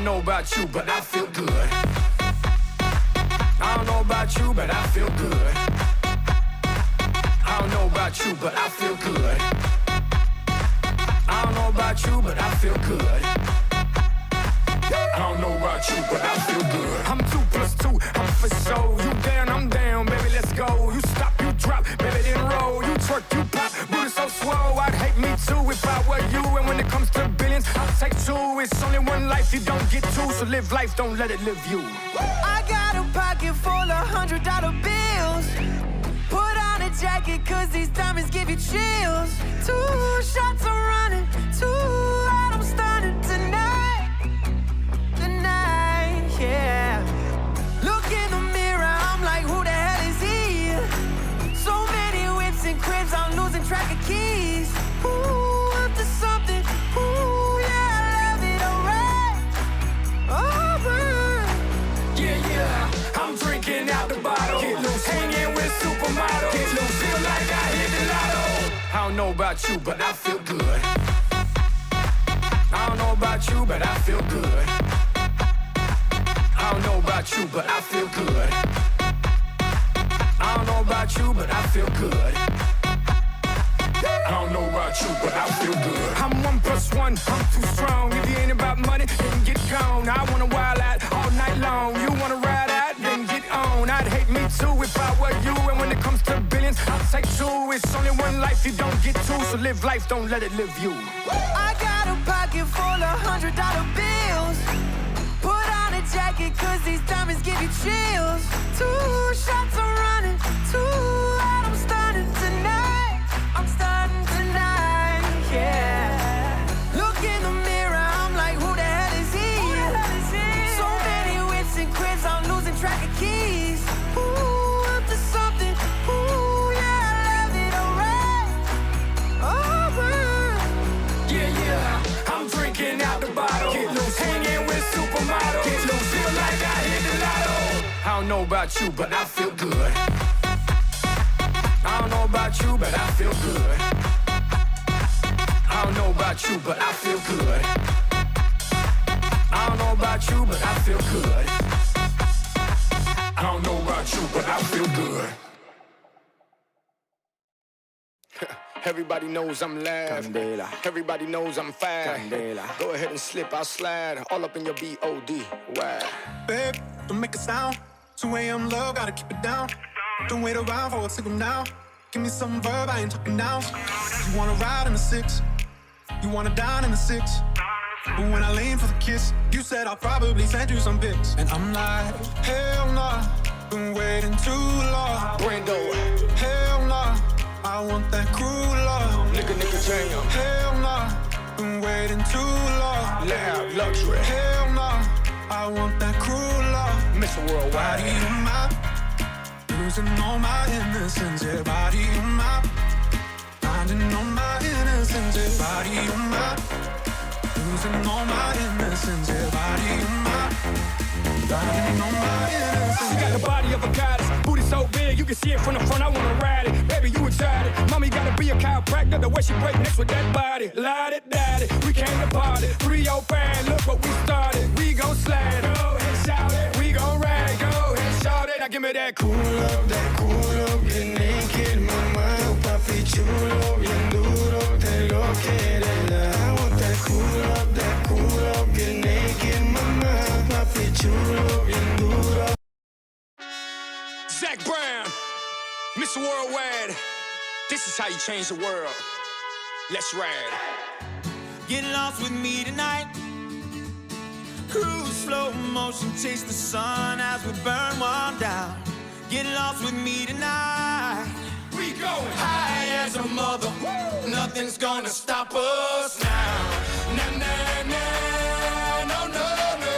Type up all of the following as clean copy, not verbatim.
don't know about you, but I feel good. I don't know about you, but I feel good. I don't know about you, but I feel good. I don't know about you, but I feel good. I don't know about you, but I feel good. I'm 2 plus 2, I'm for sure. You down, I'm down, baby, let's go. You stop, you drop, baby, then roll. You twerk, you pop, booty so swole. I'd hate me too if I were you. And when it comes to billions, I'll take 2. It's only one life, you don't get 2. So live life, don't let it live you. I got a pocket full of $100 bills. Put on a jacket, cause these diamonds give you chills. 2 shots are running, 2 out, I'm stunning tonight. Tonight, yeah. Look in the mirror, I'm like, who the hell is he? So many whips and cribs, I'm losing track of keys. Ooh, up to something, ooh, yeah, I love it, alright. Alright. Yeah, I'm drinking out the bottle. Get loose, hanging with supermodels. Get loose, feel like I hit the lotto. I don't know about you, but I feel good. I don't know about you, but I feel good. I don't know about you, but I feel good. I don't know about you, but I feel good. I don't know about you, but I feel good. I'm 1 plus 1, I'm too strong. If you ain't about money, then get gone. I wanna wild out all night long. You wanna ride out, then get on. I'd hate me too if I were you. And when it comes to billions, I'll take 2. It's only one life, you don't get 2. So live life, don't let it live you. I got a pocket full of $100 bills. Put on a jacket, cause these diamonds give you chills. 2 shots are running, 2 out, I'm starting tonight. I'm starting tonight, yeah. Look in the mirror, I'm like, who the hell is he? So many whips and cribs, I'm losing track of keys. Ooh, up to something, ooh, yeah, I love it, alright. Alright. Yeah, I'm drinking out the bottle. Get loose, hanging with supermodels. Get loose, feel like I hit the lotto. I don't know about you, but I feel good. I don't know about you, but I feel good. I don't know about you, but I feel good. I don't know about you, but I feel good. I don't know about you, but I feel good. Everybody knows I'm loud. Everybody knows I'm fast. Go ahead and slip, I'll slide. All up in your B.O.D. Wow. Babe, don't make a sound. 2 a.m. love, gotta keep it down. Don't wait around for a signal now. Give me some verb, I ain't talking now. You wanna ride in the 6, you wanna dine in the 6. But when I lean for the kiss, you said I'll probably send you some pics. And I'm like, hell nah, been waiting too long. Brando, Hell nah, I want that cruel love. nigga jam. Hell nah, been waiting too long. Loud, luxury. Hell nah, I want that cruel love. Mr. Worldwide. Body on my, losing all my innocence. Yeah, body on my, finding all my innocence. Yeah, body on my, losing all my innocence. Yeah, body on my, finding all my innocence. She got the body of a goddess, booty so big you can see it from the front. I wanna ride it, baby you excited. Mommy gotta be a chiropractor, the way she break necks with that body. Light it, daddy, we came to party. 305, look what we started. We gon' slide, go ahead, shout it. We gon' ride, go ahead, shout it. Now give me that cool love, get naked, mama. Papi chulo, bien duro, te lo quiere dar. I want that cool love, get naked, mama. Papi chulo, bien duro. Zach Brown, Mr. Worldwide, this is how you change the world. Let's ride. Get lost with me tonight. Cruise slow motion, chase the sun as we burn one down. Get lost with me tonight. We going high as a mother. Nothing's gonna stop us now. Nah, nah, nah, no, no, no.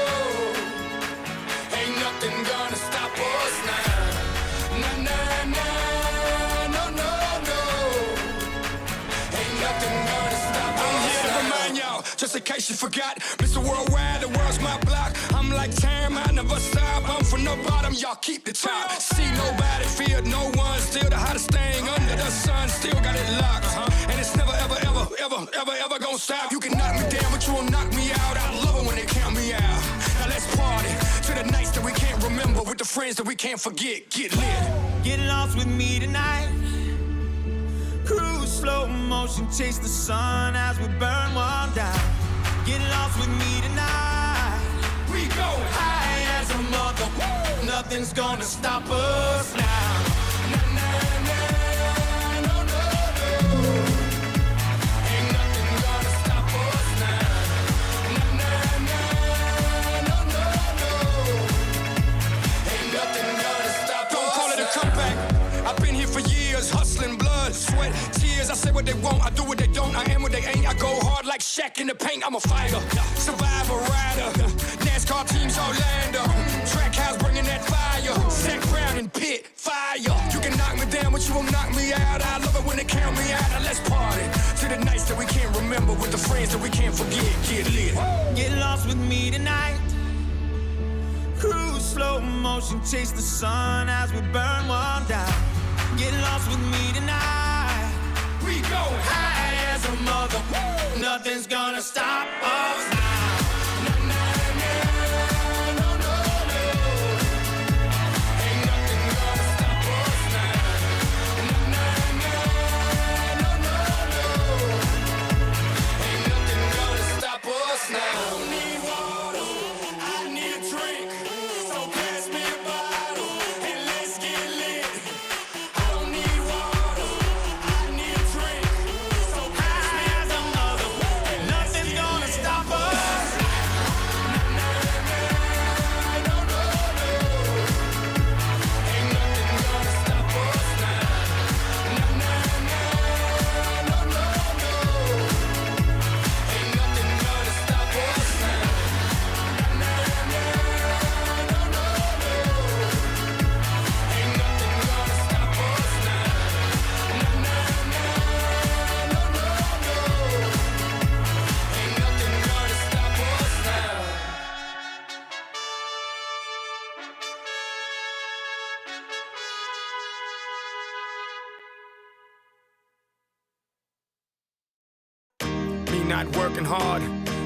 Ain't nothing gonna stop us now. Nah, nah, nah, no, no, no. Ain't nothing gonna stop us now. I'm here to remind y'all, just in case you forgot, Mr. Worldwide, the world's my block. I'm like time, I never stop. I'm from the bottom, y'all keep the top. See nobody, fear no one. Still the hottest thing under the sun. Still got it locked, and it's never, ever, ever, ever, ever, ever gonna stop. You can knock me down, but you won't knock me out. I love it when they count me out. the friends that we can't forget. Get lit. Get lost with me tonight. Cruise slow motion, chase the sun as we burn one down. Get lost with me tonight. We go High as a mother. Woo! Nothing's gonna stop us now. na na na, no no no. Ain't nothing gonna stop us now. Na na na, no no no. Ain't nothing gonna stop us. Don't call it a comeback. I've been here for years, hustling blood, sweat, tears. I say what they want, I do what they don't. I am what they ain't. I go hard like Shaq in the paint. I'm a fighter, survivor, rider. NASCAR teams Orlando. Track house bringing that fire. Zach Brown and Pitt, fire. You can knock me down, but you won't knock me out. I love it when they count me out. Now let's party to the nights that we can't remember, with the friends that we can't forget. Get lit. Get lost with me tonight. Cruise slow motion, chase the sun as we burn one down. Get lost with me tonight. We go High as a mother. Woo! Nothing's gonna stop us now. na na na, no no no. Ain't nothing gonna stop us now. Na na na, no no no. Ain't nothing gonna stop us now. I don't need water, I need a drink. So pass me a bottle and let's get lit. I don't need water, I need a drink. So pass me High as a mother. Nothing's gonna stop us. no no no. Ain't nothing gonna stop us now. Na na na, no no no. Ain't nothing gonna stop us now. Na na na, no no no. Ain't nothing gonna stop us now. Na na na, no no no. Ain't nothing gonna stop us now. Me not working hard.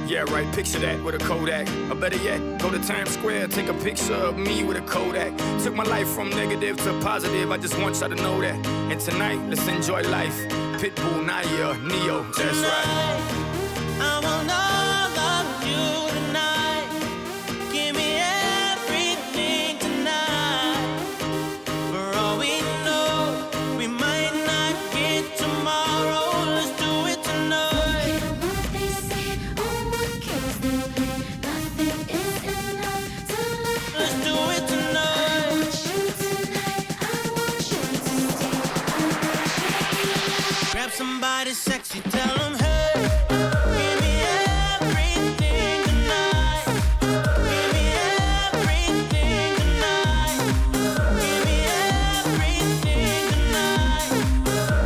Yeah, right, picture that with a Kodak. Or better yet, go to Times Square, take a picture of me with a Kodak. Took my life from negative to positive, I just want y'all to know that. And tonight, let's enjoy life. Pitbull, Naya, Neo, that's right. I want all of you tonight. Give me everything tonight. For all we know, we might not get tomorrow. Let's do it tonight. What they say, oh, what kills them? Nothing is enough to love. Let's do it I tonight. want you tonight. I want you to stay. Grab somebody sexy, tell them, hey, give me everything tonight. Give me everything tonight. Give me everything tonight.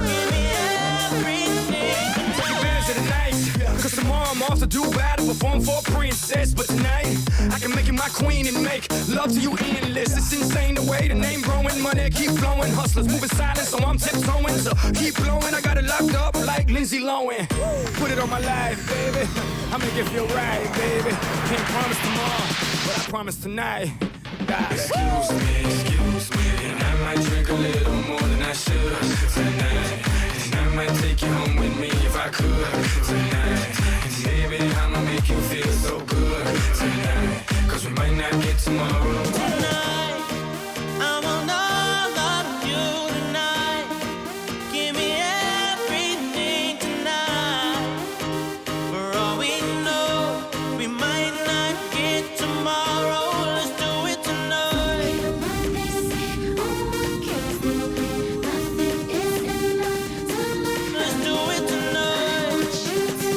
Give me everything Take tonight. advantage of the night, cause tomorrow I'm off to do battle, perform for a princess. But tonight, I can make you my queen and make love to you endless. It's insane the way the name growing, money keep flowing. Hustlers moving silent, so I'm tiptoeing. So keep blowing, I got it locked up like Lindsay Lohan. Put it on my life, baby, I'ma give you a ride, baby. Can't promise tomorrow, but I promise tonight. Excuse me, and I might drink a little more than I should tonight. And I might take you home with me if I could tonight. And baby, I'ma make you feel so good tonight. Cause we might not get tomorrow. Tonight, I want all of you tonight. Give me everything tonight. For all we know, we might not get tomorrow. Let's do it tonight. What they say, oh, what kills them? Nothing is enough to love. Let's do it I tonight. want you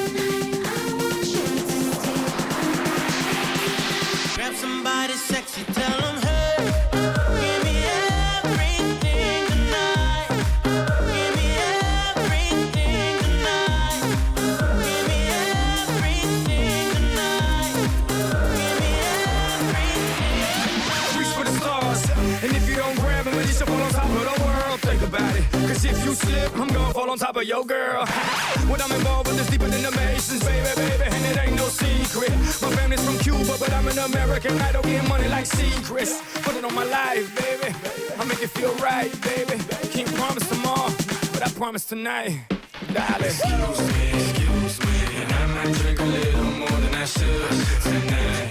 You slip, I'm gonna fall on top of your girl. What I'm involved with is deeper than the Masons, baby, and it ain't no secret. My family's from Cuba, but I'm an American. I don't get money like secrets. Put it on my life, baby. I make it feel right, baby. Can't promise tomorrow, but I promise tonight, darling. Excuse me, and I might drink a little more than I should tonight.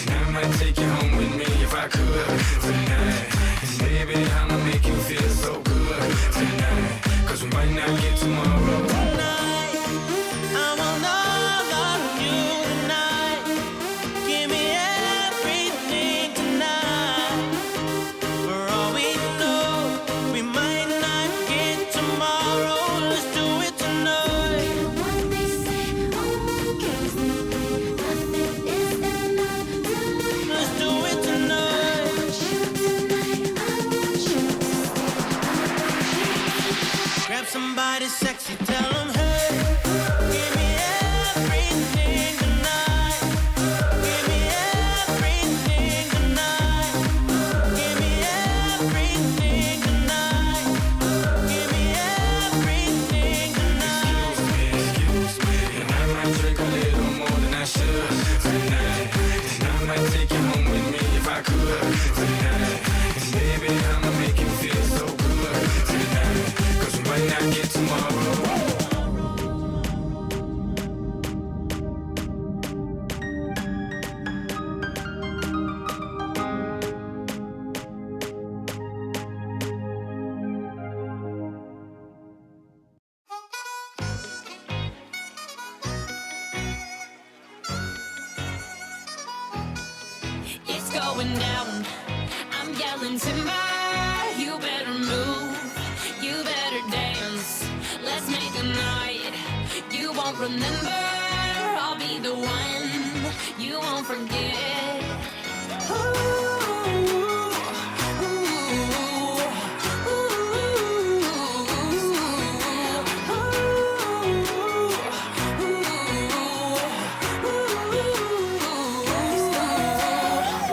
And I might take you home with me if I could tonight. And baby, I'ma make you feel so good tonight. Cause we might not get tomorrow. Tonight, I want all of you tonight. Give me everything tonight. For all we know, we might not get tomorrow. Let's do it tonight. What they say, oh, girls need me. Nothing is enough tonight. Let's do it tonight. I want you tonight. I want you to stay. Grab somebody sexy, tell them, hey, give me everything tonight. Give me everything tonight. Give me everything tonight. Give me everything tonight. Excuse me, and I might drink a little more than I should tonight. And I might take you home with me if I could tonight. And baby, I'ma make you feel so good tonight. Cause we might not get tomorrow. It's going down. I'm yelling timber. You better move. You better dance. Let's make a night you won't remember. I'll be the one you won't forget.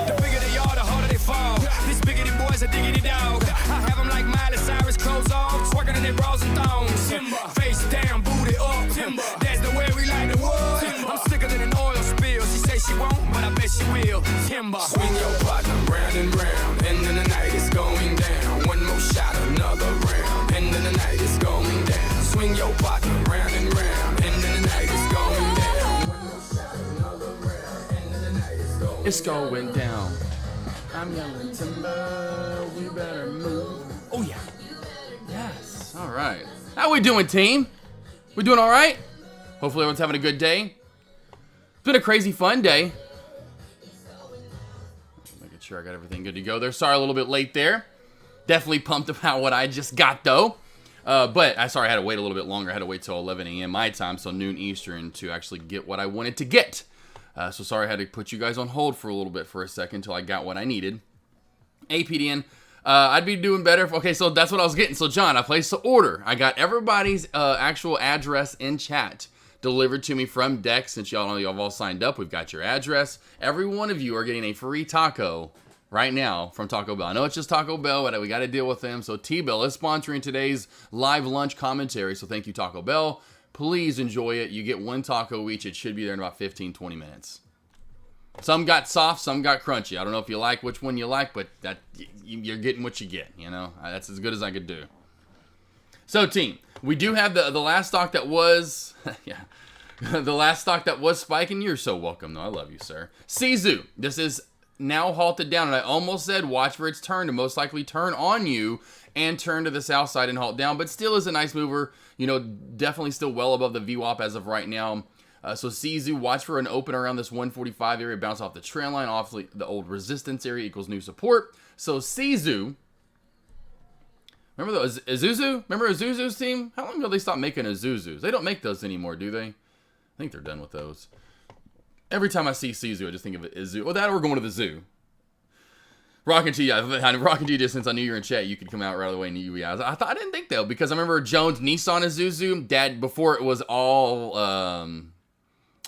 The bigger they are, the harder they fall. These biggity boys are diggity dog. I have them like Miley Cyrus, clothes off, twerking in their bras and thongs. Face down, booty up. That's the way we like the wood. I'm sicker than an oil spill. She say she won't, but I bet she will. Timber. Swing your partner round and round, and then the night is going down. One more shot, another round, and then the night is going down. Swing your partner round and round, and then the night is going down. One more shot, another round, and then the night is going down. It's going down. I'm yelling timber. We better move. Oh yeah. Yes. All right. How we doing, team? We doing all right? Hopefully everyone's having a good day. It's been a crazy fun day. Making sure I got everything good to go there. Sorry, a little bit late there. Definitely pumped about what I just got though. But I sorry I had to wait a little bit longer. I had to wait till 11 a.m. my time, so noon Eastern, to actually get what I wanted to get. So sorry I had to put you guys on hold for a little bit for a second until I got what I needed. APDN, I'd be doing better if, okay, so that's what I was getting. So John, I placed the order. I got everybody's actual address in chat delivered to me from Dex. Since y'all know y'all all signed up, we've got your address. Every one of you are getting a free taco right now from Taco Bell. I know it's just Taco Bell, but we got to deal with them. So T-Bell is sponsoring today's live lunch commentary. So thank you, Taco Bell. Please enjoy it. You get one taco each. It should be there in about 15-20 minutes. Some got soft, some got crunchy. I don't know if you like which one you like, but that you're getting what you get, you know? That's as good as I could do. So, team, we do have the last stock that was... yeah. The last stock that was spiking. You're so welcome, though. I love you, sir. Sizu. This is now halted down, and I almost said watch for its turn to most likely turn on you and turn to the south side and halt down, but still is a nice mover. You know, definitely still well above the VWAP as of right now. So Sizu, watch for an open around this 145 area, bounce off the trend line, off the old resistance area equals new support. So Sizu, remember those Isuzu? Remember Isuzu's team? How long ago they stopped making Isuzus? They don't make those anymore, do they? I think they're done with those. Every time I see Sizu, I just think of it as Zoo. Well, that or we're going to the zoo. Rockin' to you, Rockin' to you just since I knew you were in chat, you could come out right away and you. I didn't think though, because I remember Jones Nissan Isuzu, Dad, before it was all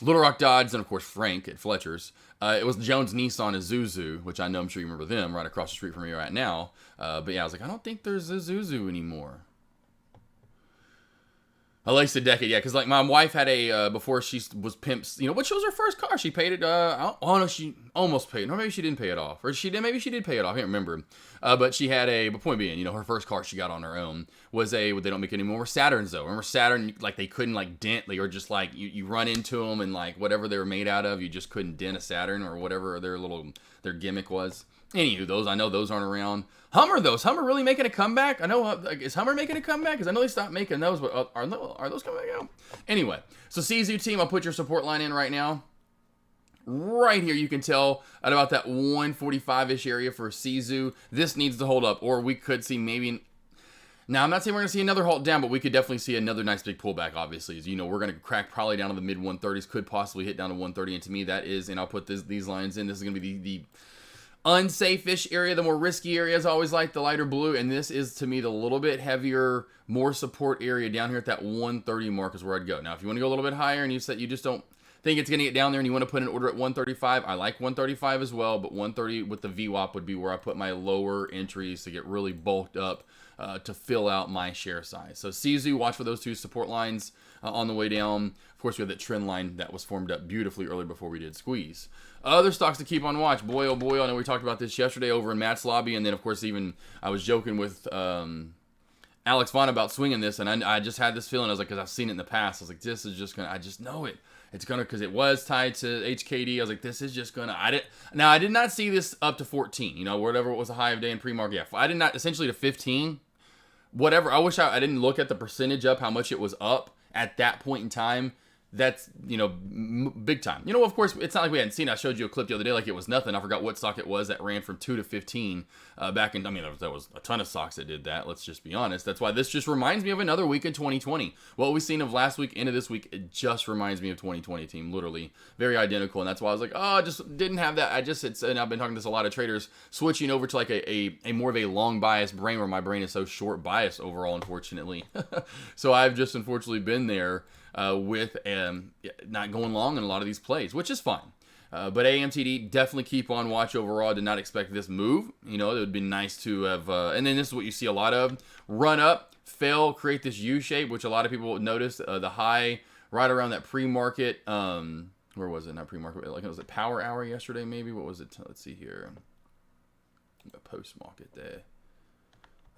Little Rock Dodge, and of course Frank at Fletcher's. It was Jones Nissan Isuzu, which I know I'm sure you remember them, right across the street from me right now. But yeah, I was like, I don't think there's Isuzu anymore. At least a decade, yeah. Because like my wife had a before she was pimps, which was her first car. She paid it. Oh no, she almost paid. No, maybe she didn't pay it off, or she did. Maybe she did pay it off. I can't remember. But she had a. But point being, her first car she got on her own was a. They don't make any more Saturns though. Remember Saturn? Like they couldn't like dent. They were just like you run into them and like whatever they were made out of, you just couldn't dent a Saturn or whatever their gimmick was. Anywho, I know those aren't around. Hummer, though. Is Hummer really making a comeback? I know, is Hummer making a comeback? Because I know they stopped making those, but are those coming back out? Anyway, so CZU team, I'll put your support line in right now. Right here, you can tell at about that 145-ish area for CZU. This needs to hold up, or we could see maybe... Now, I'm not saying we're going to see another halt down, but we could definitely see another nice big pullback, obviously. As we're going to crack probably down to the mid-130s, could possibly hit down to 130, and to me, that is, and I'll put these lines in, this is going to be the unsafe-ish area, the more risky areas, I always like the lighter blue, and this is to me the little bit heavier, more support area down here at that 130 mark is where I'd go. Now, if you want to go a little bit higher and you said you just don't think it's going to get down there and you want to put an order at 135, I like 135 as well, but 130 with the VWAP would be where I put my lower entries to get really bulked up to fill out my share size. So CZU, watch for those two support lines on the way down. Of course, we have that trend line that was formed up beautifully earlier before we did squeeze. Other stocks to keep on watch. Boy, oh boy, I know we talked about this yesterday over in Matt's lobby. And then, of course, even I was joking with Alex Vaughn about swinging this. And I just had this feeling. I was like, because I've seen it in the past. I was like, this is just going to, I just know it. It's going to, because it was tied to HKD. I was like, this is just going to, I did not see this up to 14. Whatever it was a high of day in pre-market. Yeah, I did not, essentially to 15. Whatever. I wish I didn't look at the percentage up, how much it was up at that point in time. That's, big time. Of course, it's not like we hadn't seen it. I showed you a clip the other day like it was nothing. I forgot what stock it was that ran from 2 to 15 back in, there was a ton of stocks that did that. Let's just be honest. That's why this just reminds me of another week in 2020. What we've seen of last week into this week, it just reminds me of 2020 team, literally. Very identical. And that's why I was like, I just didn't have that. And I've been talking to a lot of traders switching over to like a more of a long bias brain where my brain is so short bias overall, unfortunately. So I've just unfortunately been there. With not going long in a lot of these plays, which is fine. But AMTD, definitely keep on watch overall. Did not expect this move. It would be nice to have, and then this is what you see a lot of. Run up, fail, create this U shape, which a lot of people notice. The high right around that pre-market, where was it? Not pre-market, like it was a power hour yesterday maybe. What was it? Let's see here. Post-market there.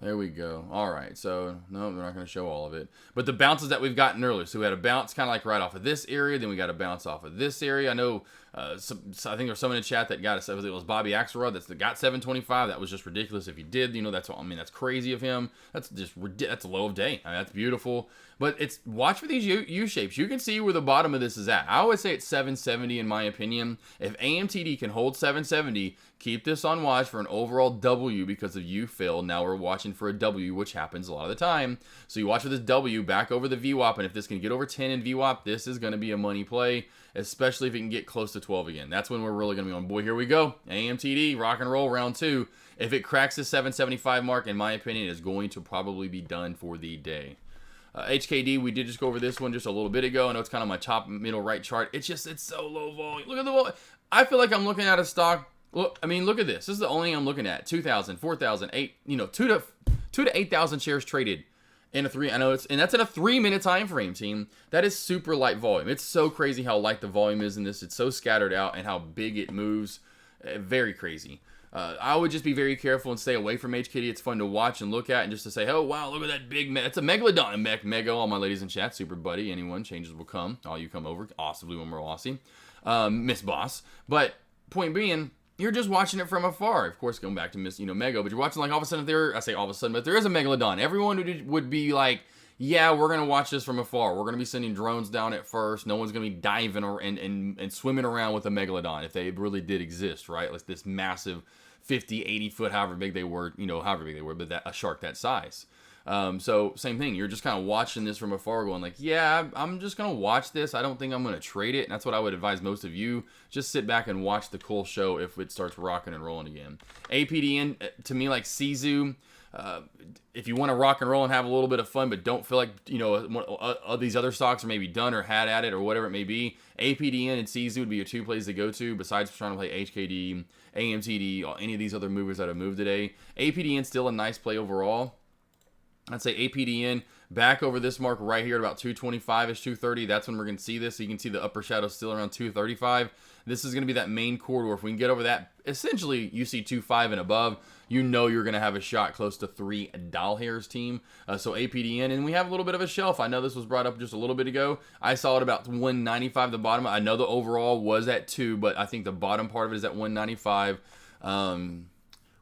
There we go. All right. So, no, we're not going to show all of it. But the bounces that we've gotten earlier. So, we had a bounce kind of like right off of this area. Then we got a bounce off of this area. I know, I think there's someone in the chat that got it. It was Bobby Axelrod that got 725. That was just ridiculous. If he did, that's crazy of him. That's just that's a low of day. That's beautiful. But watch for these U shapes. You can see where the bottom of this is at. I always say it's 770 in my opinion. If AMTD can hold 770, keep this on watch for an overall W because of U fail. Now we're watching for a W, which happens a lot of the time. So you watch for this W back over the VWAP, and if this can get over 10 in VWAP, this is going to be a money play, especially if it can get close to 12 again. That's when we're really going to be on. Boy, here we go. AMTD, rock and roll, round 2. If it cracks the 775 mark, in my opinion, it is going to probably be done for the day. HKD, we did just go over this one just a little bit ago. I know it's kind of my top middle right chart. It's so low volume. Look at the volume. I feel like I'm looking at a stock. Look at this. This is the only thing I'm looking at. 2,000, 4,000, 8, 2 to 8,000 shares traded in a 3. I know and that's in a 3-minute time frame, team. That is super light volume. It's so crazy how light the volume is in this. It's so scattered out and how big it moves. Very crazy. I would just be very careful and stay away from HKD. It's fun to watch and look at, and just to say, oh, wow, look at that big, it's a megalodon. Mega, all my ladies in chat, super buddy, anyone, changes will come. All you come over, awesomely when we're Aussie. Miss Boss. But point being, you're just watching it from afar. Of course, going back to Miss, Mega, but you're watching like all of a sudden, but there is a megalodon. Everyone would be like, yeah, we're going to watch this from afar. We're going to be sending drones down at first. No one's going to be diving and swimming around with a megalodon if they really did exist, right? Like this massive 50, 80 foot, however big they were, but a shark that size. So same thing. You're just kind of watching this from afar going like, yeah, I'm just going to watch this. I don't think I'm going to trade it. And that's what I would advise most of you. Just sit back and watch the cool show if it starts rocking and rolling again. APDN, to me, like CZU, if you want to rock and roll and have a little bit of fun, but don't feel like, these other stocks are maybe done or had at it or whatever it may be, APDN and CZU would be your 2 plays to go to besides trying to play HKD, AMTD, any of these other movers that have moved today. APDN still a nice play overall. I'd say APDN back over this mark right here at about 225-ish, 230. That's when we're going to see this. So you can see the upper shadow still around 235. This is going to be that main corridor. If we can get over that, essentially you see 2.5 and above, you know you're going to have a shot close to $3 hairs team. So APDN, and we have a little bit of a shelf. I know this was brought up just a little bit ago. I saw it about 195 the bottom. I know the overall was at 2, but I think the bottom part of it is at 195.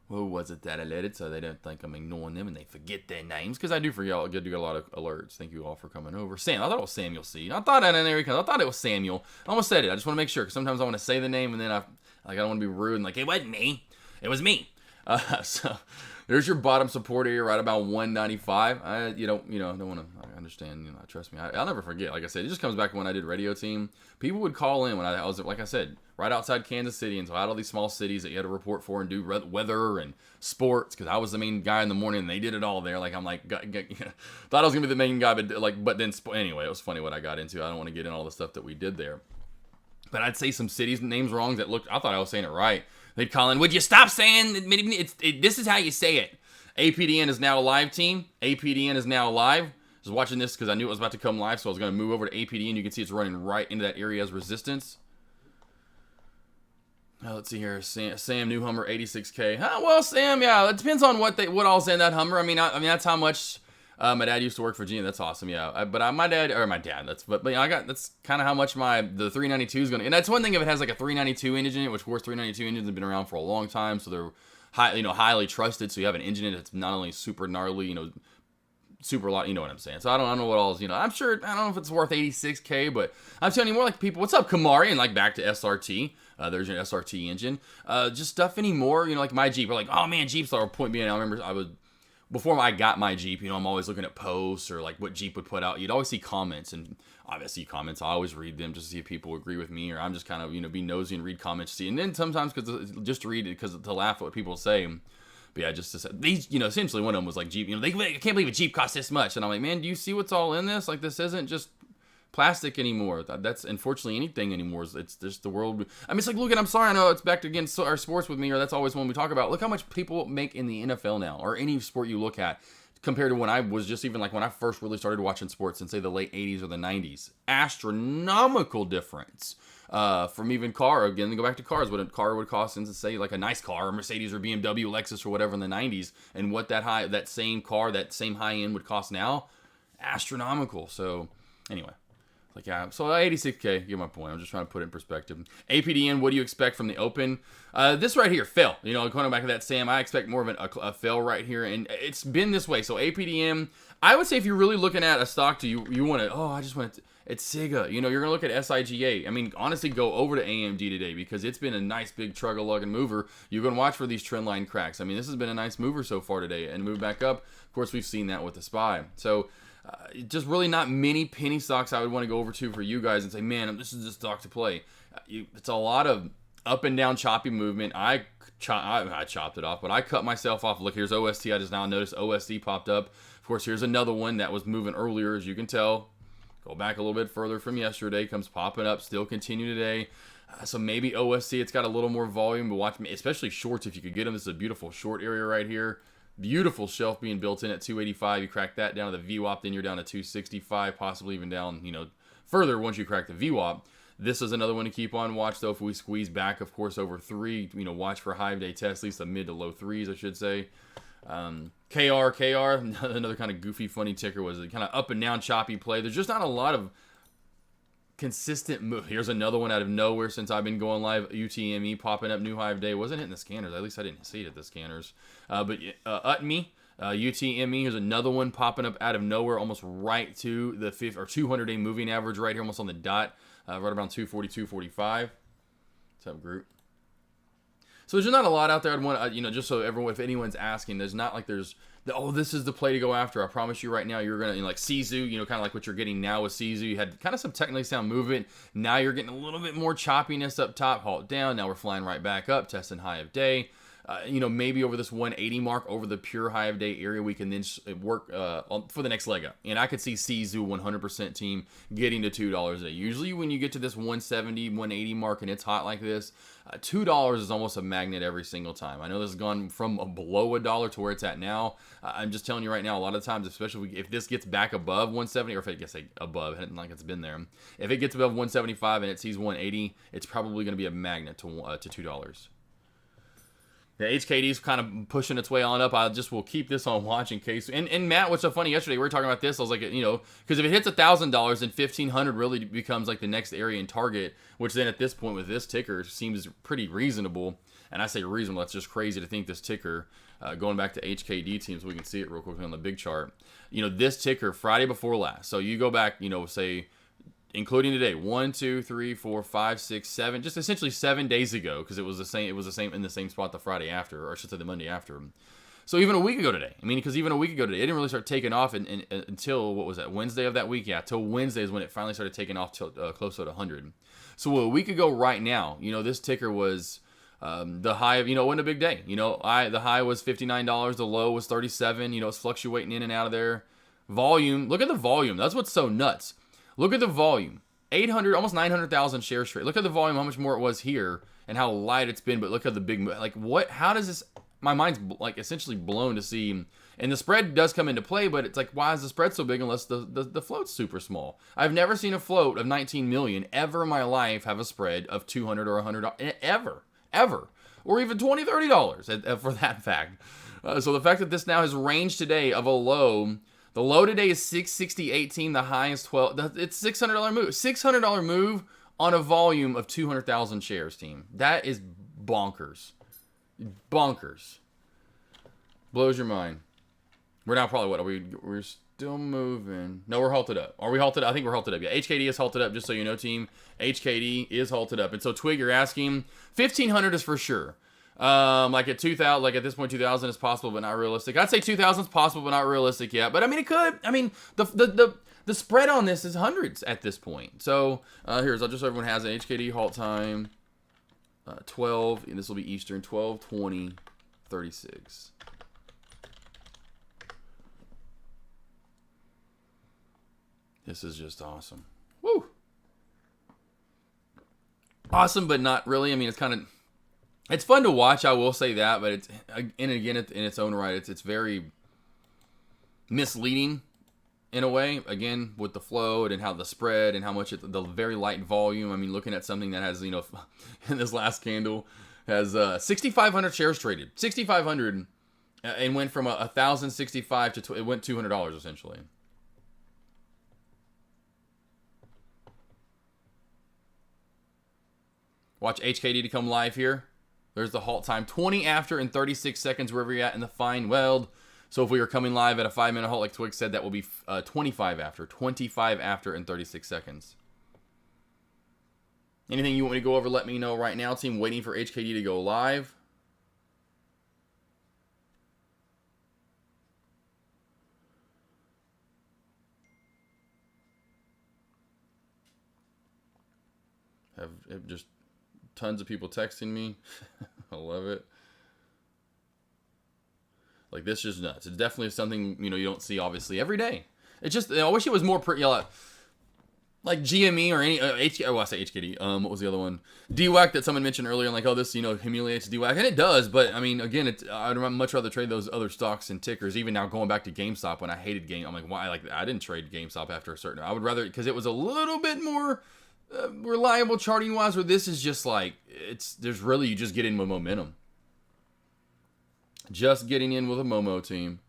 Who was it that I let it so they don't think I'm ignoring them and they forget their names? Because I do forget. I get a lot of alerts. Thank you all for coming over. Sam, I thought it was Samuel C. I thought that in there because I thought it was Samuel. I almost said it. I just want to make sure because sometimes I want to say the name and then I don't want to be rude and like it wasn't me. It was me. So there's your bottom support area right about 195. I don't want to. I understand. Trust me. I'll never forget. Like I said, it just comes back to when I did radio team. People would call in when I was, like I said, right outside Kansas City, and so I had all these small cities that you had to report for and do weather and sports because I was the main guy in the morning and they did it all there. Like I'm like, thought I was gonna be the main guy, but then anyway, it was funny what I got into. I don't want to get in all the stuff that we did there, but I'd say some cities names wrong that looked. I thought I was saying it right. They'd call in. Would you stop saying this is how you say it? APDN is now a live team. APDN is now live. I was watching this because I knew it was about to come live, so I was going to move over to APDN. You can see it's running right into that area as resistance. Now let's see here. Sam New Hummer 86K. Well, Sam, yeah, it depends on what all's in that Hummer. I mean that's how much. My dad used to work for GM. That's awesome, yeah. My dad. That's kind of how much the 392 is going to. And that's one thing if it has like a 392 engine in it, which of course 392 engines have been around for a long time, so they're highly trusted. So you have an engine in it that's not only super gnarly, super lot. You know what I'm saying? So I don't know what all's. I'm sure. I don't know if it's worth 86K, but I'm telling you more like people. What's up, Kamari? And like back to SRT. There's your SRT engine. Just stuff anymore. Like my Jeep. We're like, oh man, Jeeps are point being. I remember before I got my Jeep, I'm always looking at posts or like what Jeep would put out. You'd always see comments, and obviously comments, I always read them just to see if people agree with me, or I'm just kind of, be nosy and read comments, see. And then sometimes just to read it because to laugh at what people say. But yeah, just to say, these, essentially one of them was like Jeep, I can't believe a Jeep costs this much. And I'm like, man, do you see what's all in this? Like, this isn't just plastic anymore. That's unfortunately anything anymore. It's just the world. I mean, it's like, look at, I'm sorry, I know it's back to again our sports with me, or that's always when we talk about. Look how much people make in the NFL now, or any sport you look at, compared to when I was just even like when I first really started watching sports in say the late 80s or the 90s. Astronomical difference. From even car, again, go back to cars, what a car would cost in, say, like a nice car, a Mercedes or BMW, Lexus or whatever in the 90s, and what that same car, that same high end would cost now, astronomical. So anyway. Like, yeah, so 86K, you get my point. I'm just trying to put it in perspective. APDN, what do you expect from the Open? This right here, fail. Going back to that, Sam, I expect more of a fail right here, and it's been this way. So APDN, I would say if you're really looking at a stock you want to, it's SIGA. You're going to look at SIGA. I mean, honestly, go over to AMD today because it's been a nice big trug-a-lug and mover. You're going to watch for these trend line cracks. I mean, this has been a nice mover so far today, and move back up. Of course, we've seen that with the SPY. So, just really not many penny stocks I would want to go over to for you guys and say, man, this is the stock to play. It's a lot of up and down choppy movement. I chopped it off, but I cut myself off. Look, here's OST. I just now noticed OST popped up. Of course, here's another one that was moving earlier, as you can tell. Go back a little bit further from yesterday. Comes popping up. Still continue today. So maybe OST, it's got a little more volume, but watch me, especially shorts if you could get them. This is a beautiful short area right here. Beautiful shelf being built in at 285. You crack that down to the VWAP, then you're down to 265, possibly even down, further once you crack the VWAP. This is another one to keep on watch, though. If we squeeze back, of course, over 3, watch for high-day test, at least the mid to low 3s, I should say. KR, another kind of goofy, funny ticker, was a kind of up and down choppy play. There's just not a lot of consistent move. Here's another one out of nowhere since I've been going live. UTME popping up, new high of day. Wasn't hitting the scanners. At least I didn't see it at the scanners. But UTME, here's another one popping up out of nowhere, almost right to the 200-day moving average right here, almost on the dot, right around 240, 245. What's up, group? So there's not a lot out there. I'd want, just so everyone, if anyone's asking, there's not like this is the play to go after. I promise you right now, you're going to, like Sizu, kind of like what you're getting now with Sizu. You had kind of some technically sound movement. Now you're getting a little bit more choppiness up top, halt down. Now we're flying right back up, testing high of day. maybe over this 180 mark over the pure high of day area, we can then work for the next leg up. And I could see CZU 100% team getting to $2 a day. Usually when you get to this 170, 180 mark and it's hot like this, $2 is almost a magnet every single time. I know this has gone from below $1 to where it's at now. I'm just telling you right now, a lot of times, especially if this gets back above 170, or if it gets above, like it's been there, if it gets above 175 and it sees 180, it's probably going to be a magnet to $2. The HKD's kind of pushing its way on up. I just will keep this on watch in case. And Matt, what's so funny, yesterday we were talking about this. I was like, because if it hits $1,000, then $1,500 really becomes like the next area in target, which then at this point with this ticker seems pretty reasonable. And I say reasonable, that's just crazy to think this ticker, going back to HKD teams, we can see it real quickly on the big chart. This ticker Friday before last. So you go back, say, including today, 1, 2, 3, 4, 5, 6, 7, just essentially 7 days ago, because it was the same in the same spot the Friday after, or I should say the Monday after. So even a week ago today, it didn't really start taking off until, what was that, Wednesday of that week? Yeah, till Wednesday is when it finally started taking off till close to 100. So a week ago right now, this ticker was the high of, it wasn't a big day. The high was $59, the low was 37. It's fluctuating in and out of there. Volume, look at the volume. That's what's so nuts. Look at the volume. 800, almost 900,000 shares trade. Look at the volume, how much more it was here, and how light it's been. But look at the big, what? How does this? My mind's essentially blown to see. And the spread does come into play, but it's like, why is the spread so big unless the float's super small? I've never seen a float of 19 million ever in my life have a spread of $200 or $100 ever, or even $20, $30 for that fact. So the fact that this now has range today of a low. The low today is 660.18. The high is 12. It's $600 move. $600 move on a volume of 200,000 shares, team. That is bonkers. Bonkers. Blows your mind. We're now probably, what are we? We're still moving. No, we're halted up. Are we halted up? I think we're halted up. Yeah, HKD is halted up, just so you know, team. HKD is halted up. And so, Twig, you're asking, 1,500 is for sure. Like at 2,000, like at this point, 2,000 is possible, but not realistic. I'd say 2,000 is possible, but not realistic yet. But it could. The spread on this is hundreds at this point. So here's, just so everyone has it. HKD halt time, 12, and this will be Eastern, 12/20/36. This is just awesome. Woo! Awesome, but not really. It's kind of. It's fun to watch, I will say that, but in its own right, it's very misleading in a way. Again, with the float and how the spread and how much the very light volume. Looking at something that has, in this last candle has 6,500 shares traded, 6,500, and went from 1,065 to it went $200 essentially. Watch HKD to come live here. There's the halt time, 20 after and 36 seconds, wherever you're at in the fine weld. So if we were coming live at a 5-minute halt, like Twig said, that will be 25 after and 36 seconds. Anything you want me to go over, let me know right now, team. Waiting for HKD to go live. Have just tons of people texting me. I love it. Like, this is nuts. It's definitely something, you don't see, obviously, every day. It's just, I wish it was more pretty, like GME or any, I say HKD. What was the other one? DWAC that someone mentioned earlier, like, this, humiliates DWAC. And it does, but, again, I'd much rather trade those other stocks and tickers. Even now, going back to GameStop, when I hated I'm like, why? Like, I didn't trade GameStop after a certain, I would rather, because it was a little bit more reliable charting wise, where this is just like, you just get in with momentum. Just getting in with a Momo team.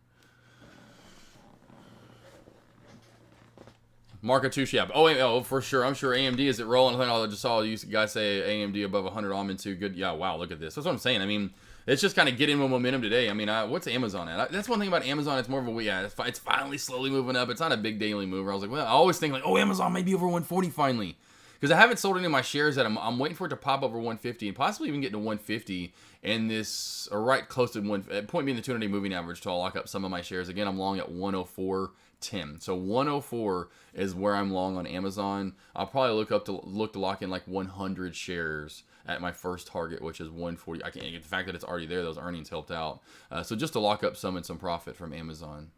Markatush, yeah. Oh, for sure. I'm sure AMD, is it rolling? I just saw you guys say AMD above 100. I'm into good. Yeah, wow, look at this. That's what I'm saying. It's just kind of getting with momentum today. What's Amazon at? That's one thing about Amazon. It's more of a, it's finally slowly moving up. It's not a big daily mover. I was like, well, I always think like, Amazon may be over 140 finally. Because I haven't sold any of my shares that I'm waiting for it to pop over 150 and possibly even get to 150 and this, or right close to point being the 200-day moving average, to lock up some of my shares. Again, I'm long at 104.10. So 104 is where I'm long on Amazon. I'll probably look to lock in like 100 shares at my first target, which is 140. I can't get the fact that it's already there. Those earnings helped out. So just to lock up some and some profit from Amazon.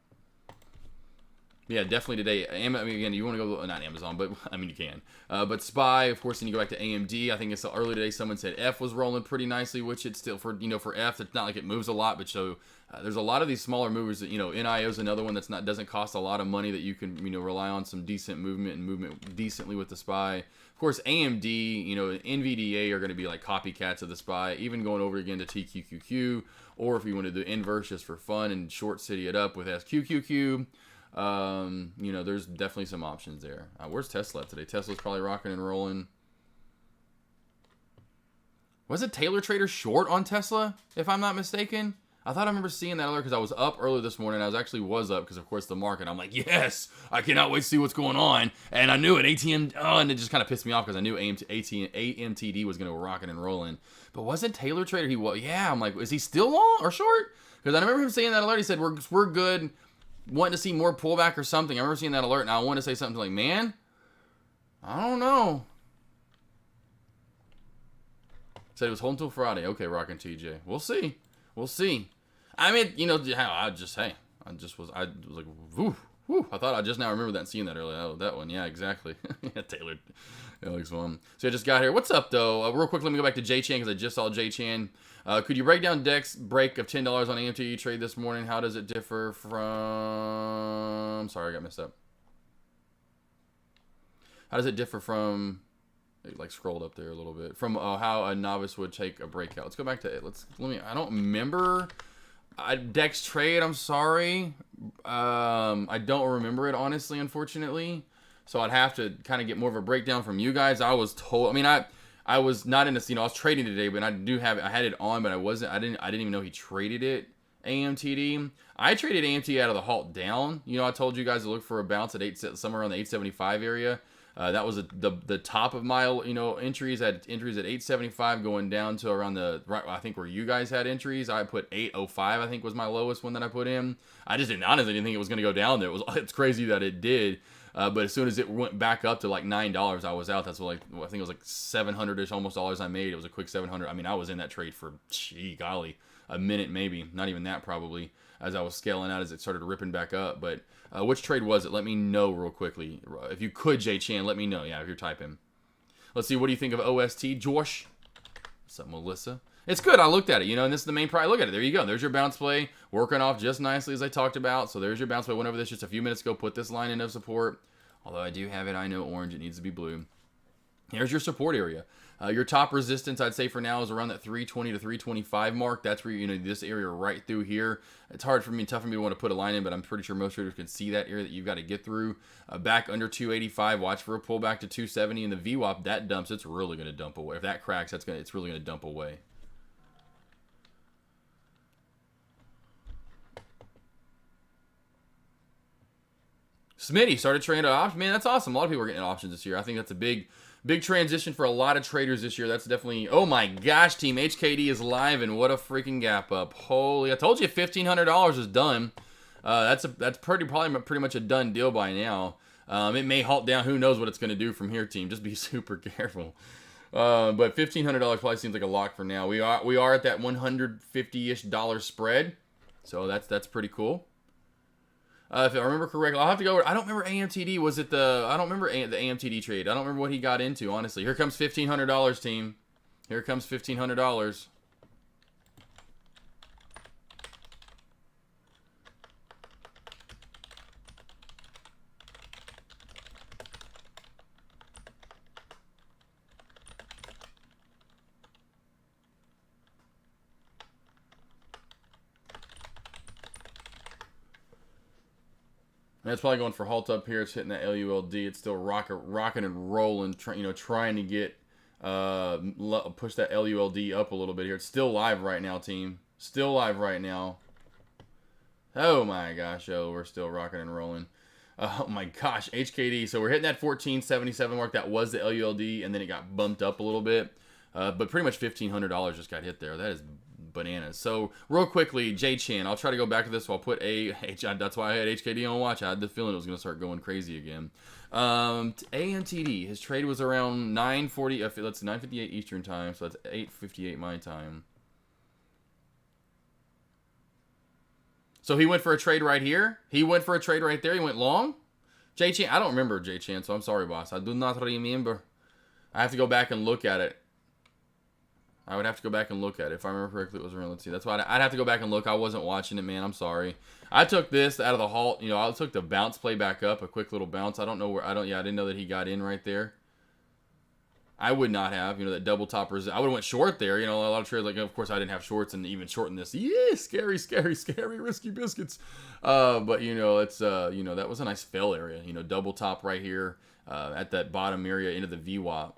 Yeah, definitely today. I mean, again, you want to go, not Amazon, but I mean, you can. But SPY, of course, then you go back to AMD. I think it's early today. Someone said F was rolling pretty nicely, which it's still for F. It's not like it moves a lot, but so there's a lot of these smaller movers that, NIO is another one that's doesn't cost a lot of money that you can, rely on some decent movement and movement decently with the SPY. Of course, AMD, NVDA are going to be like copycats of the SPY, even going over again to TQQQ, or if you want to do inverse just for fun and short city it up with SQQQ. There's definitely some options there. Where's Tesla at today? Tesla's probably rocking and rolling. Was it Taylor Trader short on Tesla, if I'm not mistaken? I thought I remember seeing that earlier because I was up early this morning. I was up because, of course, the market. I'm like, yes, I cannot wait to see what's going on. And I knew it. And it just kind of pissed me off because I knew AMTD was going to go rocking and rolling. But wasn't Taylor Trader? Yeah. I'm like, is he still long or short? Because I remember him saying that alert. He said, we're good. Wanting to see more pullback or something. I remember seeing that alert, and I wanted to say something like, man, I don't know. Said it was holding until Friday. Okay, rocking TJ. We'll see. I mean, I was like, whoo. I thought I just now remember that and seeing that earlier. Oh, that one. Yeah, exactly. Yeah, Taylor. Alex one. So I just got here. What's up, though? Real quick, let me go back to J Chan because I just saw J Chan. Could you break down Deck's break of $10 on AMTD trade this morning? How does it differ from... Sorry, I got messed up. How does it differ from... It scrolled up there a little bit. From how a novice would take a breakout. Let's go back to it. I don't remember Deck's trade. I'm sorry. I don't remember it, honestly, unfortunately. So I'd have to kind of get more of a breakdown from you guys. I was told... I mean, I was not in this, I was trading today, but I had it on, but I didn't even know he traded it, AMTD. I traded AMTD out of the Halt down. I told you guys to look for a bounce at somewhere around the 875 area. That was the top of my, entries. I had entries at 875 going down to around I think where you guys had entries. I put 805, I think was my lowest one that I put in. I just didn't think it was going to go down there. It's crazy that it did. But as soon as it went back up to like $9, I was out. That's what I think it was like $700-ish almost dollars I made. It was a quick 700. I mean, I was in that trade for, a minute maybe. Not even that probably, as I was scaling out as it started ripping back up. But which trade was it? Let me know real quickly. If you could, J Chan, let me know. Yeah, if you're typing. Let's see. What do you think of OST, Josh? What's up, Melissa? It's good. I looked at it, and this is the main price. Look at it. There you go. There's your bounce play. Working off just nicely as I talked about. So there's your bounce play. Went over this just a few minutes ago. Put this line in of support. Although I do have it, I know orange. It needs to be blue. Here's your support area. Your top resistance, I'd say for now, is around that 320 to 325 mark. That's where, this area right through here. It's tough for me to want to put a line in, but I'm pretty sure most traders can see that area that you've got to get through. Back under 285, watch for a pullback to 270. And the VWAP, that dumps. It's really going to dump away. If that cracks, it's really going to dump away. Smitty started trading options. Man, that's awesome. A lot of people are getting options this year. I think that's a big transition for a lot of traders this year. That's definitely... Oh my gosh, team. HKD is live, and what a freaking gap up. Holy... I told you $1,500 is done. That's probably pretty much a done deal by now. It may halt down. Who knows what it's going to do from here, team. Just be super careful. But $1,500 probably seems like a lock for now. We are at that $150-ish spread. So that's pretty cool. If I remember correctly, I'll have to go. I don't remember AMTD. I don't remember the AMTD trade. I don't remember what he got into, honestly. Here comes $1,500, team. Here comes $1,500. And it's probably going for halt up here. It's hitting that LULD. It's still rocking and rolling, trying to get push that LULD up a little bit here. It's still live right now, team. Still live right now. Oh my gosh, we're still rocking and rolling. Oh my gosh, HKD. So we're hitting that 1477 mark. That was the LULD, and then it got bumped up a little bit. But pretty much $1,500 just got hit there. That is bananas. So real quickly, J Chan, I'll try to go back to this. So I'll put that's why I had HKD on watch. I had the feeling it was going to start going crazy again. AMTD, his trade was around 9:40. That's 9:58 Eastern time, so that's 8:58 my time. So he went for a trade right here. He went for a trade right there. He went long. J Chan, I don't remember J Chan, so I'm sorry, boss. I do not remember. I have to go back and look at it. I would have to go back and look at it. If I remember correctly, it was around, let's see. That's why I'd have to go back and look. I wasn't watching it, man. I'm sorry. I took this out of the halt. You know, I took the bounce play back up, a quick little bounce. I don't know where, I didn't know that he got in right there. I would not have, you know, that double toppers. I would have went short there. You know, a lot of trades, like, of course, I didn't have shorts and even shorten this. Yeah, scary, risky biscuits. But, you know, it's, you know, that was a nice fail area. You know, double top right here at that bottom area into the VWAP.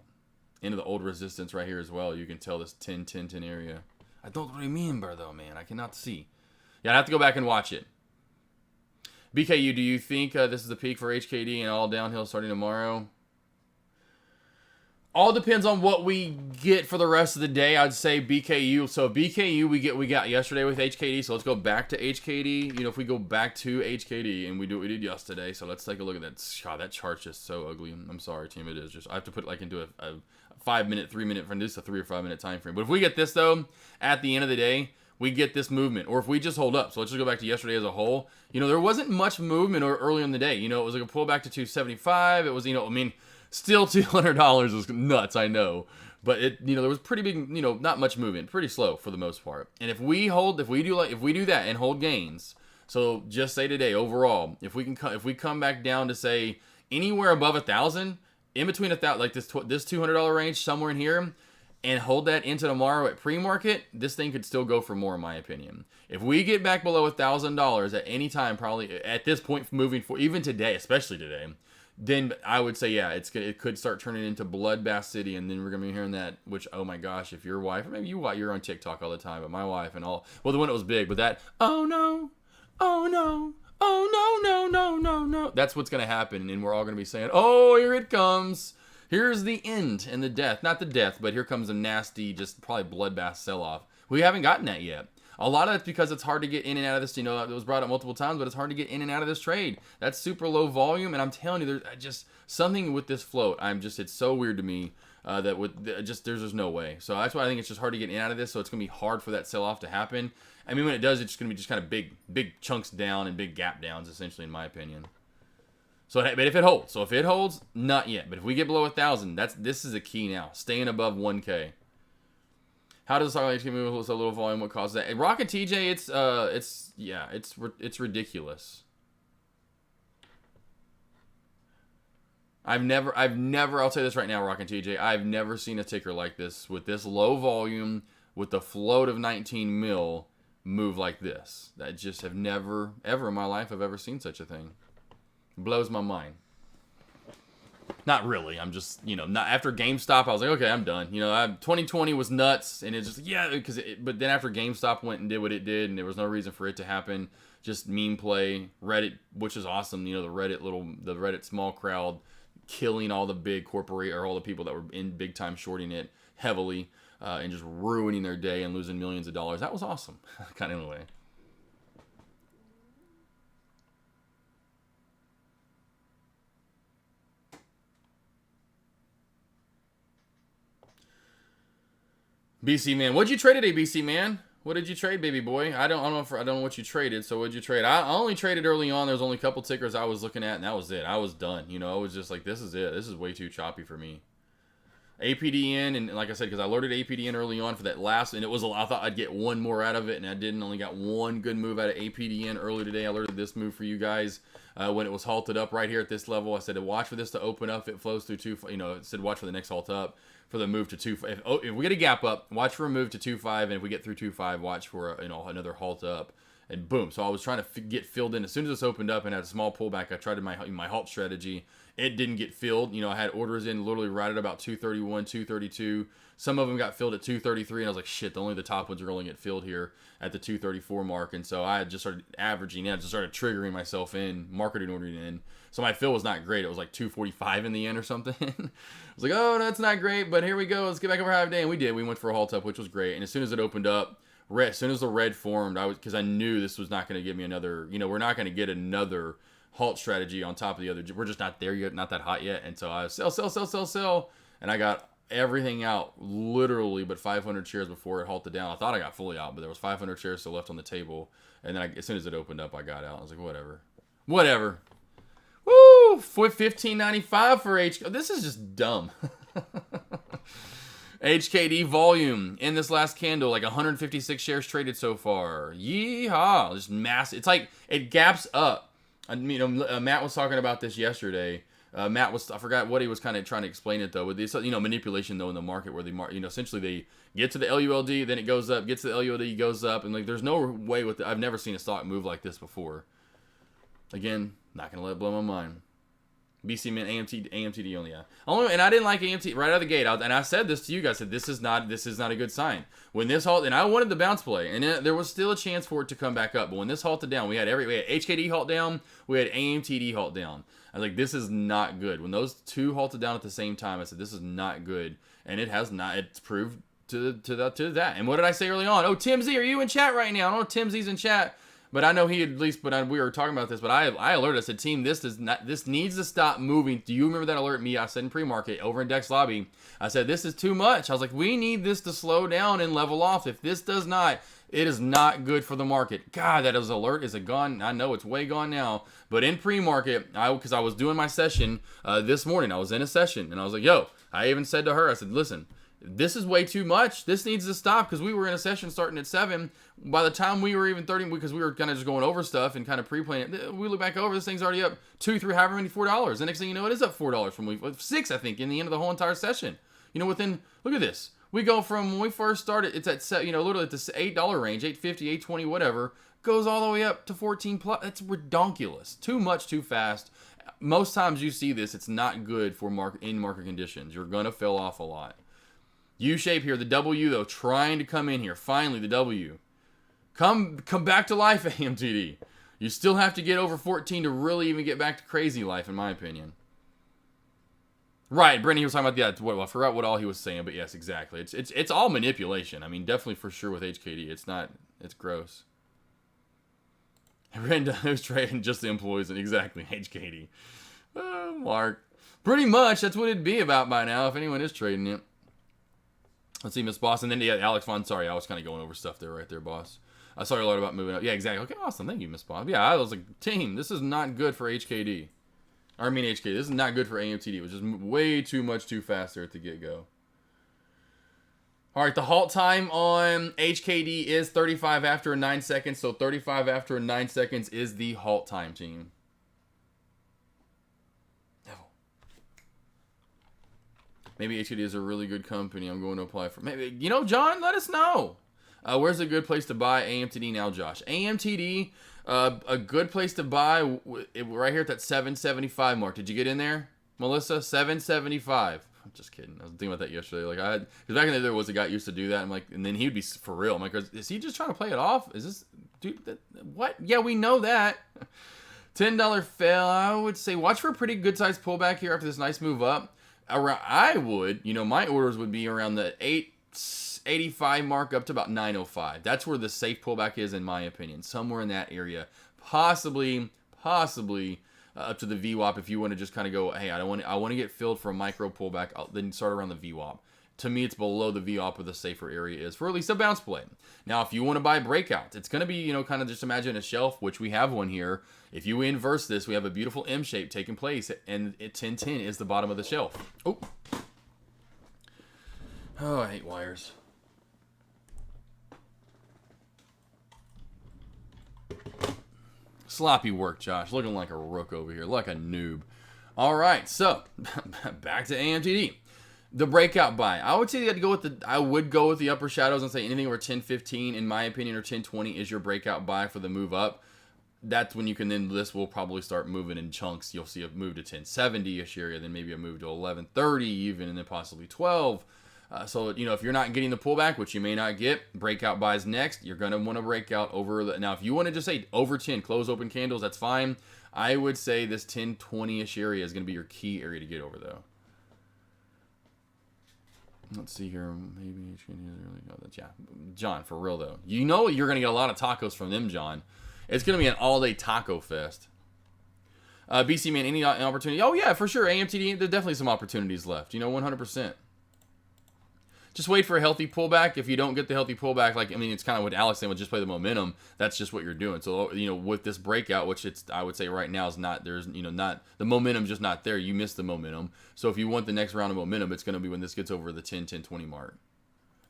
Into the old resistance right here as well. You can tell this 10 area. I don't remember though, man. I cannot see. Yeah, I have to go back and watch it. BKU, do you think this is the peak for HKD and all downhill starting tomorrow? All depends on what we get for the rest of the day. I'd say BKU. So BKU we got yesterday with HKD. So let's go back to HKD. You know, if we go back to HKD and we do what we did yesterday. So let's take a look at that. God, that chart's just so ugly. I'm sorry, team. It is just. I have to put it like into a 5 minute, 3 minute from this, a 3 or 5 minute time frame. But if we get this though, at the end of the day, we get this movement. Or if we just hold up. So let's just go back to yesterday as a whole. You know, there wasn't much movement early in the day. You know, it was like a pullback to 275. It was, you know, I mean. Still $200 is nuts, I know. But it, you know, there was pretty big, you know, not much movement, pretty slow for the most part. And if we do that and hold gains, so just say today overall, if we come back down to say anywhere above 1,000, in between 1,000, like this $200 range somewhere in here, and hold that into tomorrow at pre-market, this thing could still go for more, in my opinion. If we get back below $1,000 at any time, probably at this point moving forward, even today, especially today. Then I would say, yeah, it could start turning into Bloodbath City, and then we're going to be hearing that, which, oh my gosh, if your wife, or maybe you're on TikTok all the time, but my wife and all, well, the one that was big, but that, oh no, that's what's going to happen, and we're all going to be saying, oh, here it comes. Here's the end and the death. Not the death, but here comes a nasty, just probably bloodbath sell-off. We haven't gotten that yet. A lot of it's because it's hard to get in and out of this. You know, it was brought up multiple times, but it's hard to get in and out of this trade. That's super low volume, and I'm telling you, there's just something with this float. It's so weird to me there's just no way. So that's why I think it's just hard to get in and out of this. So it's gonna be hard for that sell-off to happen. I mean, when it does, it's just gonna be just kind of big chunks down and big gap downs, essentially, in my opinion. So, but if it holds, not yet. But if we get below 1,000, this is a key now. Staying above 1K. How does the stock HK move with so little volume? What causes that? And Rocket TJ, it's ridiculous. I've never, I'll say this right now, Rocket TJ, I've never seen a ticker like this with this low volume, with the float of 19 mil move like this. I just have never, ever in my life, I've ever seen such a thing. It blows my mind. Not really. I'm just, you know, not after GameStop, I was like, okay, I'm done. You know, 2020 was nuts, and it's just, yeah, but then after GameStop went and did what it did, and there was no reason for it to happen, just meme play, Reddit, which is awesome, you know, the Reddit small crowd killing all the big corporate, or all the people that were in big time shorting it heavily, and just ruining their day and losing millions of dollars. That was awesome, kind of in a way. BC man, what'd you trade today, BC man? What did you trade, baby boy? I don't know what you traded. So what'd you trade? I only traded early on. There's only a couple tickers I was looking at, and that was it. I was done. You know, I was just like, this is it. This is way too choppy for me. APDN, and like I said, because I loaded APDN early on for that last, and I thought I'd get one more out of it, and I didn't. Only got one good move out of APDN early today. I alerted this move for you guys when it was halted up right here at this level. I said to watch for this to open up. It flows through two. You know, it said watch for the next halt up. For the move to 2.5. If we get a gap up, watch for a move to 2.5, and if we get through 2.5, watch for another halt up, and boom. So I was trying to get filled in as soon as this opened up and had a small pullback. I tried my halt strategy. It didn't get filled. You know, I had orders in literally right at about 231, 232. Some of them got filled at 233, and I was like, shit, only the top ones are going to get filled here at the 234 mark. And so I just started averaging in. I just started triggering myself in, marketing ordering in. So my fill was not great. It was like 245 in the end or something. I was like, oh, that's not great, but here we go. Let's get back over half day. And we did. We went for a halt up, which was great. And as soon as it opened up, red. As soon as the red formed, because I knew this was not going to give me another. We're not going to get another halt strategy on top of the other. We're just not there yet, not that hot yet. And so I was sell, and I got everything out literally, but 500 shares before it halted down. I thought I got fully out, but there was 500 shares still left on the table. And then as soon as it opened up, I got out. I was like, whatever. Woo! $15.95 for HKD. This is just dumb. HKD volume in this last candle, like 156 shares traded so far. Yeehaw! Just massive. It's like it gaps up. Matt was talking about this yesterday. I forgot what he was kind of trying to explain it though, with this, manipulation though in the market where essentially they get to the LULD, then it goes up, gets to the LULD, goes up, and like there's no way I've never seen a stock move like this before. Again, not gonna let it blow my mind. BC Mint, AMTD only, yeah. And I didn't like AMT right out of the gate. And I said this to you guys. I said this is not a good sign. When this halt, and I wanted the bounce play, and there was still a chance for it to come back up. But when this halted down, we had HKD halt down, we had AMTD halt down. I was like, this is not good. When those two halted down at the same time, I said this is not good, and it has not. It's proved to that. And what did I say early on? Oh, Tim Z, are you in chat right now? I don't know if Tim Z's in chat. But I know he at least. We were talking about this. But I alerted. I said, "Team, this needs to stop moving." Do you remember that alert? Me, I said in pre-market over in Dex Lobby. I said this is too much. I was like, we need this to slow down and level off. If this does not, it is not good for the market. God, that alert is gone. I know it's way gone now. But in pre-market, because I was doing my session this morning, I was in a session and I was like, "Yo," I even said to her, I said, "Listen, this is way too much. This needs to stop," because we were in a session starting at 7. By the time we were even 30, because we were kind of just going over stuff and kind of pre-playing it, we look back over, this thing's already up 2, 3, however many, $4. The next thing you know, it is up $4 from 6, I think, in the end of the whole entire session. Look at this. We go from when we first started, it's at, literally at this $8 range, $8.50, $8.20, whatever, goes all the way up to 14 plus. That's redonkulous. Too much, too fast. Most times you see this, it's not good for market conditions. You're going to fail off a lot. U-shape here, the W though, trying to come in here. Finally, the W. Come back to life, AMTD. You still have to get over 14 to really even get back to crazy life, in my opinion. Right, Brendan, he was talking about that. Well, I forgot what all he was saying, but yes, exactly. It's all manipulation. I mean, definitely for sure with HKD. It's gross. Brendan, who's trading just the employees, and exactly, HKD. Mark. Pretty much, that's what it'd be about by now, if anyone is trading it. Let's see, Miss Boss. And then, yeah, Alex Vaughn. Sorry, I was kind of going over stuff there, right there, boss. I saw a lot about moving up. Yeah, exactly. Okay, awesome. Thank you, Miss Boss. Yeah, I was like, team, this is not good for HKD. HKD. This is not good for AMTD. It was just way too much too fast there at the get-go. All right, the halt time on HKD is 35 after 9 seconds. So 35 after 9 seconds is the halt time, team. Maybe HKD is a really good company. I'm going to apply for. Maybe, John, let us know. Where's a good place to buy AMTD now, Josh? AMTD, a good place to buy right here at that 775 mark. Did you get in there, Melissa? 775. I'm just kidding. I was thinking about that yesterday. Because back in the day there was a guy who used to do that. I'm like, and then he'd be for real. I'm like, is he just trying to play it off? Is this dude? What? Yeah, we know that. $10 fail. I would say watch for a pretty good sized pullback here after this nice move up. I would, my orders would be around the 885 mark up to about 905. That's where the safe pullback is, in my opinion. Somewhere in that area. Possibly up to the VWAP if you want to just kind of go, hey, I want to get filled for a micro pullback, then start around the VWAP. To me, it's below the VWAP where the safer area is for at least a bounce play. Now, if you want to buy breakouts, it's going to be, kind of just imagine a shelf, which we have one here. If you inverse this, we have a beautiful M shape taking place, and 1010 is the bottom of the shelf. Oh, I hate wires. Sloppy work, Josh. Looking like a rook over here, like a noob. All right, so back to AMTD. The breakout buy. I would say you had to go with I would go with the upper shadows and say anything over 1015, in my opinion, or 1020 is your breakout buy for the move up. That's when you can this will probably start moving in chunks. You'll see a move to 1070-ish area, then maybe a move to 1130 even, and then possibly 12. So, if you're not getting the pullback, which you may not get, breakout buys next. You're going to want to break out over now, if you want to just say over 10, close open candles, that's fine. I would say this 1020-ish area is going to be your key area to get over, though. Let's see here. Maybe yeah, John, for real though. You know you're gonna get a lot of tacos from them, John. It's gonna be an all-day taco fest. BC man, any opportunity? Oh yeah, for sure. AMTD, there's definitely some opportunities left. You know, 100%. Just wait for a healthy pullback. If you don't get the healthy pullback, like, I mean, it's kind of what Alex saying, with just play the momentum. That's just what you're doing. So, you know, with this breakout, which it's, I would say right now is not, there's, you know, not, the momentum's just not there. You missed the momentum. So if you want the next round of momentum, it's going to be when this gets over the 10, 10, 20 mark.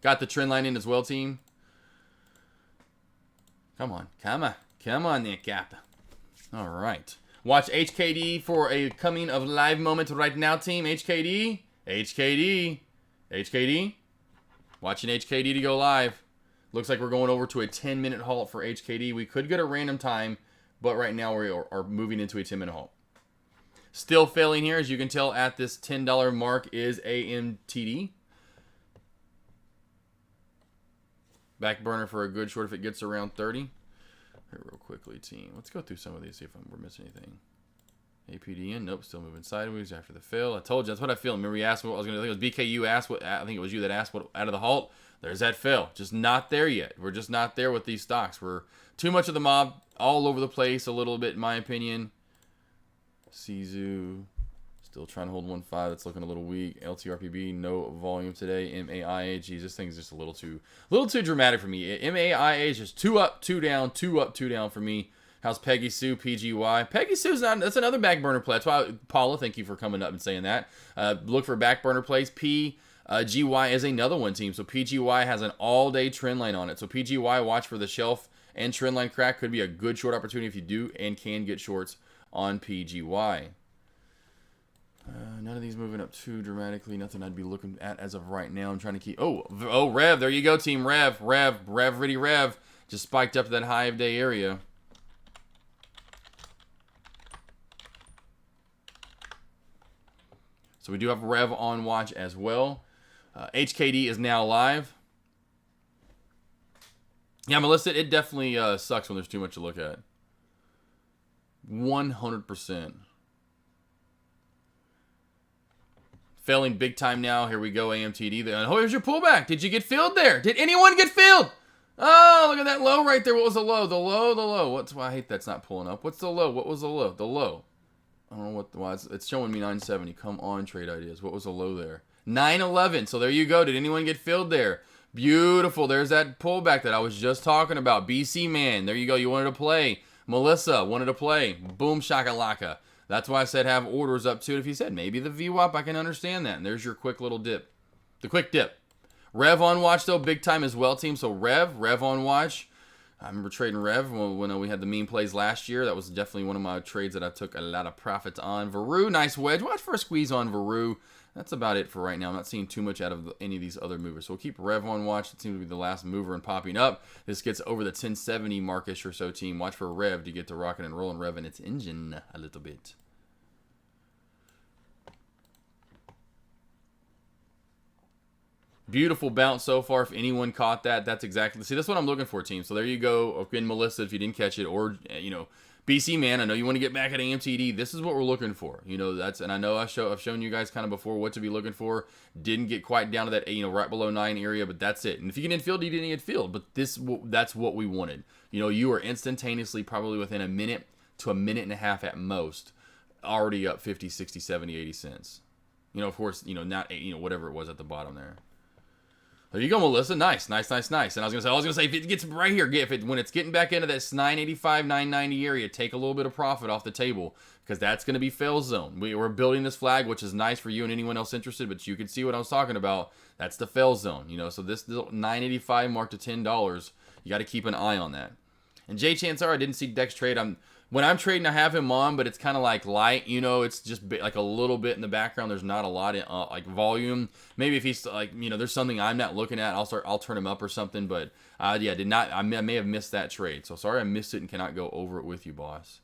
Got the trend line in as well, team. Come on. Come on, Nick Cap. All right. Watch HKD for a coming of live moment right now, team. HKD. Watching HKD to go live. Looks like we're going over to a 10-minute halt for HKD. We could get a random time, but right now we are moving into a 10-minute halt. Still failing here, as you can tell, at this $10 mark is AMTD. Back burner for a good short if it gets around 30. Here, real quickly, team. Let's go through some of these, see if we're missing anything. APD in, nope, still moving sideways after the fill. I told you, that's what I feel. Remember you asked what I was going to do. It was BKU asked what, I think it was you that asked what out of the halt. There's that fill. Just not there yet. We're just not there with these stocks. We're too much of the mob, all over the place a little bit, in my opinion. Sizu, still trying to hold 1.5. That's looking a little weak. LTRPB, no volume today. MAIA, geez, this thing's just a little too dramatic for me. MAIA is just 2 up, 2 down, 2 up, 2 down for me. How's Peggy Sue, PGY? Peggy Sue's not, that's another back burner play. That's why, Paula, thank you for coming up and saying that. Look for back burner plays. PGY is another one, team. So PGY has an all-day trend line on it. So PGY, watch for the shelf and trend line crack. Could be a good short opportunity if you do and can get shorts on PGY. None of these moving up too dramatically. Nothing I'd be looking at as of right now. I'm trying to keep... Oh, Rev. There you go, team. Rev. Ready, Rev. Just spiked up to that high of day area. So we do have Rev on watch as well. HKD is now live. Yeah, Melissa, it definitely sucks when there's too much to look at. 100%. Failing big time now. Here we go, AMTD. Oh, here's your pullback. Did you get filled there? Did anyone get filled? Oh, look at that low right there. What was the low? The low. What's why I hate that's not pulling up. What's the low? What was the low? The low. I don't know why it's showing me 970. Come on, trade ideas. What was the low there? 911. So there you go. Did anyone get filled there? Beautiful. There's that pullback that I was just talking about. BC man. There you go. You wanted to play. Melissa wanted to play. Boom shakalaka. That's why I said have orders up to it. If you said maybe the VWAP, I can understand that. And there's your quick little dip. The quick dip. Rev on watch though, big time as well, team. So Rev on watch. I remember trading Rev when we had the meme plays last year. That was definitely one of my trades that I took a lot of profits on. Varu, nice wedge. Watch for a squeeze on Varu. That's about it for right now. I'm not seeing too much out of any of these other movers. So we'll keep Rev on watch. It seems to be the last mover and popping up. This gets over the 1070 markish or so, team. Watch for Rev to get to rocking and rolling Rev in its engine a little bit. Beautiful bounce so far. If anyone caught that, that's exactly... See, that's what I'm looking for, team. So there you go. Again, Melissa, if you didn't catch it. Or, you know, BC, man, I know you want to get back at AMTD. This is what we're looking for. You know, that's... And I know I've shown you guys kind of before what to be looking for. Didn't get quite down to that, you know, right below 9 area, but that's it. And if you get infield, you didn't get filled. But that's what we wanted. You know, you were instantaneously, probably within a minute to a minute and a half at most, already up 50, 60, 70, 80 cents. You know, of course, you know, not, you know, whatever it was at the bottom there. There you go, Melissa. Nice. And I was gonna say, if it gets right here, when it's getting back into this 985, 990 area, take a little bit of profit off the table, because that's gonna be fail zone. We're building this flag, which is nice for you and anyone else interested, but you can see what I was talking about. That's the fail zone. You know, so this 985 mark to $10, you got to keep an eye on that. And Jay Chansar, I didn't see Dex trade. When I'm trading, I have him on, but it's kind of like light, you know, it's just like a little bit in the background. There's not a lot of like volume. Maybe if he's like, you know, there's something I'm not looking at, I'll turn him up or something. But yeah, I may have missed that trade. So sorry I missed it and cannot go over it with you, boss.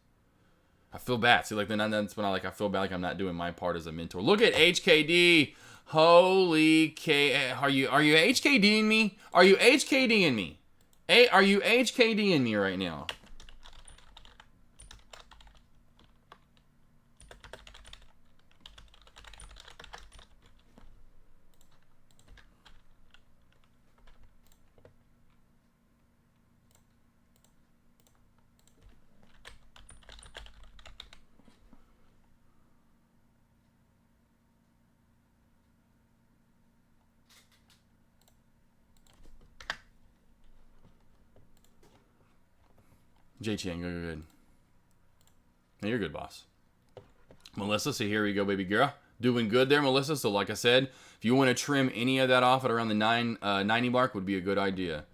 I feel bad. See, like then that's when I feel bad, like I'm not doing my part as a mentor. Look at HKD. Holy K! Are you HKDing me? Are you HKDing me? Are you HKDing me right now? JTN, good. Hey, you're good, boss. Melissa, so here we go, baby girl. Doing good there, Melissa. So like I said, if you want to trim any of that off at around the 990 mark would be a good idea.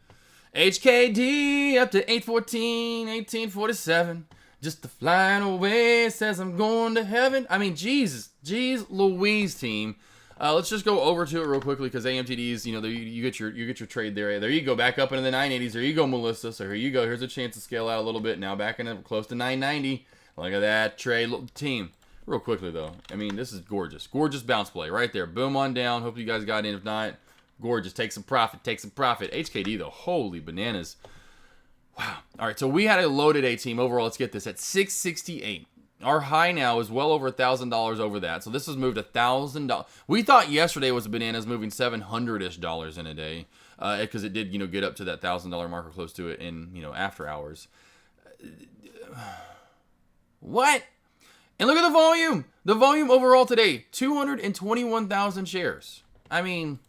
HKD up to 814, 1847. Just a flying away, says I'm going to heaven. I mean, Jesus, geez Louise, team. Let's just go over to it real quickly because AMTDs, you know, you get your trade there. There you go, back up into the 980s. There you go, Melissa. So here you go. Here's a chance to scale out a little bit. Now back in up close to 990. Look at that trade, team. Real quickly though, I mean, this is gorgeous. Gorgeous bounce play right there. Boom on down. Hope you guys got in. If not, gorgeous. Take some profit. HKD though, holy bananas. Wow. All right, so we had a loaded A team overall. Let's get this at 668. Our high now is well over $1,000 over that. So this has moved $1,000. We thought yesterday was bananas, moving $700-ish in a day, because it did, you know, get up to that $1,000 marker close to it in, you know, after hours. What? And look at the volume. The volume overall today, 221,000 shares. I mean,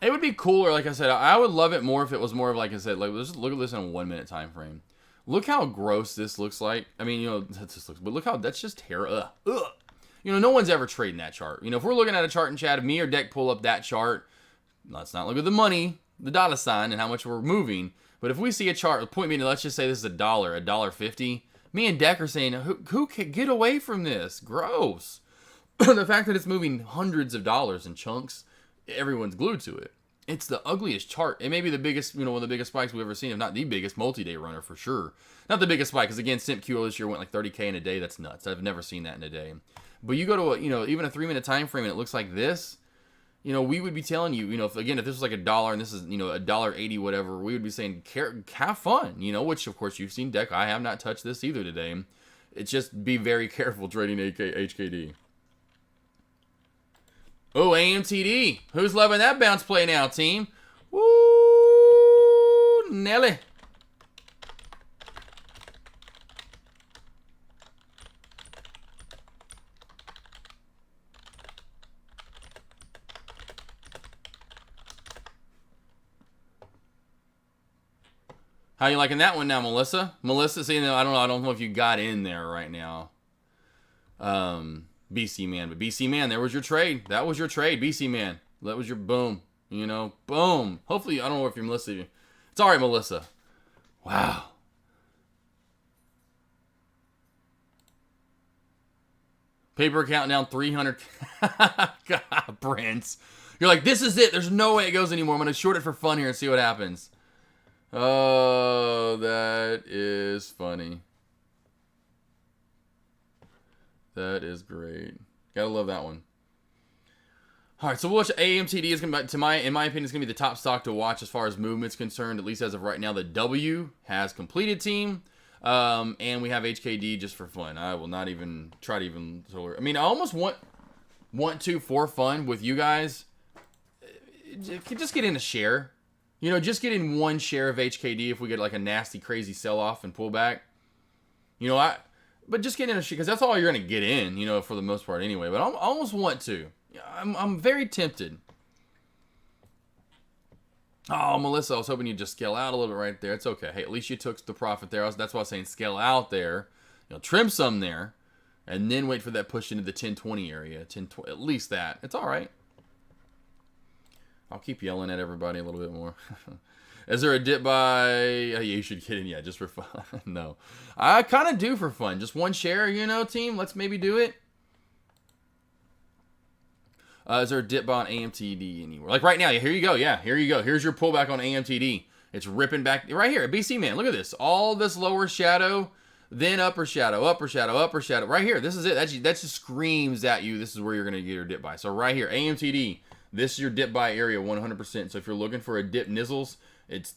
it would be cooler, like I said. I would love it more if it was more of, like I said, like, let's look at this in a 1 minute time frame. Look how gross this looks like. I mean, you know, that just looks, but look how, that's just terrible. Ugh. You know, no one's ever trading that chart. You know, if we're looking at a chart in chat, if me or Deck pull up that chart, let's not look at the money, the dollar sign, and how much we're moving. But if we see a chart, point me to, let's just say this is $1.50. Me and Deck are saying, who can get away from this? Gross. The fact that it's moving hundreds of dollars in chunks, everyone's glued to it. It's the ugliest chart. It may be the biggest, you know, one of the biggest spikes we've ever seen, if not the biggest multi-day runner for sure. Not the biggest spike, because again, SimpQL this year went like 30K in a day. That's nuts. I've never seen that in a day. But you go to a, you know, even a 3 minute time frame and it looks like this, you know, we would be telling you, you know, if this was like $1 and this is, you know, $1.80, whatever, we would be saying, have fun, you know, which of course you've seen, Deck. I have not touched this either today. It's just be very careful trading HKD. Oh, AMTD. Who's loving that bounce play now, team? Woo, Nelly. How you liking that one now, Melissa? Melissa, see, I don't know if you got in there right now. BC Man, but BC Man, there was your trade. That was your trade, BC Man. That was your boom. You know, boom. Hopefully, I don't know if you're Melissa. It's all right, Melissa. Wow. Paper countdown 300. God, Prince. You're like, this is it. There's no way it goes anymore. I'm going to short it for fun here and see what happens. Oh, that is funny. That is great. Gotta love that one. All right, so we'll watch AMTD is gonna be, in my opinion, is gonna be the top stock to watch as far as movement's concerned. At least as of right now, the W has completed, team, and we have HKD just for fun. I will not even try to even. I mean, I almost want to for fun with you guys. Just get in a share. You know, just get in one share of HKD if we get like a nasty, crazy sell-off and pullback. You know, but just get in a share because that's all you're gonna get in. You know, for the most part anyway. But I almost want to. I'm very tempted. Oh, Melissa, I was hoping you'd just scale out a little bit right there. It's okay. Hey, at least you took the profit there. That's why I was saying scale out there. You know, trim some there, and then wait for that push into the 1020 area. 1020, at least that. It's all right. I'll keep yelling at everybody a little bit more. Is there a dip by? Yeah, you should get in. Yeah, just for fun. No, I kind of do for fun. Just one share, you know, team. Let's maybe do it. Is there a dip on AMTD anywhere? Like right now, here you go. Yeah, here you go. Here's your pullback on AMTD. It's ripping back right here. BC Man, look at this. All this lower shadow, then upper shadow, upper shadow, upper shadow. Right here. This is it. That just screams at you. This is where you're going to get your dip by. So right here, AMTD. This is your dip by area 100%. So if you're looking for a dip nizzles, it's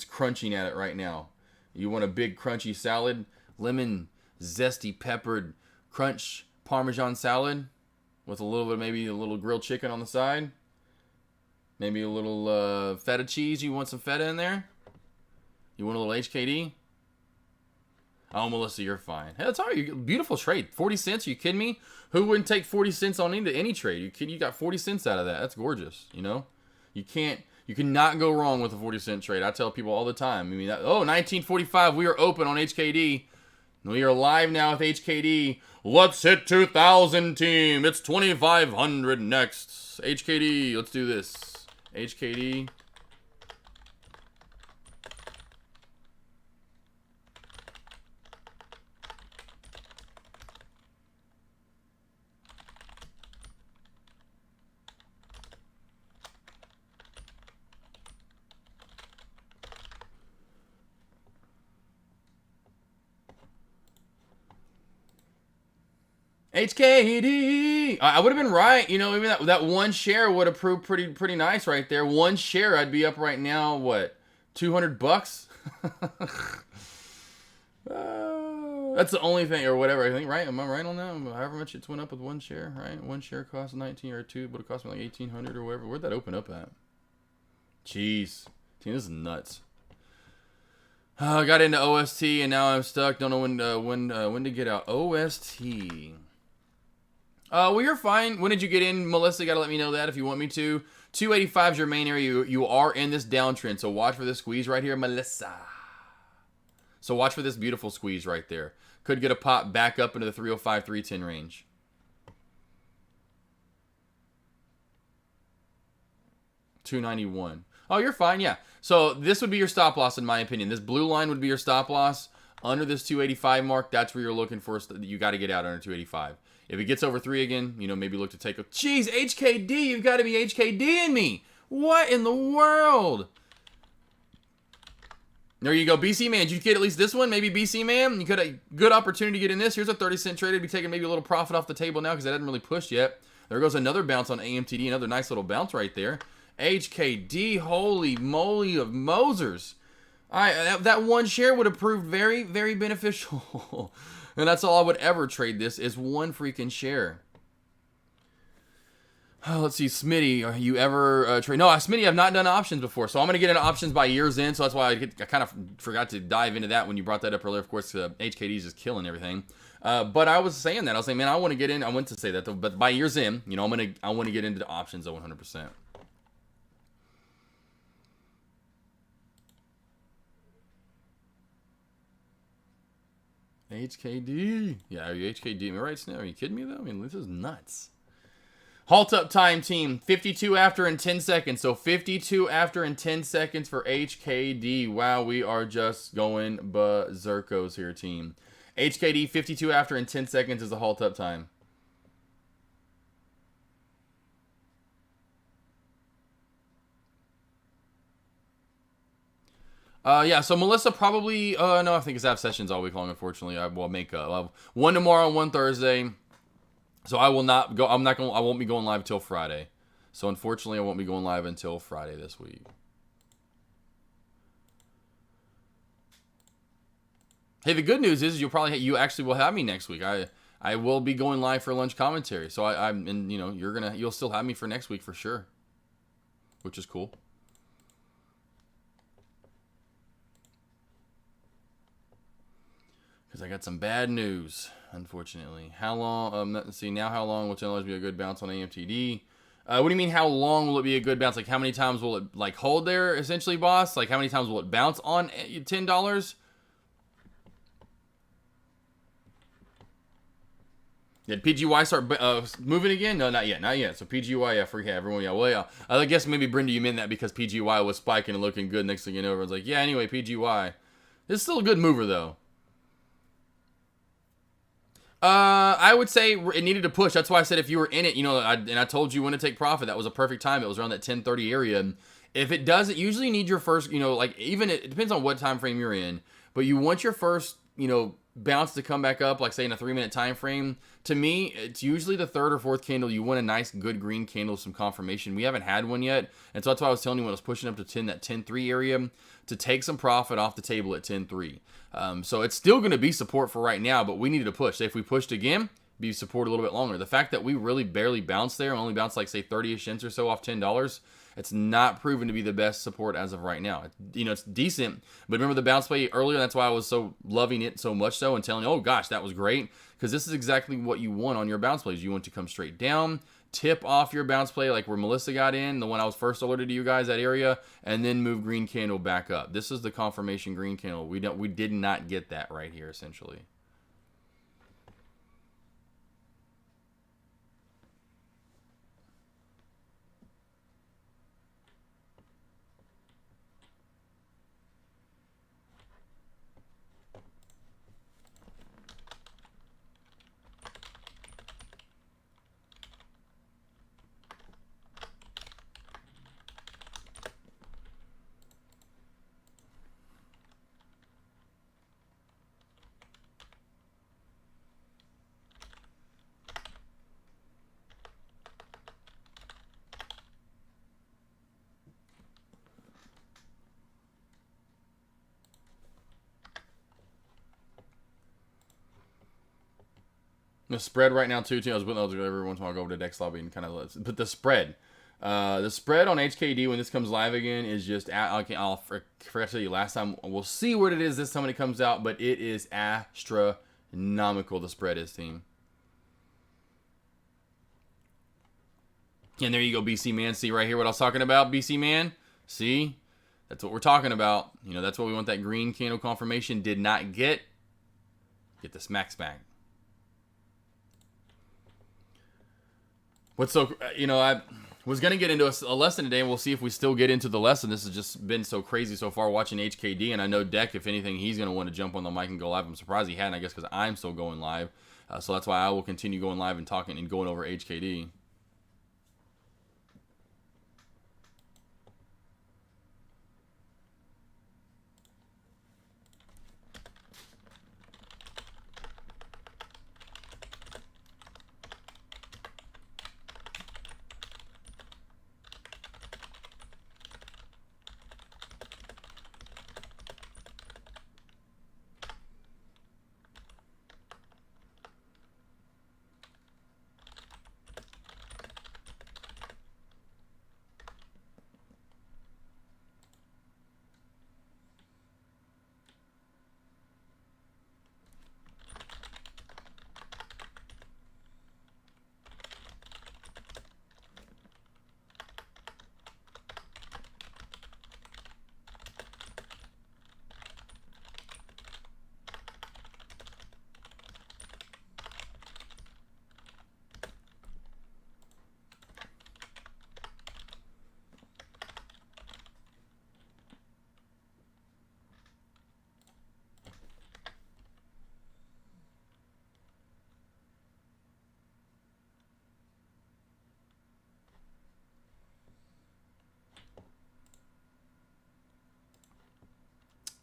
crunching at it right now. You want a big crunchy salad, lemon zesty peppered crunch Parmesan salad with a little bit, maybe a little grilled chicken on the side. Maybe a little feta cheese. You want some feta in there? You want a little HKD? Oh, Melissa, you're fine. Hey, that's all right. Beautiful trade. 40 cents? Are you kidding me? Who wouldn't take 40 cents on into any trade? You got 40 cents out of that. That's gorgeous, you know? You cannot go wrong with a 40-cent trade. I tell people all the time. I mean, 1945, we are open on HKD. We are live now with HKD. Let's hit 2,000, team. It's 2,500 next. HKD, let's do this. HKD. HKD. I would have been right. You know, even that one share would have proved pretty nice right there. One share, I'd be up right now. What, $200? That's the only thing, or whatever. I think, right? Am I right on that? However much it's went up with one share, right? One share cost 19 or two, would have cost me like 1,800 or whatever. Where'd that open up at? Jeez, team, this is nuts. I got into OST and now I'm stuck. Don't know when to get out. OST. Well, you're fine. When did you get in, Melissa? Got to let me know that if you want me to. 285 is your main area. You are in this downtrend, so watch for this squeeze right here, Melissa. So watch for this beautiful squeeze right there. Could get a pop back up into the 305, 310 range. $291. Oh, you're fine, yeah. So this would be your stop loss, in my opinion. This blue line would be your stop loss. Under this 285 mark, that's where you're looking for. You got to get out under 285. If it gets over 3 again, you know, maybe look to take a... Jeez, HKD, you've got to be HKD in me. What in the world? There you go, BC Man. Did you get at least this one? Maybe BC Man? You could have a good opportunity to get in this. Here's a 30-cent trade. I'd be taking maybe a little profit off the table now because that hadn't really pushed yet. There goes another bounce on AMTD. Another nice little bounce right there. HKD, holy moly of Mosers. That one share would have proved very, very beneficial. And that's all I would ever trade this is one freaking share. Let's see, Smitty, are you ever trade? No, Smitty, I've not done options before, so I'm going to get into options by year's end, so that's why I kind of forgot to dive into that when you brought that up earlier. Of course, HKD is just killing everything. But I was saying that. I was saying, man, I want to get in. I went to say that, though, but by year's end, you know, I want to get into the options though, 100%. HKD. Yeah, are you HKD? Am I right, Snow? Are you kidding me, though? I mean, this is nuts. Halt up time, team. 52 after in 10 seconds. So 52 after in 10 seconds for HKD. Wow, we are just going berserkos here, team. HKD, 52 after in 10 seconds is the halt up time. Yeah, so Melissa probably, no, I think it's have sessions all week long, unfortunately. I will make, I'll have one tomorrow and one Thursday. So I will not go, I won't be going live until Friday. So unfortunately, I won't be going live until Friday this week. Hey, the good news is you actually will have me next week. I will be going live for lunch commentary. So and you know, you'll still have me for next week for sure. Which is cool. Because I got some bad news, unfortunately. How long, let's see, now how long will $10 be a good bounce on AMTD? What do you mean, how long will it be a good bounce? Like, how many times will it, like, hold there, essentially, boss? Like, how many times will it bounce on $10? Did PGY start moving again? No, not yet, not yet. So PGY, yeah, forget everyone, yeah. Well, yeah, I guess maybe, Brenda, you meant that because PGY was spiking and looking good. Next thing you know, everyone's like, yeah, anyway, PGY. It's still a good mover, though. I would say it needed to push. That's why I said if you were in it, you know, I told you when to take profit. That was a perfect time. It was around that 10:30 area. And if it doesn't, usually need your first, you know, like even it depends on what time frame you're in, but you want your first, you know, bounce to come back up, like say in a 3-minute time frame, to me, it's usually the third or fourth candle. You want a nice, good green candle, some confirmation. We haven't had one yet, and so that's why I was telling you when I was pushing up to 10, that 10.3 area, to take some profit off the table at 10.3. So it's still going to be support for right now, but we needed to push. Say if we pushed again, be support a little bit longer. The fact that we really barely bounced there, only bounced like say 30-ish cents or so off $10, it's not proven to be the best support as of right now. It's decent, but remember the bounce play earlier? That's why I was so loving it so much so and telling you, oh gosh, that was great, because this is exactly what you want on your bounce plays. You want to come straight down, tip off your bounce play like where Melissa got in, the one I was first alerted to you guys, that area, and then move green candle back up. This is the confirmation green candle. We did not get that right here, essentially. The spread right now, too. I was every once in a while I'll go over to Dex Lobby and kind of, but the spread on HKD when this comes live again is just, I forgot to tell you last time. We'll see what it is this time when it comes out, but it is astronomical. The spread is, team. And there you go, BC Man. See right here what I was talking about, BC Man? See? That's what we're talking about. That's what we want, that green candle confirmation. Did not get the smack smack. What's so, I was going to get into a lesson today, and we'll see if we still get into the lesson. This has just been so crazy so far watching HKD, and I know Deck, if anything, he's going to want to jump on the mic and go live. I'm surprised he hadn't, I guess, because I'm still going live. So that's why I will continue going live and talking and going over HKD.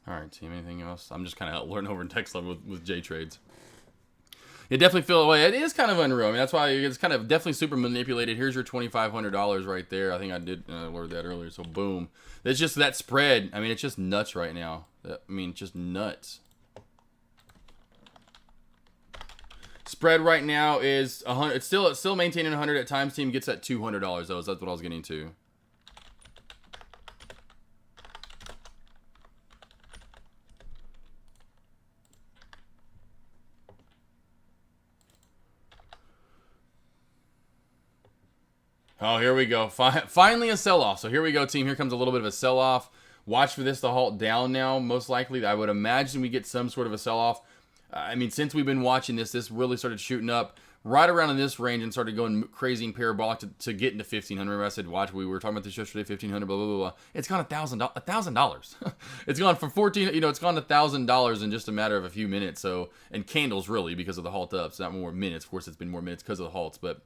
All right, team. Anything else? I'm just kind of learning over in text level with J trades. You definitely feel away. It is kind of unreal. I mean, that's why it's kind of definitely super manipulated. Here's your $2,500 right there. I think I did alert that earlier. So boom. It's just that spread. I mean, it's just nuts right now. I mean, just nuts. Spread right now is 100. It's still maintaining 100 at times. Team gets at $200 though. That's what I was getting to. Oh, here we go. Finally a sell-off. So here we go, team. Here comes a little bit of a sell-off. Watch for this to halt down now, most likely. I would imagine we get some sort of a sell-off. I mean, since we've been watching this really started shooting up right around in this range and started going crazy and parabolic to get into 1,500. Remember I said, watch, we were talking about this yesterday, 1,500, blah, blah, blah, blah. It's gone $1,000. It's gone from 14, it's gone to $1,000 in just a matter of a few minutes. So, and candles really because of the halt ups, not more minutes. Of course, it's been more minutes because of the halts, but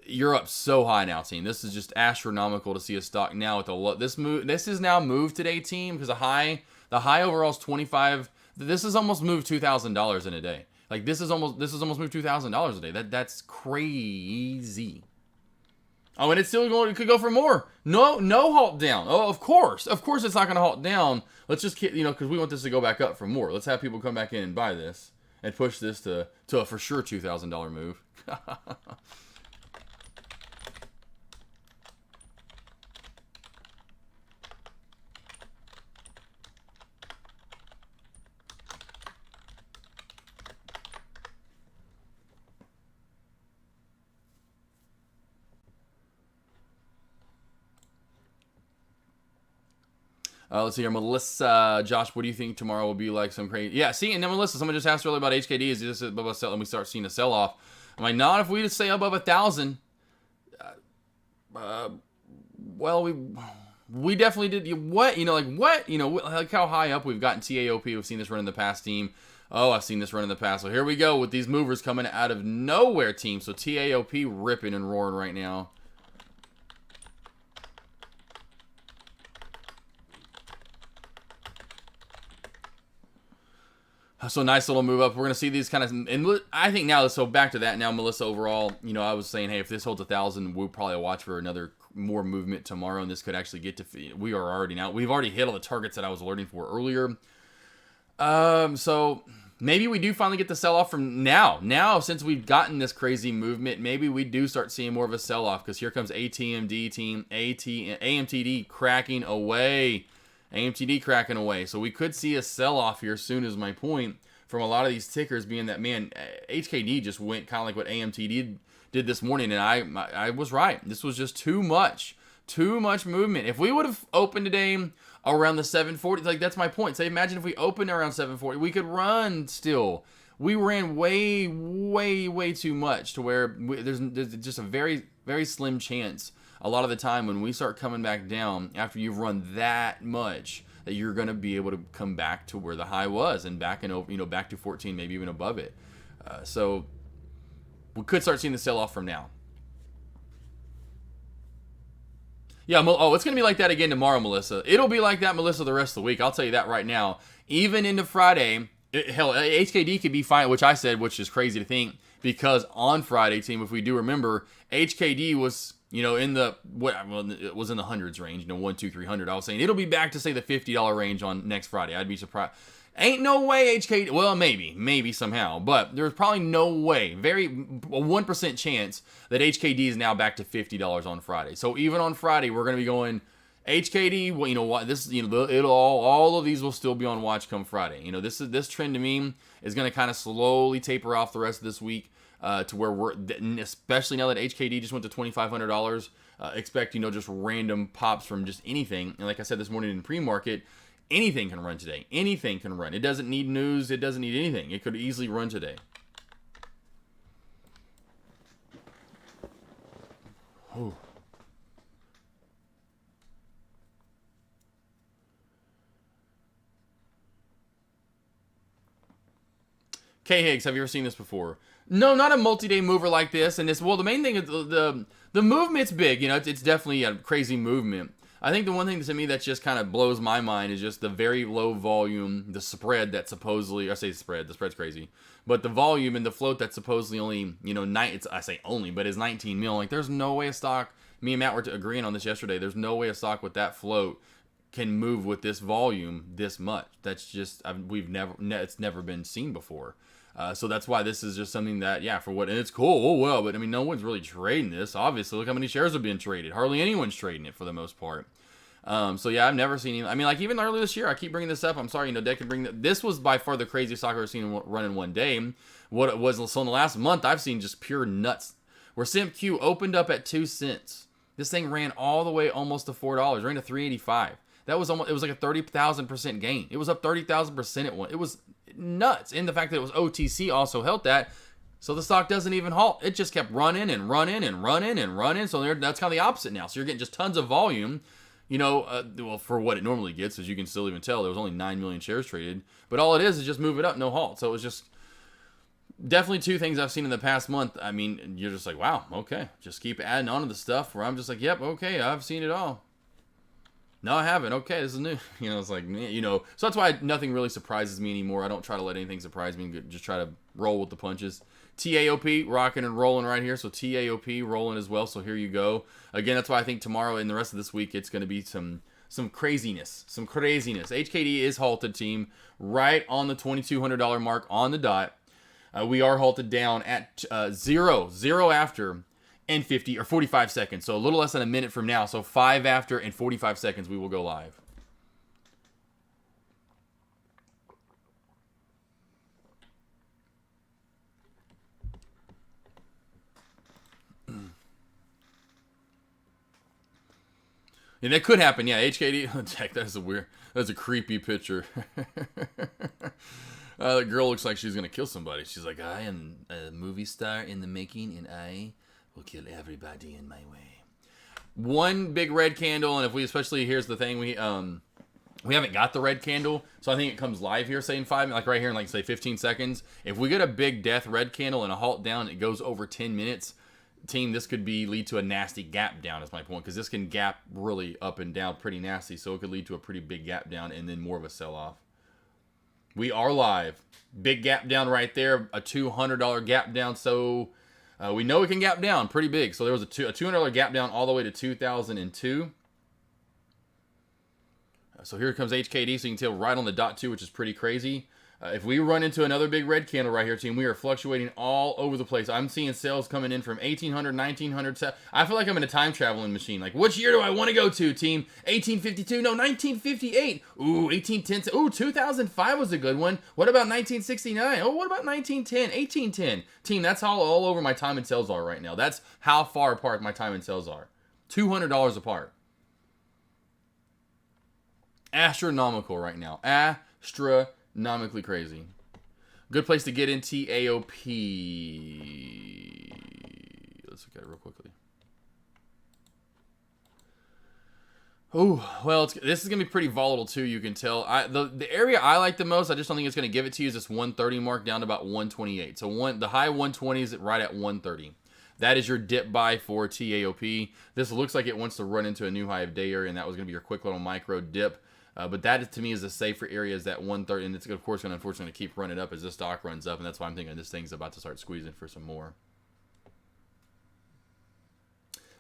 you're up so high now, team. This is just astronomical to see a stock now with a low. This is now moved today, team, because the high overall is 25. This has almost moved $2,000 in a day. Like this has almost moved $2,000 a day. That's crazy. Oh, and it's still going. It could go for more. No halt down. Oh, of course it's not going to halt down. Let's just because we want this to go back up for more. Let's have people come back in and buy this and push this to a for sure $2,000 move. Let's see here. Melissa, Josh, what do you think tomorrow will be like? Some crazy. Yeah, see, and then Melissa, someone just asked earlier about HKD. Is this above a sell? And we start seeing a sell off. I'm like, not if we just stay above 1,000. Well, we definitely did. What? Like how high up we've gotten TAOP. We've seen this run in the past, team. Oh, I've seen this run in the past. So here we go with these movers coming out of nowhere, team. So TAOP ripping and roaring right now. So nice little move up. We're going to see these kind of, and I think now, so back to that now, Melissa, overall, I was saying, hey, if this holds 1,000, we'll probably watch for another more movement tomorrow, and this could actually get to, we've already hit all the targets that I was alerting for earlier. So maybe we do finally get the sell-off from now, since we've gotten this crazy movement, maybe we do start seeing more of a sell-off, because here comes ATMD team, AMTD cracking away. AMTD cracking away. So we could see a sell-off here soon is my point from a lot of these tickers, being that, man, HKD just went kind of like what AMTD did this morning, and I was right. This was just too much movement. If we would have opened today around the 740, like that's my point. Say, imagine if we opened around 740, we could run still. We ran way too much to where there's just a very, very slim chance a lot of the time when we start coming back down after you've run that much that you're going to be able to come back to where the high was and back back to 14, maybe even above it. So we could start seeing the sell off from now. Yeah, it's going to be like that again tomorrow, Melissa. It'll be like that, Melissa, the rest of the week. I'll tell you that right now. Even into Friday, hell, HKD could be fine, which is crazy to think, because on Friday, team, if we do remember, HKD was, it was in the hundreds range, 1, 2, 300. I was saying it'll be back to, say, the $50 range on next Friday. I'd be surprised. Ain't no way HKD, well, maybe somehow, but there's probably no way, a 1% chance that HKD is now back to $50 on Friday. So even on Friday, we're going to be going HKD, well, all of these will still be on watch come Friday. This trend to me is going to kind of slowly taper off the rest of this week. To where we're, especially now that HKD just went to $2,500, expect, just random pops from just anything. And like I said this morning in pre-market, anything can run today. Anything can run. It doesn't need news. It doesn't need anything. It could easily run today. Whew. K Higgs, have you ever seen this before? No, not a multi-day mover like this. And the main thing is the movement's big. It's definitely a crazy movement. I think the one thing to me that just kind of blows my mind is just the very low volume, the spread that supposedly, I say spread, the spread's crazy, but the volume and the float that's supposedly only, I say only, but is 19 mil. Like, there's no way a stock, me and Matt were agreeing on this yesterday, there's no way a stock with that float can move with this volume this much. That's just, it's never been seen before. So that's why this is just something that, and it's cool, oh well, but no one's really trading this, obviously. Look how many shares are being traded. Hardly anyone's trading it for the most part. So I've never seen him. Even earlier this year, I keep bringing this up. I'm sorry, Dad could bring this was by far the craziest stock I've ever seen run in one day. What it was, so in the last month, I've seen just pure nuts. Where SIMQ opened up at 2 cents. This thing ran all the way almost to $4, ran to $3.85. That was almost, it was like a 30,000% gain. It was up 30,000% at one. It was nuts. And the fact that it was OTC also helped that. So the stock doesn't even halt. It just kept running and running and running and running. So that's kind of the opposite now. So you're getting just tons of volume, for what it normally gets, as you can still even tell, there was only 9 million shares traded. But all it is just move it up, no halt. So it was just definitely two things I've seen in the past month. You're just like, wow, okay. Just keep adding on to the stuff where I'm just like, yep, okay, I've seen it all. No, I haven't. Okay, this is new. You know, it's like, you know, so that's why nothing really surprises me anymore. I don't try to let anything surprise me. Just try to roll with the punches. TAOP, rocking and rolling right here. So TAOP rolling as well. So here you go. Again, that's why I think tomorrow and the rest of this week, it's going to be some craziness. Some craziness. HKD is halted, team, right on the $2,200 mark on the dot. We are halted down at zero after and 50 or 45 seconds. So a little less than a minute from now. So 5 after and 45 seconds, we will go live. And that could happen, yeah. HKD, Jack, that's a creepy picture. The girl looks like she's gonna kill somebody. She's like, I am a movie star in the making, and I will kill everybody in my way. One big red candle, and if we especially, here's the thing, we haven't got the red candle, so I think it comes live here, say in 5, like right here in like say 15 seconds. If we get a big death red candle and a halt down, it goes over 10 minutes. Team, this could lead to a nasty gap down, is my point, because this can gap really up and down pretty nasty, so it could lead to a pretty big gap down and then more of a sell-off. We are live. Big gap down right there, a $200 gap down, so we know it can gap down pretty big. So there was a $200 gap down all the way to 2002. So here comes HKD, so you can tell right on the dot too, which is pretty crazy. If we run into another big red candle right here, team, we are fluctuating all over the place. I'm seeing sales coming in from 1,800, 1,900. I feel like I'm in a time traveling machine. Like, which year do I want to go to, team? 1852? No, 1958. Ooh, 1810. Ooh, 2005 was a good one. What about 1969? Oh, what about 1910? 1810. Team, that's all over my time and sales are right now. That's how far apart my time and sales are. $200 apart. Astronomical right now. Astronomically crazy. Good place to get in TAOP. Let's look at it real quickly. Oh, well, this is going to be pretty volatile too, you can tell. The area I like the most, I just don't think it's going to give it to you, is this 130 mark down to about 128. So the high 120s right at 130. That is your dip buy for TAOP. This looks like it wants to run into a new high of day area, and that was going to be your quick little micro dip. But that, to me, is the safer area, is that 130, and it's, of course, going to unfortunately keep running up as this stock runs up, and that's why I'm thinking this thing's about to start squeezing for some more.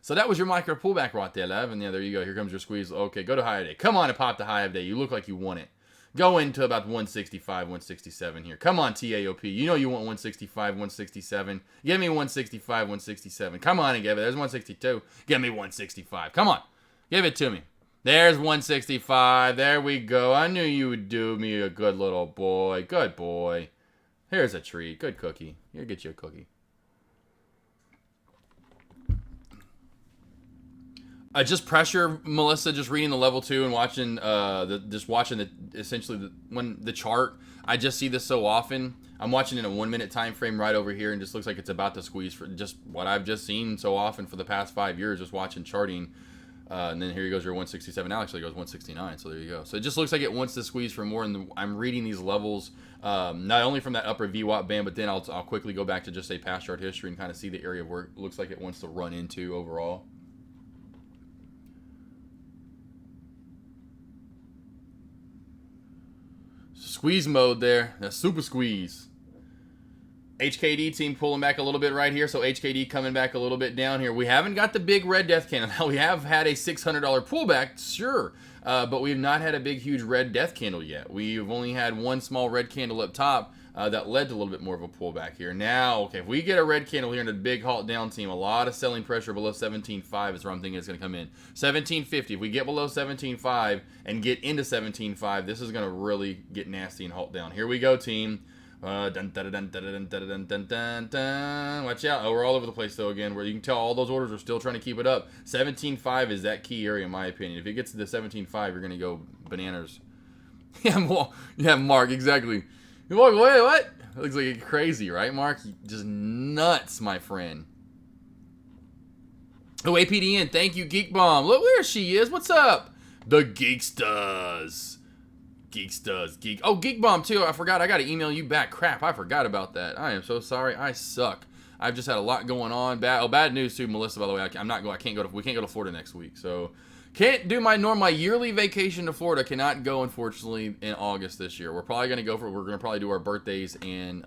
So that was your micro pullback right there, Lev, and yeah, there you go. Here comes your squeeze. Okay, go to high of day. Come on and pop the high of day. You look like you want it. Go into about 165, 167 here. Come on, TAOP. You know you want 165, 167. Give me 165, 167. Come on and give it. There's 162. Give me 165. Come on. Give it to me. There's 165. There we go. I knew you would do me a good little boy. Good boy. Here's a treat. Good cookie. Here, get you a cookie. Just pressure, Melissa. Just reading the level 2 and watching essentially the chart. I just see this so often. I'm watching in a 1 minute time frame right over here, and just looks like it's about to squeeze for just what I've just seen so often for the past 5 years. Just watching charting. And then here goes your 167. Now actually goes 169. So there you go. So it just looks like it wants to squeeze for more. And I'm reading these levels not only from that upper VWAP band, but then I'll quickly go back to just a past chart history and kind of see the area where it looks like it wants to run into overall. Squeeze mode there. That's super squeeze. HKD team pulling back a little bit right here. So HKD coming back a little bit down here. We haven't got the big red death candle. Now we have had a $600 pullback, sure. But we've not had a big, huge red death candle yet. We've only had one small red candle up top that led to a little bit more of a pullback here. Now, okay, if we get a red candle here and a big halt down, team, a lot of selling pressure below 17.5 is where I'm thinking it's going to come in. 17.50. If we get below 17.5 and get into 17.5, this is going to really get nasty and halt down. Here we go, team. Watch out. Oh, we're all over the place, though, again, where you can tell all those orders are still trying to keep it up. 17.5 is that key area, in my opinion. If it gets to the 17.5, you're going to go bananas. Yeah, Mark, exactly. You walk away, what? It looks like you're crazy, right, Mark? Just nuts, my friend. Oh, APDN, thank you, Geek Bomb. Look where she is. What's up? The Geekstas. Geek. Oh, Geek Bomb too. I forgot. I got to email you back. Crap, I forgot about that. I am so sorry. I suck. I've just had a lot going on. Bad news too, Melissa. By the way, we can't go to Florida next week. So Can't do my yearly vacation to Florida. Cannot go, unfortunately, in August this year. We're probably gonna go for. We're gonna probably do our birthdays and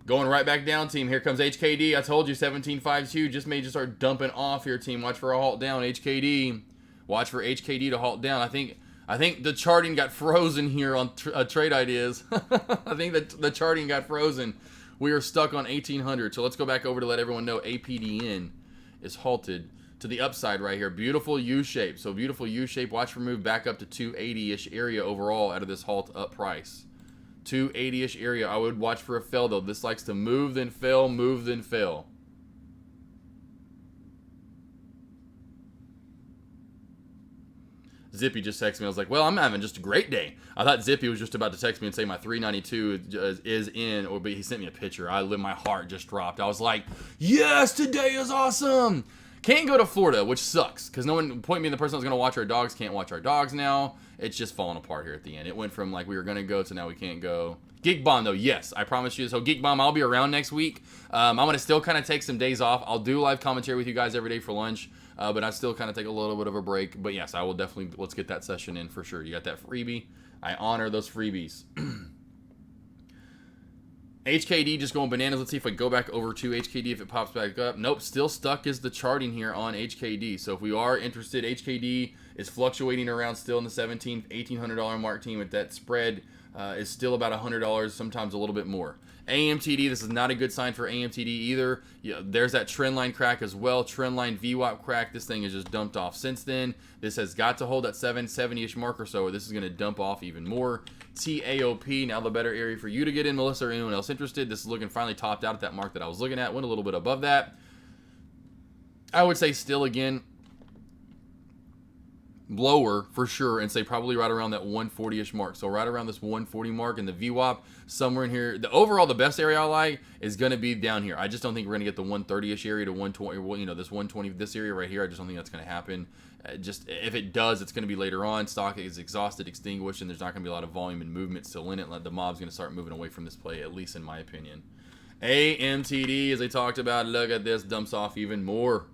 going right back down, team. Here comes HKD. I told you 17.52 just may just start dumping off here, team. Watch for a halt down, HKD. Watch for HKD to halt down. I think the charting got frozen here on trade ideas. I think that the charting got frozen. We are stuck on 1800. So let's go back over to let everyone know APDN is halted to the upside right here. Beautiful U shape. So beautiful U shape. Watch for move back up to 280-ish area overall out of this halt up price. 280-ish area. I would watch for a fail though. This likes to move then fail, move then fail. Zippy just texted me. I was like, well, I'm having just a great day. I thought Zippy was just about to text me and say my 392 is in, but he sent me a picture. My heart just dropped. I was like, yes, today is awesome. Can't go to Florida, which sucks, because no one, point me in the person that was going to watch our dogs, can't watch our dogs now. It's just falling apart here at the end. It went from like we were going to go to now we can't go. Geek Bomb, though, yes, I promise you. So Geek Bomb, I'll be around next week. I'm going to still kind of take some days off. I'll do live commentary with you guys every day for lunch. But I still kind of take a little bit of a break. But yes, I will definitely, let's get that session in for sure. You got that freebie. I honor those freebies. HKD just going bananas. Let's see if I go back over to HKD if it pops back up. Nope, still stuck is the charting here on HKD. So if we are interested, HKD is fluctuating around still in the $1,800 mark, team. With that spread is still about $100, sometimes a little bit more. AMTD, this is not a good sign for AMTD either. Yeah, there's that trend line crack as well. Trend line VWAP crack. This thing is just dumped off since then. This has got to hold that 770-ish mark or so, or this is going to dump off even more. TAOP, now the better area for you to get in, Melissa, or anyone else interested. This is looking finally topped out at that mark that I was looking at. Went a little bit above that. I would say still, again, lower for sure, and say probably right around that 140-ish mark. So right around this 140 mark, and the VWAP somewhere in here. The overall, the best area I like is going to be down here. I just don't think we're going to get the 130-ish area to 120. Well, you know, this 120, this area right here. I just don't think that's going to happen. Just if it does, it's going to be later on. Stock is exhausted, extinguished, and there's not going to be a lot of volume and movement still in it. The mob's going to start moving away from this play, at least in my opinion. AMTD, as they talked about, look at this, dumps off even more.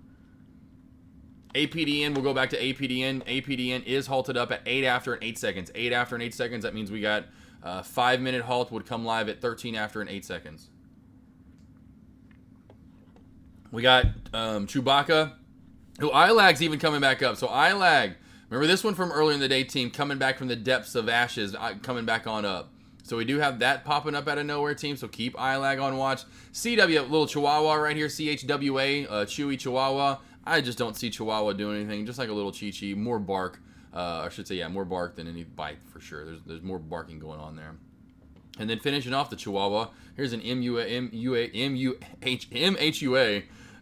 APDN, we'll go back to APDN. APDN is halted up at 8 after and 8 seconds. 8 after and 8 seconds, that means we got 5-minute halt would come live at 13 after and 8 seconds. We got Chewbacca, who ILAG's even coming back up. So ILAG, remember this one from earlier in the day, team, coming back from the depths of ashes, coming back on up. So we do have that popping up out of nowhere, team, so keep ILAG on watch. CW, little Chihuahua right here, CHWA, Chewy Chihuahua. I just don't see Chihuahua doing anything, just like a little Chi-Chi, more bark. I should say, yeah, more bark than any bite for sure. There's more barking going on there. And then finishing off the Chihuahua, here's an MHUA.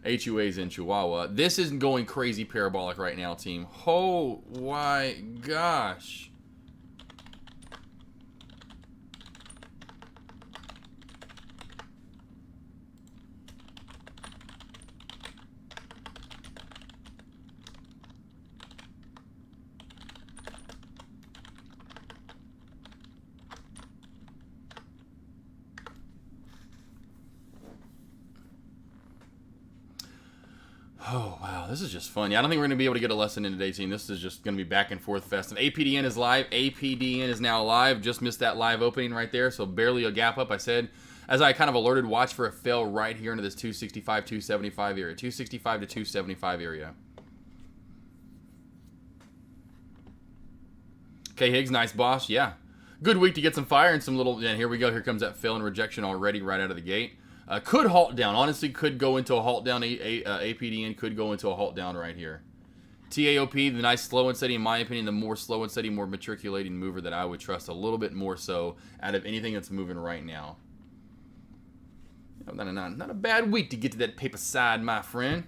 HUA's in Chihuahua. This isn't going crazy parabolic right now, team. Oh my gosh. Oh, wow, this is just fun. Yeah, I don't think we're going to be able to get a lesson in today, team. This is just going to be back and forth festive. APDN is live. APDN is now live. Just missed that live opening right there, so barely a gap up. I said, as I kind of alerted, watch for a fail right here into this 265, 275 area. 265 to 275 area. Okay, Higgs, nice boss. Yeah. Good week to get some fire and some little... And here we go. Here comes that fail and rejection already right out of the gate. Could halt down. Honestly, could go into a halt down. APDN could go into a halt down right here. TAOP, the nice slow and steady, in my opinion, the more slow and steady, more matriculating mover that I would trust a little bit more so out of anything that's moving right now. Not a bad week to get to that paper side, my friend.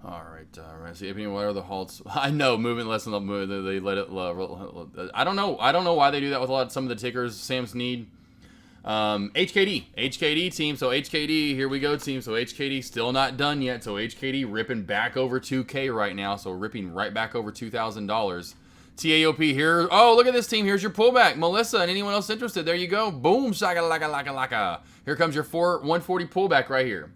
All right, see, what are the halts? I know, moving less than the move. They let it. I don't know. I don't know why they do that with some of the tickers. Sam's need. HKD team. So HKD, here we go, team. So HKD still not done yet. So HKD ripping back over 2K right now. So ripping right back over $2,000. TAOP here. Oh, look at this team. Here's your pullback. Melissa and anyone else interested. There you go. Boom. Shaka laka laka laka. Here comes your 140 pullback right here.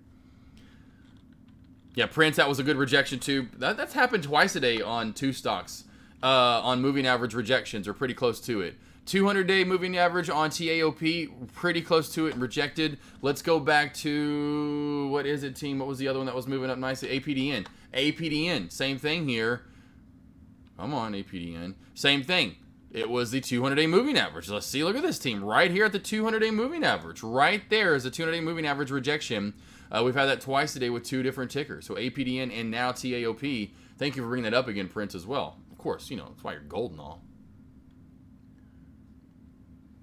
Yeah, Prince, that was a good rejection too. That's happened twice a day on two stocks. On moving average rejections, or pretty close to it. 200-day moving average on TAOP, pretty close to it and rejected. Let's go back to, what is it, team? What was the other one that was moving up nicely? APDN. APDN, same thing here. Come on, APDN. Same thing. It was the 200-day moving average. Let's see, look at this team. Right here at the 200-day moving average. Right there is the 200-day moving average rejection. We've had that twice a day with two different tickers. So APDN and now TAOP. Thank you for bringing that up again, Prince, as well. Of course, you know, that's why you're gold and all.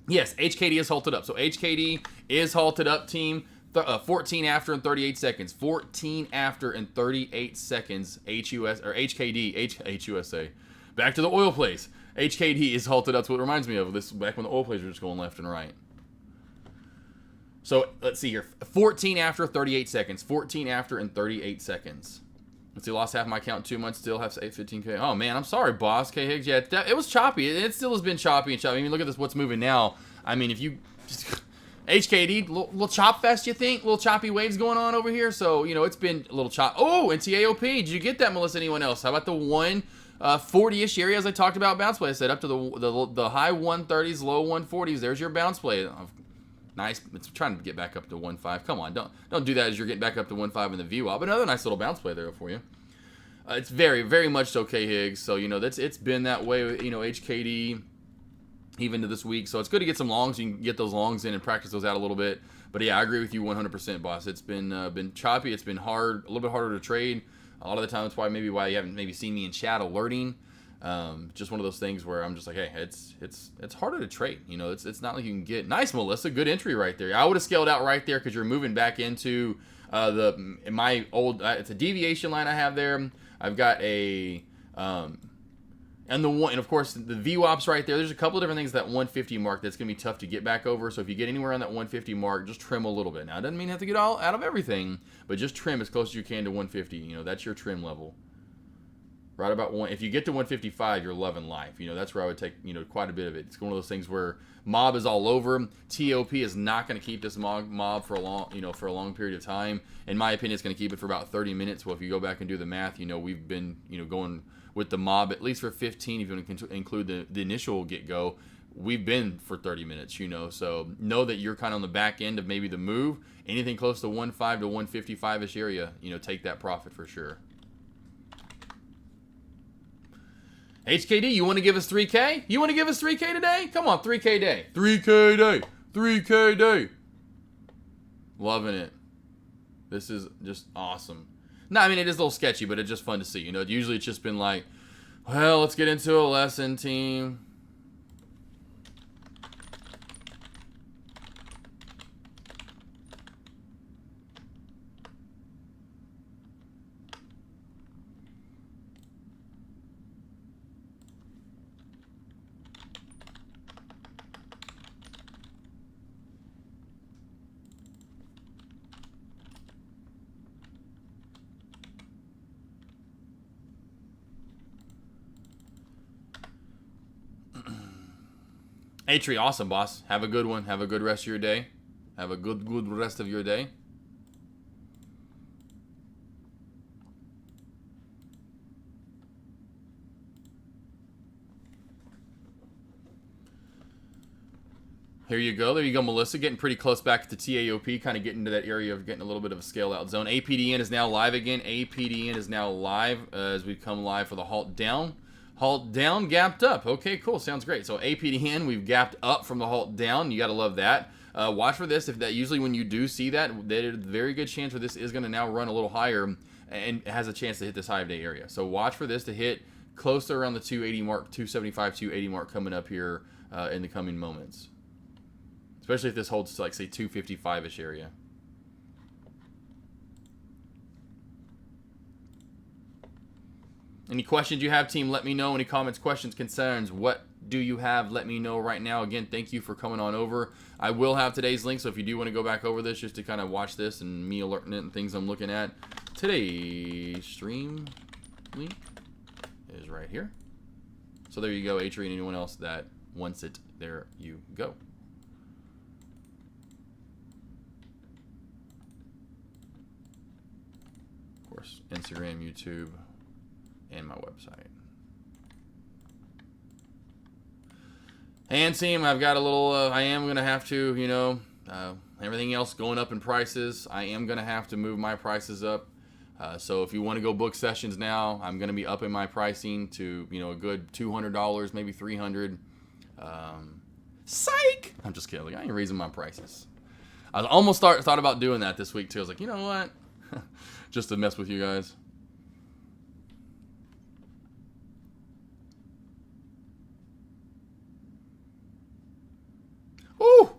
Yes, HKD is halted up. So HKD is halted up, team. 14 after and 38 seconds. 14 after and 38 seconds. HUSA. Back to the oil place. HKD is halted up. That's what it reminds me of. This back when the oil plays were just going left and right. So let's see here. 14 after 38 seconds. 14 after and 38 seconds. Let's see, lost half my account in 2 months, still have 15K. Oh man, I'm sorry, boss. K Higgs, yeah, it was choppy. It still has been choppy and choppy. I mean, look at this, what's moving now. I mean, if you just HKD, little chop fest, you think? Little choppy waves going on over here. So, you know, it's been a little chop. Oh, and TAOP, did you get that, Melissa? Anyone else? How about the 140-ish area as I talked about bounce play? I said up to the high 130s, low 140s. There's your bounce play. Nice. It's trying to get back up to 1.5. Come on, don't do that as you're getting back up to 1.5 in the VWAP. But another nice little bounce play there for you. It's very, very much so, K Higgs. So, you know, it's been that way, you know, HKD even to this week. So it's good to get some longs. You can get those longs in and practice those out a little bit. But yeah, I agree with you 100%, boss. It's been choppy. It's been hard, a little bit harder to trade. A lot of the time, that's why you haven't maybe seen me in chat alerting. Just one of those things where I'm just like, hey, it's harder to trade. You know, it's not like you can get nice, Melissa. Good entry right there. I would have scaled out right there because you're moving back into my old. It's a deviation line I have there. I've got a and of course the VWAP's right there. There's a couple of different things, that 150 mark that's gonna be tough to get back over. So if you get anywhere on that 150 mark, just trim a little bit. Now it doesn't mean you have to get all out of everything, but just trim as close as you can to 150. You know, that's your trim level. Right about one. If you get to 155, you're loving life. You know, that's where I would take, you know, quite a bit of it. It's one of those things where mob is all over. TOP is not going to keep this mob for a long period of time. In my opinion, it's going to keep it for about 30 minutes. Well, if you go back and do the math, you know, we've been, you know, going with the mob at least for 15. If you want to include the initial get go, we've been for 30 minutes. You know, so know that you're kind of on the back end of maybe the move. Anything close to 1.5 to 155ish area, you know, take that profit for sure. HKD, you want to give us 3K? You want to give us 3K today? Come on, 3K day. 3K day. 3K day. Loving it. This is just awesome. No, I mean, it is a little sketchy, but it's just fun to see. You know, usually it's just been like, well, let's get into a lesson, team. Atri, awesome, boss. Have a good one. Have a good rest of your day. Have a good rest of your day. Here you go. There you go, Melissa. Getting pretty close back to TAOP. Kind of getting to that area of getting a little bit of a scale out zone. APDN is now live again. APDN is now live as we come live for the halt down. Halt down, gapped up. Okay, cool. Sounds great. So APDN, we've gapped up from the halt down. You got to love that. Watch for this. If that usually when you do see that, there's a very good chance for this is going to now run a little higher and has a chance to hit this 5-day area. So watch for this to hit close to around the 280 mark, 275, 280 mark coming up here in the coming moments. Especially if this holds to, like, say, 255-ish area. Any questions you have, team, let me know. Any comments, questions, concerns, what do you have? Let me know right now. Again, thank you for coming on over. I will have today's link, so if you do want to go back over this just to kind of watch this and me alerting it and things I'm looking at, today's stream link is right here. So there you go, Atri, and anyone else that wants it, there you go. Of course, Instagram, YouTube, and my website. And team, I've got a little, I am going to have to, you know, everything else going up in prices, I am going to have to move my prices up. So if you want to go book sessions now, I'm going to be upping my pricing to, you know, a good $200, maybe $300. Psych! I'm just kidding. Like, I ain't raising my prices. I almost thought about doing that this week too. I was like, you know what? Just to mess with you guys. Ooh,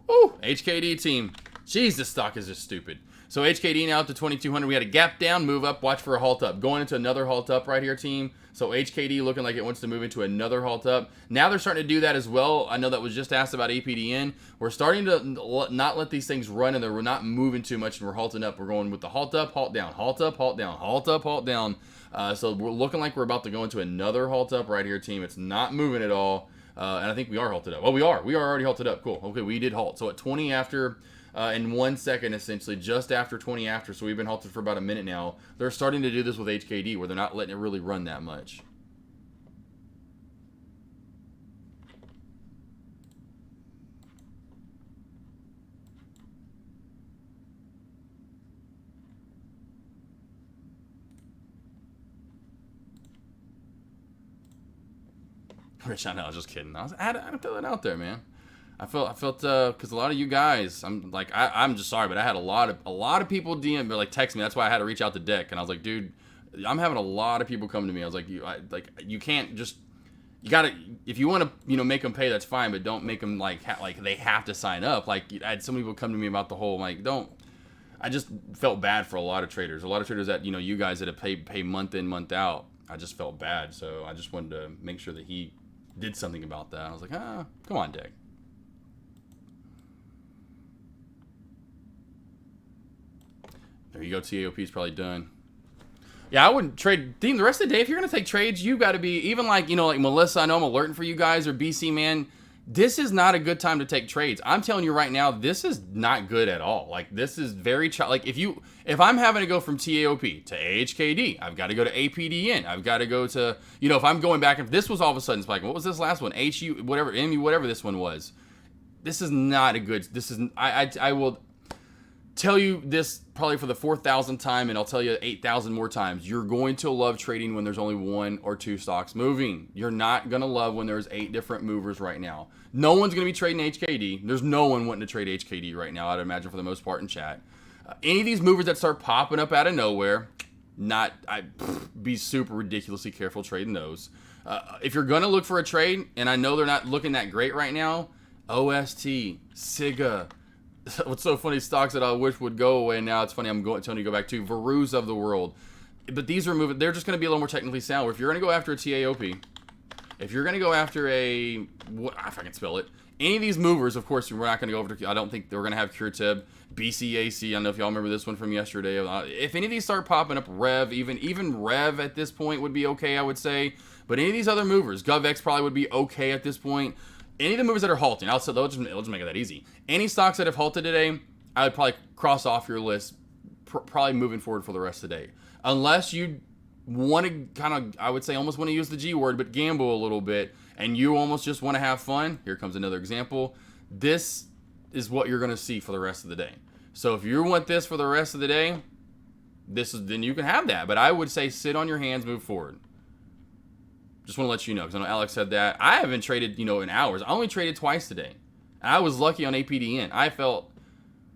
HKD team. Jeez, this stock is just stupid. So HKD now up to 2,200. We had a gap down, move up, watch for a halt up. Going into another halt up right here, team. So HKD looking like it wants to move into another halt up. Now they're starting to do that as well. I know that was just asked about APDN. We're starting to not let these things run, and we're not moving too much, and we're halting up. We're going with the halt up, halt down, halt up, halt down, halt up, halt down. So we're looking like we're about to go into another halt up right here, team. It's not moving at all. And I think we are halted up. Well, we are. We are already halted up. Cool. Okay, we did halt. So at 20 after... in 1 second, essentially, just after 20 after, so we've been halted for about a minute now. They're starting to do this with HKD, where they're not letting it really run that much. Rich, I know, I was just kidding. I had to throw that out there, man. I felt because a lot of you guys, I'm just sorry, but I had a lot of people DM, like text me. That's why I had to reach out to Dick, and I was like, dude, I'm having a lot of people come to me. I was like, you can't just, you gotta, if you want to, you know, make them pay, that's fine, but don't make them like they have to sign up. Like, I had some people come to me about the whole, like, don't. I just felt bad for a lot of traders that, you know, you guys that have pay month in, month out. I just felt bad, so I just wanted to make sure that he did something about that. I was like, come on, Dick. There you go. TAOP is probably done. Yeah, I wouldn't trade. Team, the rest of the day, if you're going to take trades, you got to be, even like, you know, like Melissa, I know I'm alerting for you guys, or BC, man. This is not a good time to take trades. I'm telling you right now, this is not good at all. Like, this is very, like, if I'm having to go from TAOP to HKD, I've got to go to APDN. I've got to go to, you know, if I'm going back, if this was all of a sudden spiking, what was this last one? HU, whatever, MU, whatever this one was. This is not a good, this is, I will tell you this probably for the 4,000th time, and I'll tell you 8,000 more times. You're going to love trading when there's only 1 or 2 stocks moving. You're not going to love when there's 8 different movers right now. No one's going to be trading HKD. There's no one wanting to trade HKD right now, I'd imagine, for the most part in chat. Any of these movers that start popping up out of nowhere, be super ridiculously careful trading those. If you're going to look for a trade, and I know they're not looking that great right now, OST, SIGA, what's so funny, stocks that I wish would go away now, it's funny, I'm telling you to go back to Veru's of the world. But these are moving, they're just going to be a little more technically sound. Where if you're going to go after a TAOP, if you're going to go after if I can spell it, any of these movers, of course, we're not going to go over to, I don't think we're going to have Curtib, BCAC, I don't know if y'all remember this one from yesterday. If any of these start popping up, Rev, even Rev at this point would be okay, I would say. But any of these other movers, GovX probably would be okay at this point. Any of the movers that are halting, they'll just make it that easy. Any stocks that have halted today, I would probably cross off your list, probably moving forward for the rest of the day. Unless you want to kind of, I would say, almost want to use the G word, but gamble a little bit, and you almost just want to have fun. Here comes another example. This is what you're going to see for the rest of the day. So if you want this for the rest of the day, then you can have that. But I would say sit on your hands, move forward. Just want to let you know, because I know Alex said that. I haven't traded, in hours. I only traded twice today. I was lucky on APDN. I felt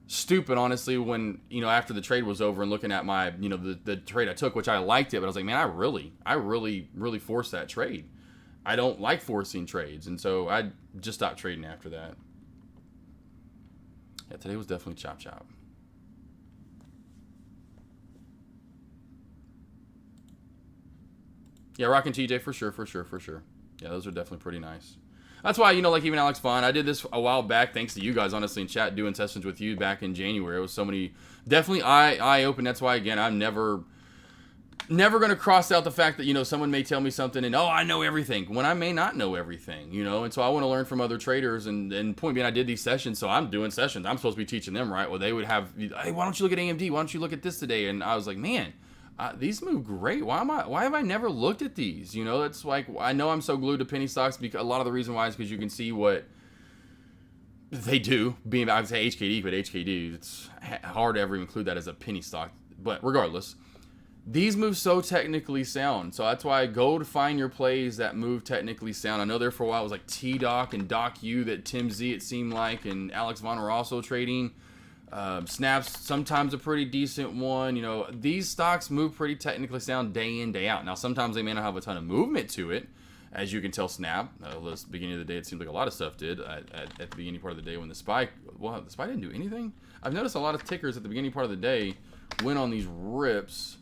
stupid, honestly, when, after the trade was over and looking at my, the trade I took, which I liked it, but I was like, man, I really forced that trade. I don't like forcing trades, and so I just stopped trading after that. Yeah, today was definitely chop. Yeah, rocking TJ for sure. Yeah, those are definitely pretty nice. That's why, like even Alex Vaughn, I did this a while back, thanks to you guys, honestly, in chat, doing sessions with you back in January. It was so many, definitely eye-open. That's why, again, I'm never going to cross out the fact that, someone may tell me something and, I know everything, when I may not know everything, and so I want to learn from other traders, and point being, I did these sessions, so I'm doing sessions. I'm supposed to be teaching them, right? Well, they would have, hey, why don't you look at AMD? Why don't you look at this today? And I was like, man, these move great. Why have I never looked at these? It's like, I know I'm so glued to penny stocks because a lot of the reason why is because you can see what they do. Being, I would say HKD, but HKD, it's hard to ever include that as a penny stock. But regardless, these move so technically sound. So that's why I go to find your plays that move technically sound. I know there for a while it was like T-Doc and Doc U that Tim Z, it seemed like, and Alex Vaughn were also trading. Snaps, sometimes a pretty decent one. These stocks move pretty technically sound day in, day out. Now, sometimes they may not have a ton of movement to it, as you can tell. Snap, the beginning of the day, it seemed like a lot of stuff did at the beginning part of the day when the SPY didn't do anything. I've noticed a lot of tickers at the beginning part of the day went on these rips,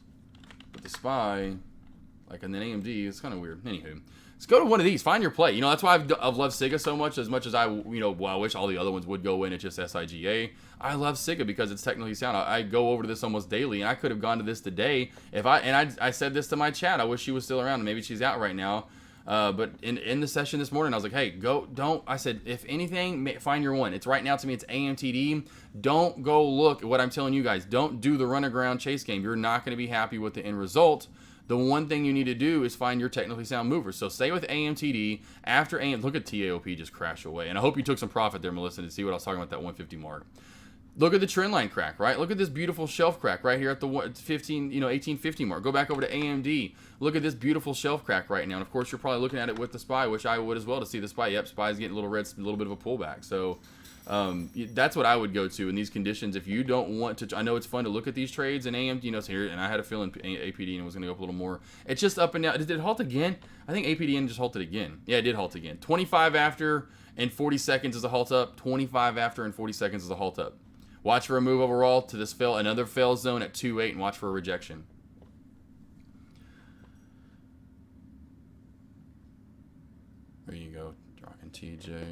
but the SPY, like, and then AMD, it's kind of weird. Anywho, let's go to one of these. Find your play. That's why I've loved SIGA so much as I, I wish all the other ones would go in at just SIGA. I love SIGA because it's technically sound. I go over to this almost daily, and I could have gone to this today if I said this to my chat. I wish she was still around, and maybe she's out right now. But in the session this morning, I was like, hey, I said, if anything, find your one. It's right now to me, it's AMTD. Don't go look at what I'm telling you guys. Don't do the run aground chase game. You're not going to be happy with the end result. The one thing you need to do is find your technically sound movers. So stay with AMTD. After AM, look at TAOP just crash away. And I hope you took some profit there, Melissa, to see what I was talking about, that 150 mark. Look at the trend line crack, right? Look at this beautiful shelf crack right here at the 1850 mark. Go back over to AMD. Look at this beautiful shelf crack right now. And of course, you're probably looking at it with the SPY, which I would as well to see the SPY. Yep, SPY is getting a little red, a little bit of a pullback. So that's what I would go to in these conditions. If you don't want to, I know it's fun to look at these trades in AMD, here, and I had a feeling APDN was going to go up a little more. It's just up and down. Did it halt again? I think APDN just halted again. Yeah, it did halt again. 25 after and 40 seconds is a halt up. 25 after and 40 seconds is a halt up. Watch for a move overall to this another fail zone at 2.8, and watch for a rejection. There you go, rocking TJ.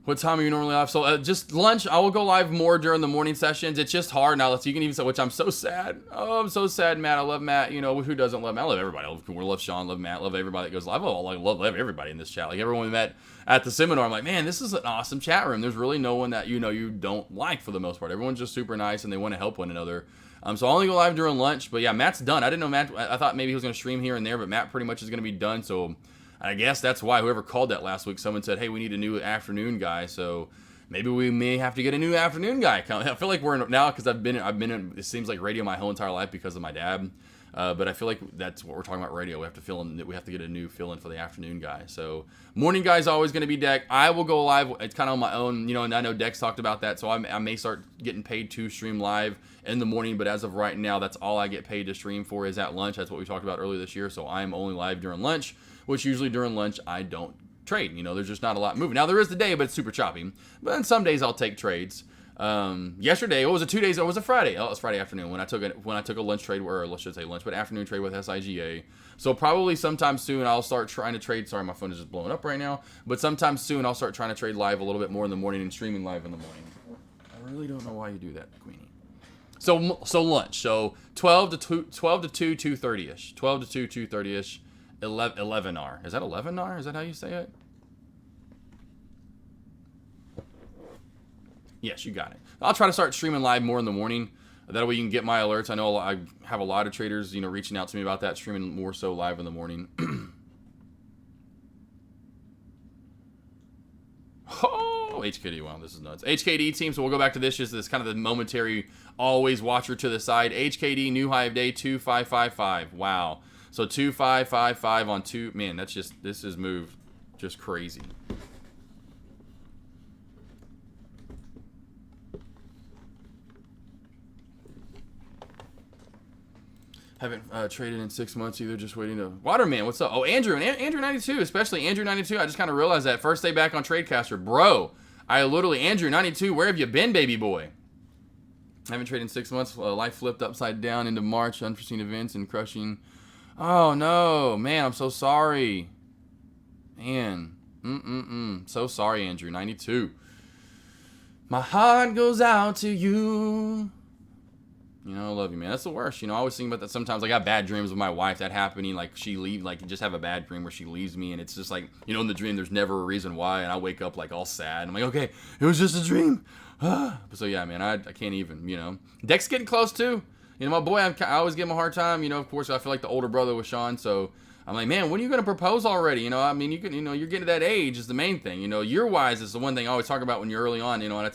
What time are you normally live? So just lunch. I will go live more during the morning sessions. It's just hard now. You can even say, which I'm so sad. Oh, I'm so sad, Matt. I love Matt. Who doesn't love Matt? I love everybody. I love Sean, love Matt, love everybody that goes live. I love everybody in this chat. Like everyone we met at the seminar, I'm like, man, this is an awesome chat room. There's really no one that you don't like for the most part. Everyone's just super nice and they want to help one another. So I'll only go live during lunch. But yeah, Matt's done. I didn't know Matt. I thought maybe he was going to stream here and there, but Matt pretty much is going to be done. So I guess that's why whoever called that last week, someone said, hey, we need a new afternoon guy. So maybe we may have to get a new afternoon guy. I feel like we're now, because I've been in, it seems like radio my whole entire life because of my dad. But I feel like that's what we're talking about radio. We have to get a new fill-in for the afternoon guy. So morning guy is always going to be Deck. I will go live. It's kind of on my own, and I know Deck's talked about that. So I may start getting paid to stream live in the morning. But as of right now, that's all I get paid to stream for is at lunch. That's what we talked about earlier this year. So I'm only live during lunch, which usually during lunch I don't trade. There's just not a lot moving. Now there is the day, but it's super choppy. But then some days I'll take trades. Yesterday, what was it? 2 days? It was a Friday. Oh, it was Friday afternoon when I took a lunch trade, or let's just say lunch, but afternoon trade with SIGA. So probably sometime soon I'll start trying to trade. Sorry, my phone is just blowing up right now. But sometime soon I'll start trying to trade live a little bit more in the morning and streaming live in the morning. I really don't know why you do that, Queenie. So lunch. So 12 to 2, 2:30ish. 12 to 2, 2:30ish. 11R. Is that 11R? Is that how you say it? Yes, you got it. I'll try to start streaming live more in the morning. That way you can get my alerts. I know I have a lot of traders, reaching out to me about that, streaming more so live in the morning. Oh, HKD. Wow, this is nuts. HKD team. So we'll go back to this. Just this kind of the momentary always watcher to the side. HKD, new high of day, 2555. Wow. So 2555 on 2. Man, this is moved just crazy. Haven't traded in 6 months either, just waiting to... Waterman, what's up? Oh, Andrew, and Andrew 92, especially Andrew 92. I just kind of realized that. First day back on Tradecaster. Bro, Andrew 92, where have you been, baby boy? Haven't traded in 6 months. Life flipped upside down into March. Unforeseen events and crushing Oh, no. Man, I'm so sorry. Man. So sorry, Andrew. 92. My heart goes out to you. You know, I love you, man. That's the worst. You know, I always think about that sometimes. Like, I have bad dreams with my wife that happening. Like, she leave, like, just have a bad dream where she leaves me. And it's just like, you know, in the dream, there's never a reason why. And I wake up, like, all sad. I'm like, okay, it was just a dream. So, yeah, man, I can't even, you know. Deck's getting close, too. You know, my boy, I always give him a hard time. You know, of course, I feel like the older brother with Sean. So, I'm like, man, when are you going to propose already? You know, I mean, you know, you're getting to that age is the main thing. You know, year-wise is the one thing I always talk about when you're early on. You know, and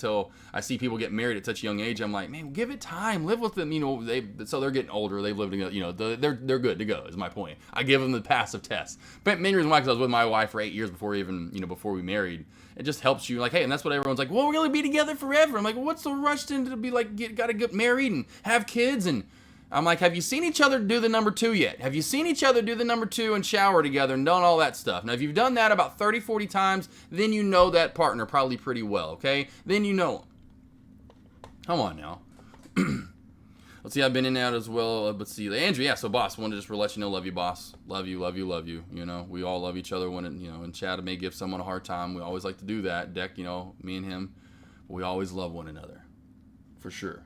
I see people get married at such a young age, I'm like, man, give it time, live with them. You know, they're getting older, they've lived together. You know, they're good to go. Is my point. I give them the passive test. But main reason why, because I was with my wife for 8 years before we married. It just helps you, like, hey, and that's what everyone's like. Well, we're gonna be together forever. I'm like, well, what's the rush to be like, gotta get married and have kids and. I'm like, have you seen each other do the number 2 yet? Have you seen each other do the number 2 and shower together and done all that stuff? Now, if you've done that about 30, 40 times, then you know that partner probably pretty well, okay? Then you know him. Come on now. Let's see, I've been in and out as well. Let's see, Andrew, yeah, so boss, wanted to just let you know, love you, boss. Love you, love you, love you. You know, we all love each other when, in chat, it may give someone a hard time. We always like to do that. Deck, you know, me and him, we always love one another. For sure.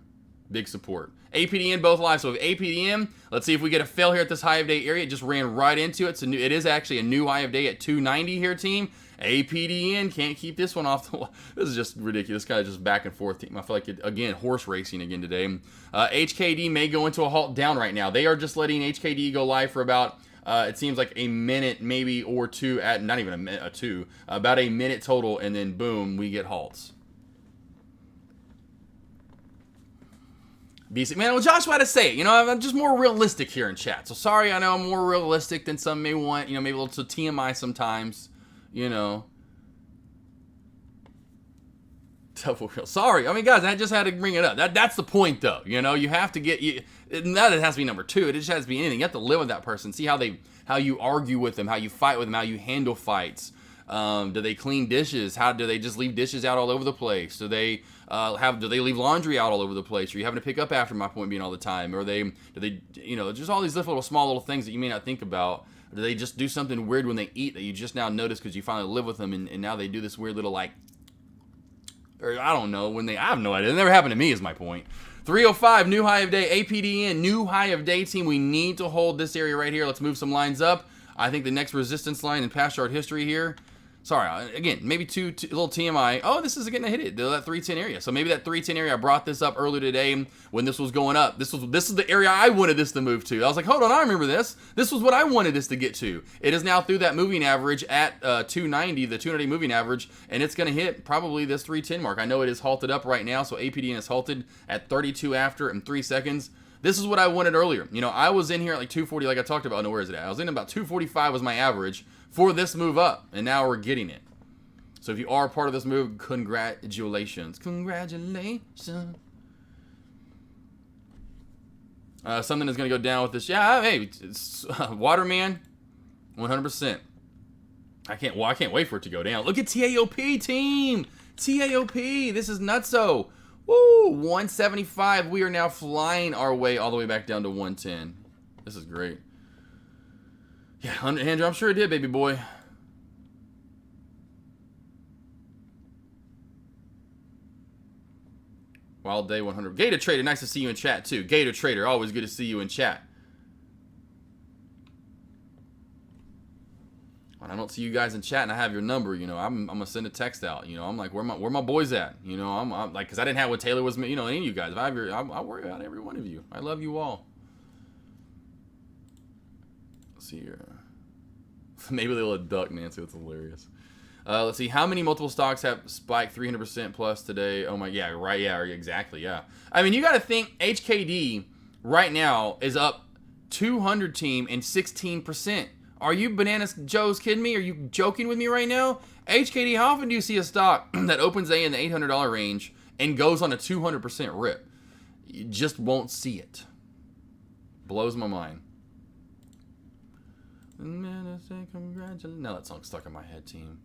Big support. APDN both live. So with APDN, let's see if we get a fail here at this high of day area. It just ran right into it. So it is actually a new high of day at 290 here, team. APDN can't keep this one off the wall. This is just ridiculous. Kind of just back and forth team. I feel like, again, horse racing again today. HKD may go into a halt down right now. They are just letting HKD go live for about, it seems like a minute maybe or two, at not even a minute, two, about a minute total, and then boom, we get halts. BC, man, well, Josh, why to say it? You know, I'm just more realistic here in chat. So sorry, I know I'm more realistic than some may want. You know, maybe a little TMI sometimes. You know. Double real. Sorry. I mean, guys, I just had to bring it up. That's the point, though. You know, you have to get not that it has to be number 2. It just has to be anything. You have to live with that person. See how you argue with them, how you fight with them, how you handle fights. Do they clean dishes? How do they just leave dishes out all over the place? Do they leave laundry out all over the place? Are you having to pick up after, my point being, all the time? Or do they you know, just all these small little things that you may not think about. Or do they just do something weird when they eat that you just now notice because you finally live with them and now they do this weird little like, or I don't know, I have no idea. It never happened to me is my point. 305, new high of day, APDN, new high of day, team. We need to hold this area right here. Let's move some lines up. I think the next resistance line in past chart history here. Sorry, again, maybe two little TMI. Oh, this is getting a hit it, that 310 area. So maybe that 310 area, I brought this up earlier today when this was going up. This is the area I wanted this to move to. I was like, hold on, I remember this. This was what I wanted this to get to. It is now through that moving average at 290, the 290 moving average, and it's going to hit probably this 310 mark. I know it is halted up right now, so APDN is halted at 32 after in 3 seconds. This is what I wanted earlier. You know, I was in here at like 240, like I talked about. No, where is it at? I was in about 245 was my average for this move up, and now we're getting it. So if you are part of this move, congratulations. Congratulations. Something is going to go down with this. Yeah, hey, it's, Waterman, 100%. I can't wait for it to go down. Look at TAOP, team. TAOP, this is nutso. Woo, 175. We are now flying our way all the way back down to 110. This is great. Yeah, Andrew, I'm sure it did, baby boy. Wild Day 100. Gator Trader, nice to see you in chat too. Gator Trader, always good to see you in chat. When I don't see you guys in chat and I have your number, you know, I'm gonna send a text out. You know, I'm like, where my boys at? You know, I'm like, cause I didn't have what Taylor was, you know, any of you guys. If I have your, I worry about every one of you. I love you all. Let's see here. Maybe they'll duck Nancy. That's hilarious. Let's see. How many multiple stocks have spiked 300% plus today? Oh my, yeah, right, yeah, exactly, yeah. I mean, you got to think HKD right now is up 200 team and 16%. Are you bananas Joe's kidding me? Are you joking with me right now? HKD, how often do you see a stock that opens in the $800 range and goes on a 200% rip? You just won't see it. Blows my mind. Now that song's stuck in my head, team.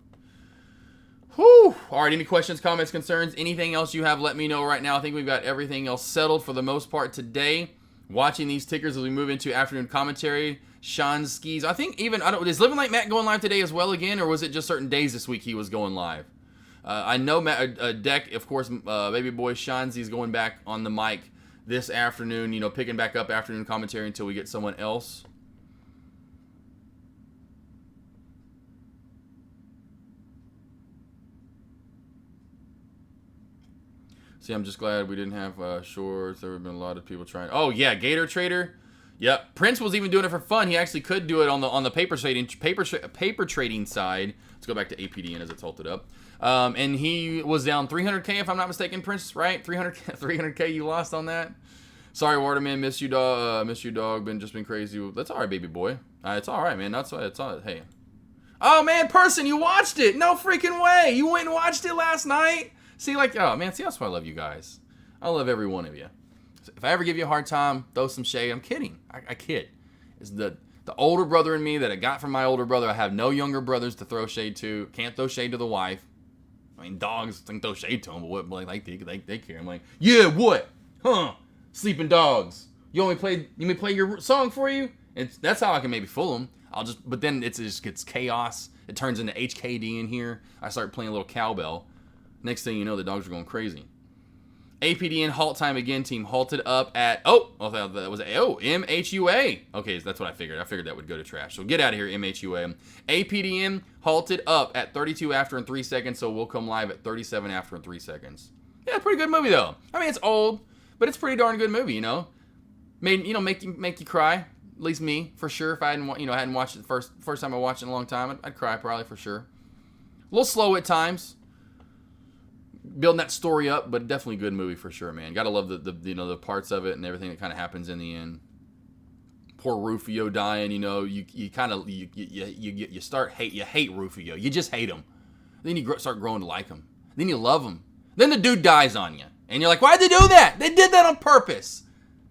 Whew. All right, any questions, comments, concerns, anything else you have, let me know right now. I think we've got everything else settled for the most part today. Watching these tickers as we move into afternoon commentary. Shanskis. I think even, I don't, is Living Like Matt going live today as well again, or was it just certain days this week he was going live? I know Matt, Deck, of course, baby boy Shanzi's going back on the mic this afternoon, you know, picking back up afternoon commentary until we get someone else. See, I'm just glad we didn't have shorts. There have been a lot of people trying. Oh yeah, Gator Trader. Yep, Prince was even doing it for fun. He actually could do it on the paper trading side. Let's go back to APDN as it's halted up. And he was down 300K if I'm not mistaken, Prince, right? 300K you lost on that. Sorry, Waterman, miss you, dog. Been crazy. That's all right, baby boy. It's all right, man. That's why it's all. Hey. Oh man, person, you watched it? No freaking way. You went and watched it last night. See, like, oh man, see, that's why I love you guys. I love every one of you. If I ever give you a hard time, throw some shade. I'm kidding. I kid. It's the older brother in me that I got from my older brother. I have no younger brothers to throw shade to. Can't throw shade to the wife. I mean, dogs can throw shade to them, but what? Like they care. I'm like, yeah, what? Huh? Sleeping dogs. You want me play your song for you? That's how I can maybe fool them. But then it just gets chaos. It turns into HKD in here. I start playing a little cowbell. Next thing you know, the dogs are going crazy. APDN halt time again. Team halted up at that was MHUA. Okay, that's what I figured. I figured that would go to trash. So get out of here, MHUA. APDN halted up at 32 after and 3 seconds. So we'll come live at 37 after and 3 seconds. Yeah, pretty good movie though. I mean, it's old, but it's a pretty darn good movie. You know, make you cry. At least me, for sure. If I hadn't watched it the first time I watched it in a long time, I'd cry probably for sure. A little slow at times. Building that story up, but definitely a good movie for sure, man. Gotta love the parts of it and everything that kind of happens in the end. Poor Rufio dying, you know. You hate Rufio. You just hate him. Then you start growing to like him. Then you love him. Then the dude dies on you, and you're like, why'd they do that? They did that on purpose.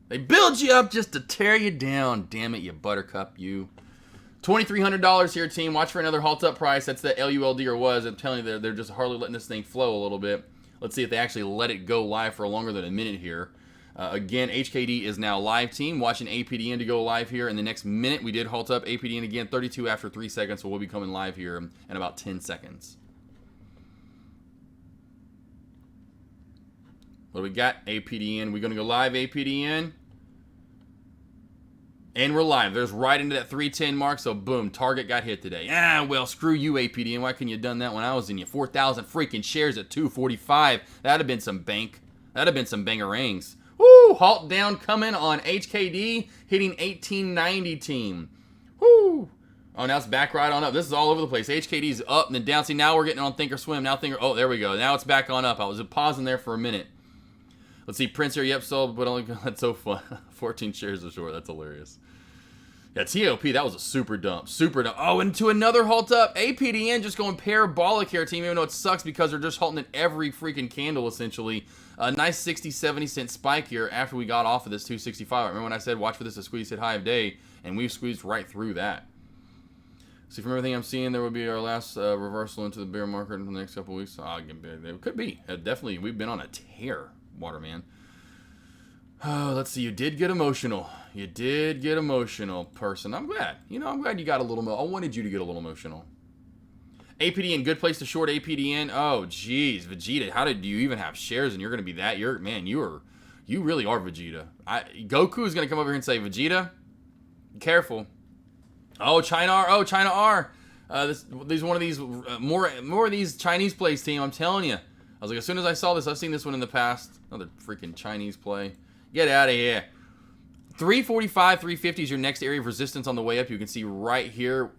They build you up just to tear you down. Damn it, you buttercup, you. $2,300 here, team. Watch for another halt up price. That's the LULD or was. I'm telling you, they're just hardly letting this thing flow a little bit. Let's see if they actually let it go live for longer than a minute here. Again, HKD is now live, team. Watching APDN to go live here in the next minute. We did halt up APDN again, 32 after 3 seconds. So we'll be coming live here in about 10 seconds. What do we got? APDN. We're going to go live, APDN. And we're live. There's right into that 310 mark. So boom, target got hit today. Well, screw you, APDN. Why couldn't you have done that when I was in you? 4,000 freaking shares at 245. That'd have been some bank. That'd have been some bangerangs. Woo! Halt down coming on HKD, hitting 1890, team. Woo! Oh, now it's back right on up. This is all over the place. HKD's up and then down. See, now we're getting on Thinkorswim. Now oh, there we go. Now it's back on up. I was pausing there for a minute. Let's see, Prince here. Yep, sold, but only that's so fun. 14 shares of short. That's hilarious. Yeah, TOP, that was a super dump. Super dump. Oh, and to another halt up. APDN just going parabolic here, team, even though it sucks because they're just halting at every freaking candle, essentially. A nice 60, 70 cent spike here after we got off of this 265. Remember when I said watch for this to squeeze hit high of day, and we've squeezed right through that. See, from everything I'm seeing, there will be our last reversal into the bear market in the next couple weeks. It could be. Definitely, we've been on a tear, Waterman. Oh, let's see. You did get emotional. You did get emotional, person. I'm glad. I'm glad you got a little. I wanted you to get a little emotional. APDN, good place to short APDN. Oh, geez, Vegeta. How did you even have shares? And you're going to be that? You really are Vegeta. Goku is going to come over here and say, Vegeta, be careful. Oh, China R. Oh, China R. These one of these more of these Chinese plays, team. I'm telling you. I was like, as soon as I saw this, I've seen this one in the past. Another freaking Chinese play. Get out of here. 345, 350 is your next area of resistance on the way up. You can see right here,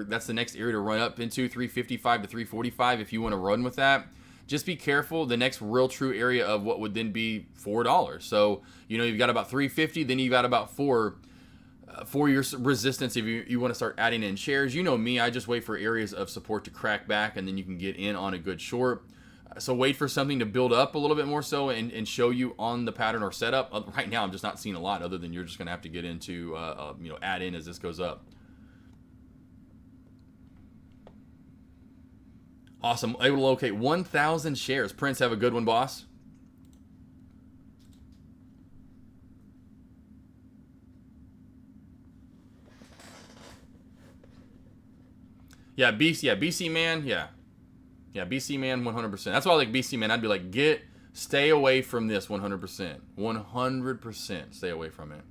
that's the next area to run up into, 355 to 345 if you want to run with that. Just be careful. The next real true area of what would then be $4. So, you've got about 350, then you've got about $4 for your resistance if you want to start adding in shares. You know me, I just wait for areas of support to crack back, and then you can get in on a good short. So wait for something to build up a little bit more so and show you on the pattern or setup. Right now, I'm just not seeing a lot other than you're just going to have to get into, add in as this goes up. Awesome. Able to locate 1,000 shares. Prince, have a good one, boss. Yeah, BC man, yeah. Yeah, BC man 100%. That's why I like BC man. I'd be like, stay away from this 100%. 100% stay away from it.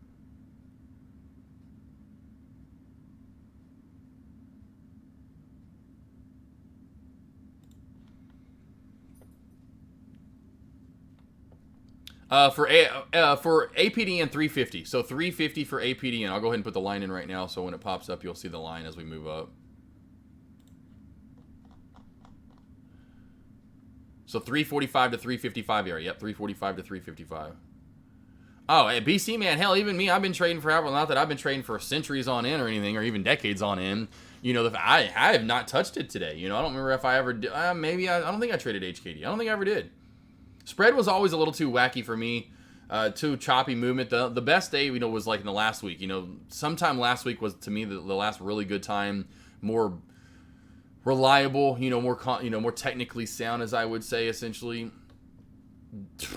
For APD and 350. So 350 for APD, and I'll go ahead and put the line in right now, so when it pops up, you'll see the line as we move up. So 345 to 355 area. Yep, 345 to 355. Oh, hey, BC man, hell, even me, I've been trading forever. Not that I've been trading for centuries on end or anything, or even decades on end. You know, I have not touched it today. You know, I don't remember if I ever did. Maybe I don't think I traded HKD. I don't think I ever did. Spread was always a little too wacky for me, too choppy movement. The best day, you know, was like in the last week. You know, sometime last week was to me the last really good time, more reliable. You know, more technically sound, as I would say, essentially.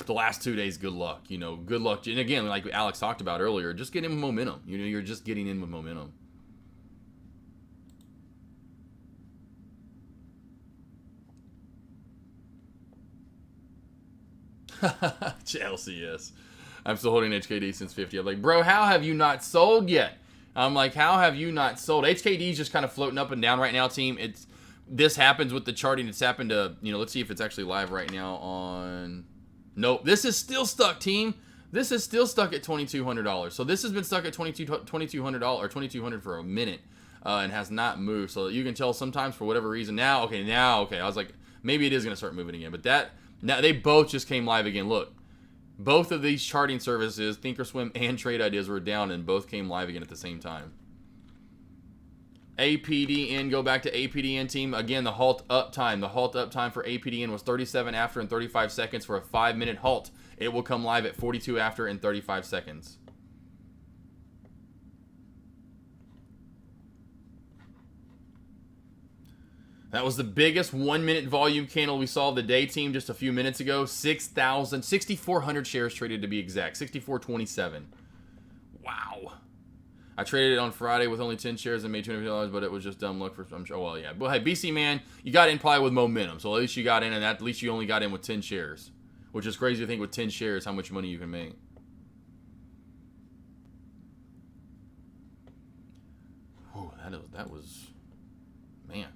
The last 2 days, good luck. You know, good luck. And again, like Alex talked about earlier, just get in with momentum. You know, you're just getting in with momentum. LCS. I'm still holding HKD since 50. I'm like, bro, how have you not sold yet? I'm like, how have you not sold? HKD is just kind of floating up and down right now, team. This happens with the charting. It's happened to, you know, let's see if it's actually live right now on... Nope, this is still stuck, team. This is still stuck at $2,200. So this has been stuck at $2,200 or $2,200 for a minute and has not moved. So you can tell sometimes for whatever reason. Now, okay. I was like, maybe it is going to start moving again. But now they both just came live again. Look, both of these charting services, Thinkorswim and Trade Ideas, were down and both came live again at the same time. APDN, go back to APDN, team. Again, the halt up time. The halt up time for APDN was 37 after and 35 seconds for a 5-minute halt. It will come live at 42 after and 35 seconds. That was the biggest 1-minute volume candle we saw of the day, team, just a few minutes ago. 6,400 shares traded to be exact. 6,427. Wow. I traded it on Friday with only 10 shares and made $250, but it was just dumb luck for some. Well, yeah. But hey, BC man, you got in probably with momentum, so at least you got in, and at least you only got in with 10 shares, which is crazy to think with 10 shares how much money you can make. Whew, that was, man.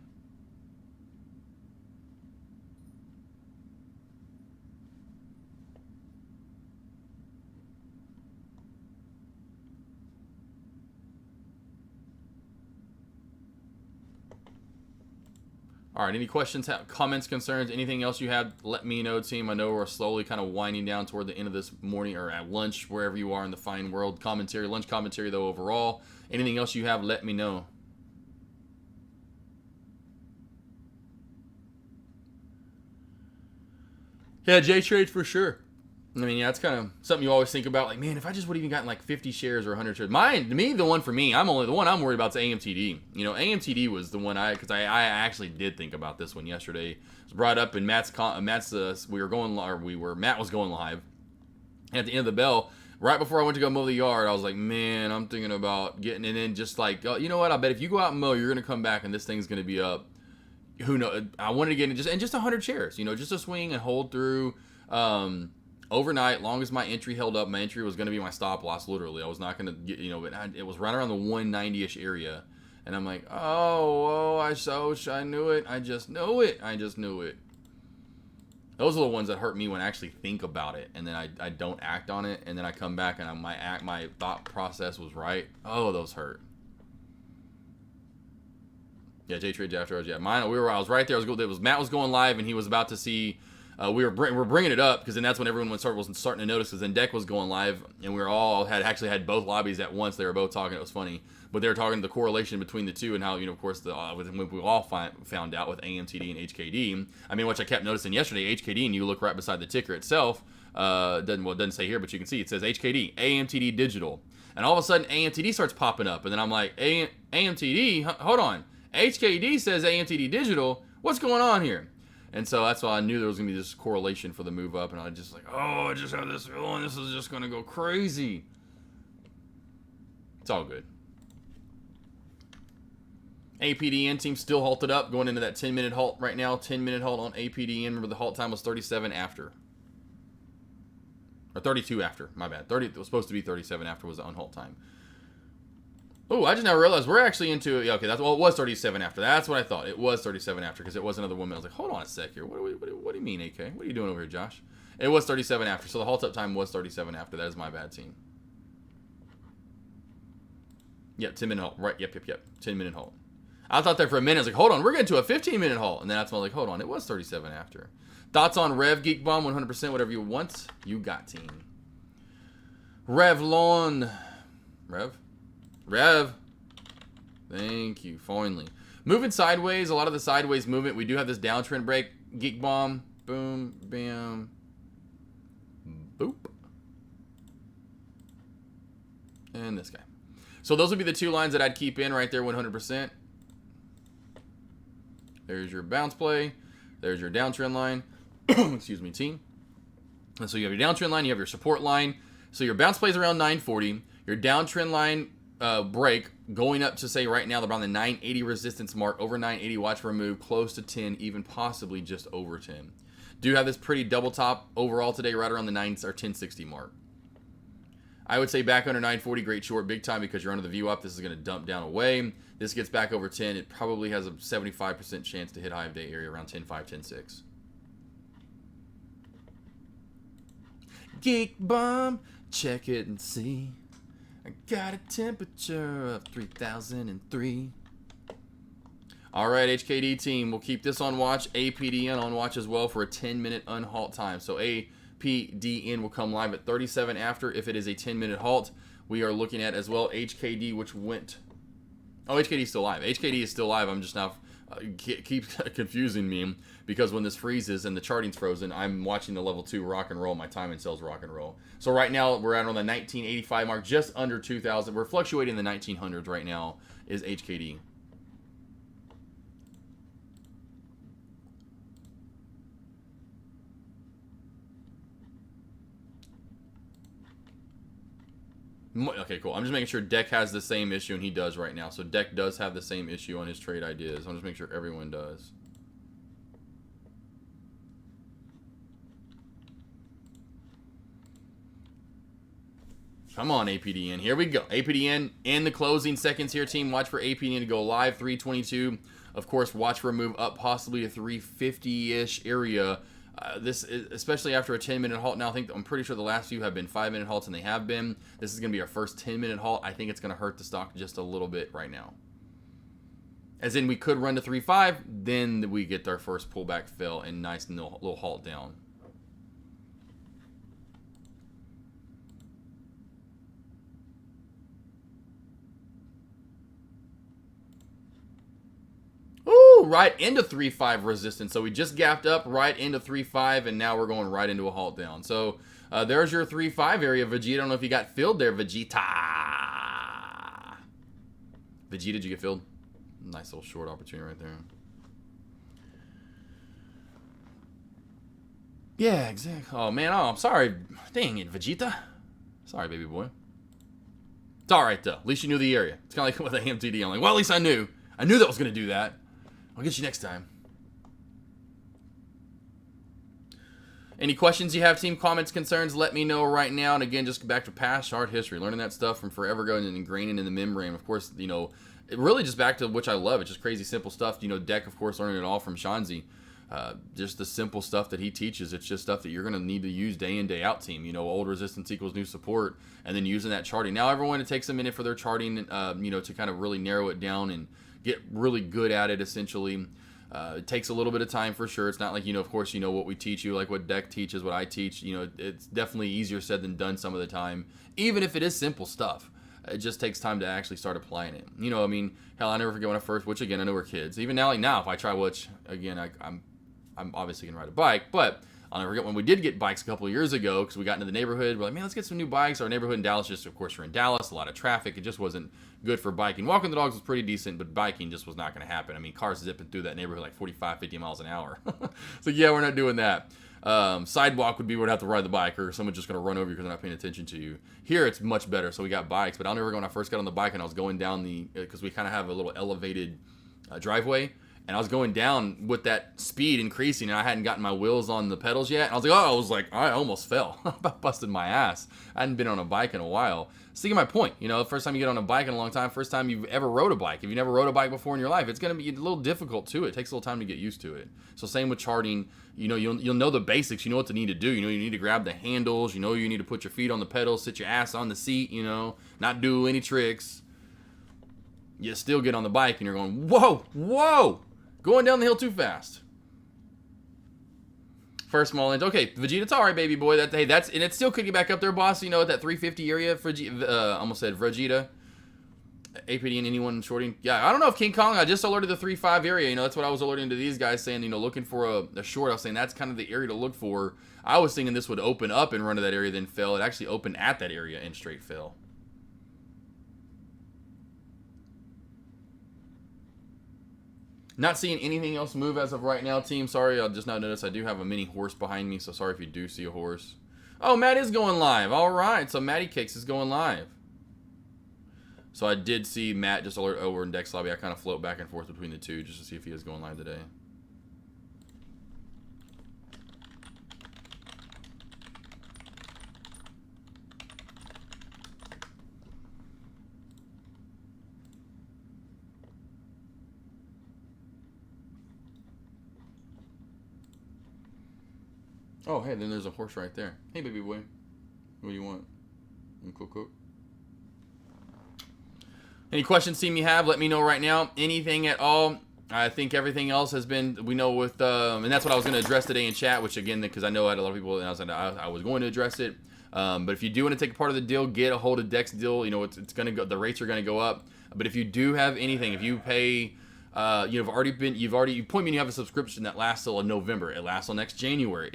All right, any questions, comments, concerns, anything else you have, let me know, team. I know we're slowly kind of winding down toward the end of this morning or at lunch, wherever you are in the fine world. Commentary, lunch commentary, though, overall. Anything else you have, let me know. Yeah, J-Trades for sure. I mean, yeah, it's kind of something you always think about. Like, man, if I just would have even gotten like 50 shares or 100 shares. The one I'm worried about is AMTD. You know, AMTD was the one because I actually did think about this one yesterday. It was brought up in Matt was going live. And at the end of the bell, right before I went to go mow the yard, I was like, man, I'm thinking about getting it in. Just like, you know what? I bet if you go out and mow, you're going to come back and this thing's going to be up. Who knows? I wanted to get in just 100 shares, you know, just to swing and hold through. Overnight, long as my entry held up, my entry was going to be my stop loss, literally. I was not going to get, you know, it was right around the 190-ish area. And I'm like, I knew it. I just knew it. Those are the ones that hurt me when I actually think about it. And then I don't act on it. And then I come back and my thought process was right. Oh, those hurt. Yeah, J-Trade after us. Yeah, I was right there. Matt was going live and he was about to see... we're bringing it up because then that's when everyone was starting to notice, because then Deck was going live and we were all had both lobbies at once. They were both talking. It was funny, but they were talking the correlation between the two and how, you know, of course, when we all found out with AMTD and HKD. I mean, which I kept noticing yesterday, HKD, and you look right beside the ticker itself. It doesn't say here, but you can see it says HKD, AMTD Digital, and all of a sudden AMTD starts popping up, and then I'm like, AMTD, hold on, HKD says AMTD Digital. What's going on here? And so that's why I knew there was going to be this correlation for the move up. And I just like, I just have this feeling this is just going to go crazy. It's all good. APDN team still halted up, going into that 10-minute halt right now. 10-minute halt on APDN. Remember, the halt time was 37 after. Or 32 after, my bad. It was supposed to be 37 after was the unhalt time. Oh, I just now realized we're actually into, yeah, okay, it was 37 after. That's what I thought. It was 37 after because it was another woman. I was like, hold on a sec here. What do you mean, AK? What are you doing over here, Josh? It was 37 after, so the halt up time was 37 after. That is my bad, team. Yep, 10-minute halt. Right, yep. 10-minute halt. I thought there for a minute. I was like, hold on, we're getting to a 15-minute halt. And then that's when I was like, hold on, it was 37 after. Thoughts on Rev, Geek Bomb, 100%, whatever you want. You got, team. Revlon. Rev. Thank you, finally. Moving sideways, a lot of the sideways movement. We do have this downtrend break. Geek Bomb. Boom, bam. Boop. And this guy. So those would be the two lines that I'd keep in right there, 100%. There's your bounce play. There's your downtrend line. Excuse me, team. And so you have your downtrend line. You have your support line. So your bounce play is around 940. Your downtrend line break going up to, say, right now, around the 980 resistance mark. Over 980, watch for a move close to 10, even possibly just over 10. Do have this pretty double top overall today, right around the 1060 mark. I would say back under 940, great short, big time, because you're under the view up. This is going to dump down away. This gets back over 10. It probably has a 75% chance to hit high of day area around 10.5, 10.6. Geek Bomb, check it and see. I got a temperature of 3003. All right, HKD team, we'll keep this on watch. APDN on watch as well for a 10-minute unhalt time. So APDN will come live at 37 after if it is a 10-minute halt. We are looking at as well HKD, which went... Oh, HKD is still live. HKD is still live. I'm just now... keeps confusing me because when this freezes and the charting's frozen, I'm watching the level 2 rock and roll. My time and sales rock and roll. So right now, we're at around the 1985 mark, just under 2,000. We're fluctuating in the 1900s right now is HKD. Okay, cool. I'm just making sure Deck has the same issue, and he does right now. So Deck does have the same issue on his trade ideas. I'll just make sure everyone does. Come on, APDN. Here we go. APDN in the closing seconds here, team. Watch for APDN to go live, 322. Of course, watch for a move up possibly to 350-ish area. This is, especially after a 10-minute halt. Now, I'm pretty sure the last few have been 5-minute halts, and they have been. This is going to be our first 10-minute halt. I think it's going to hurt the stock just a little bit right now. As in, we could run to 3.5, then we get our first pullback fill and nice little halt down. Right into 3.5 resistance. So we just gapped up right into 3.5, and now we're going right into a halt down. So there's your 3.5 area, Vegeta. I don't know if you got filled there, Vegeta. Vegeta, did you get filled? Nice little short opportunity right there. Yeah, exactly. Oh, man. Oh, I'm sorry. Dang it, Vegeta. Sorry, baby boy. It's all right, though. At least you knew the area. It's kind of like with AMTD. I'm like, well, at least I knew. I knew that was going to do that. I'll get you next time. Any questions you have, team, comments, concerns, let me know right now. And again, just back to past chart history, learning that stuff from forever ago and ingraining in the membrane. Of course, you know, it really just back to which I love. It's just crazy simple stuff. You know, Deck, of course, learning it all from Shanzi. Just the simple stuff that he teaches. It's just stuff that you're going to need to use day in, day out, team. You know, old resistance equals new support, and then using that charting. Now, everyone, it takes a minute for their charting, you know, to kind of really narrow it down and get really good at it, essentially. It takes a little bit of time for sure. It's not like, you know, of course, you know what we teach you, like what Deck teaches, what I teach. You know, it's definitely easier said than done some of the time, even if it is simple stuff. It just takes time to actually start applying it. You know, I mean, hell, I never forget when I first, which again, I know we're kids. Even now, like now, if I try, which again, I'm obviously gonna ride a bike, but I'll never forget when we did get bikes a couple of years ago because we got into the neighborhood. We're like, man, let's get some new bikes. Our neighborhood in Dallas, just of course, we're in Dallas, a lot of traffic. It just wasn't good for biking. Walking the dogs was pretty decent, but biking just was not going to happen. I mean, cars zipping through that neighborhood like 45, 50 miles an hour. So yeah, we're not doing that. Sidewalk would be where I'd have to ride the bike, or someone's just going to run over you because they're not paying attention to you. Here, it's much better. So we got bikes, but I'll never go when I first got on the bike and I was going down because we kind of have a little elevated driveway, and I was going down with that speed increasing, and I hadn't gotten my wheels on the pedals yet. And I was like, I almost fell. I busted my ass. I hadn't been on a bike in a while. Sticking my point, you know, first time you get on a bike in a long time, first time you've ever rode a bike. If you never rode a bike before in your life, it's going to be a little difficult too. It takes a little time to get used to it. So same with charting. You know, you'll know the basics. You know what to need to do. You know, you need to grab the handles. You know, you need to put your feet on the pedals, sit your ass on the seat, you know, not do any tricks. You still get on the bike and you're going, whoa, whoa, going down the hill too fast. First small inch. Okay, Vegeta, it's all right, baby boy. And it still could get back up there, boss. You know, at that 350 area. Almost said Vegeta. APD and anyone shorting. Yeah, I don't know if King Kong. I just alerted the 3.5 area. You know, that's what I was alerting to these guys, saying, you know, looking for a short. I was saying that's kind of the area to look for. I was thinking this would open up and run to that area, then fell. It actually opened at that area and straight fell. Not seeing anything else move as of right now, team. Sorry, I'll just not notice I do have a mini horse behind me, so sorry if you do see a horse. Oh, Matt is going live. All right, so Matty Cakes is going live. So I did see Matt just alert over in Dex Lobby. I kind of float back and forth between the two just to see if he is going live today. Oh, hey, then there's a horse right there. Hey, baby boy. What do you want? Cook. Any questions team you have, let me know right now. Anything at all. I think everything else has been, we know with, and that's what I was going to address today in chat, which again, because I know I had a lot of people, and I was going to address it. But if you do want to take a part of the deal, get a hold of Dex Deal. You know, it's going to go, the rates are going to go up. But if you do have anything, if you pay, you point me, you have a subscription that lasts till November. It lasts till next January.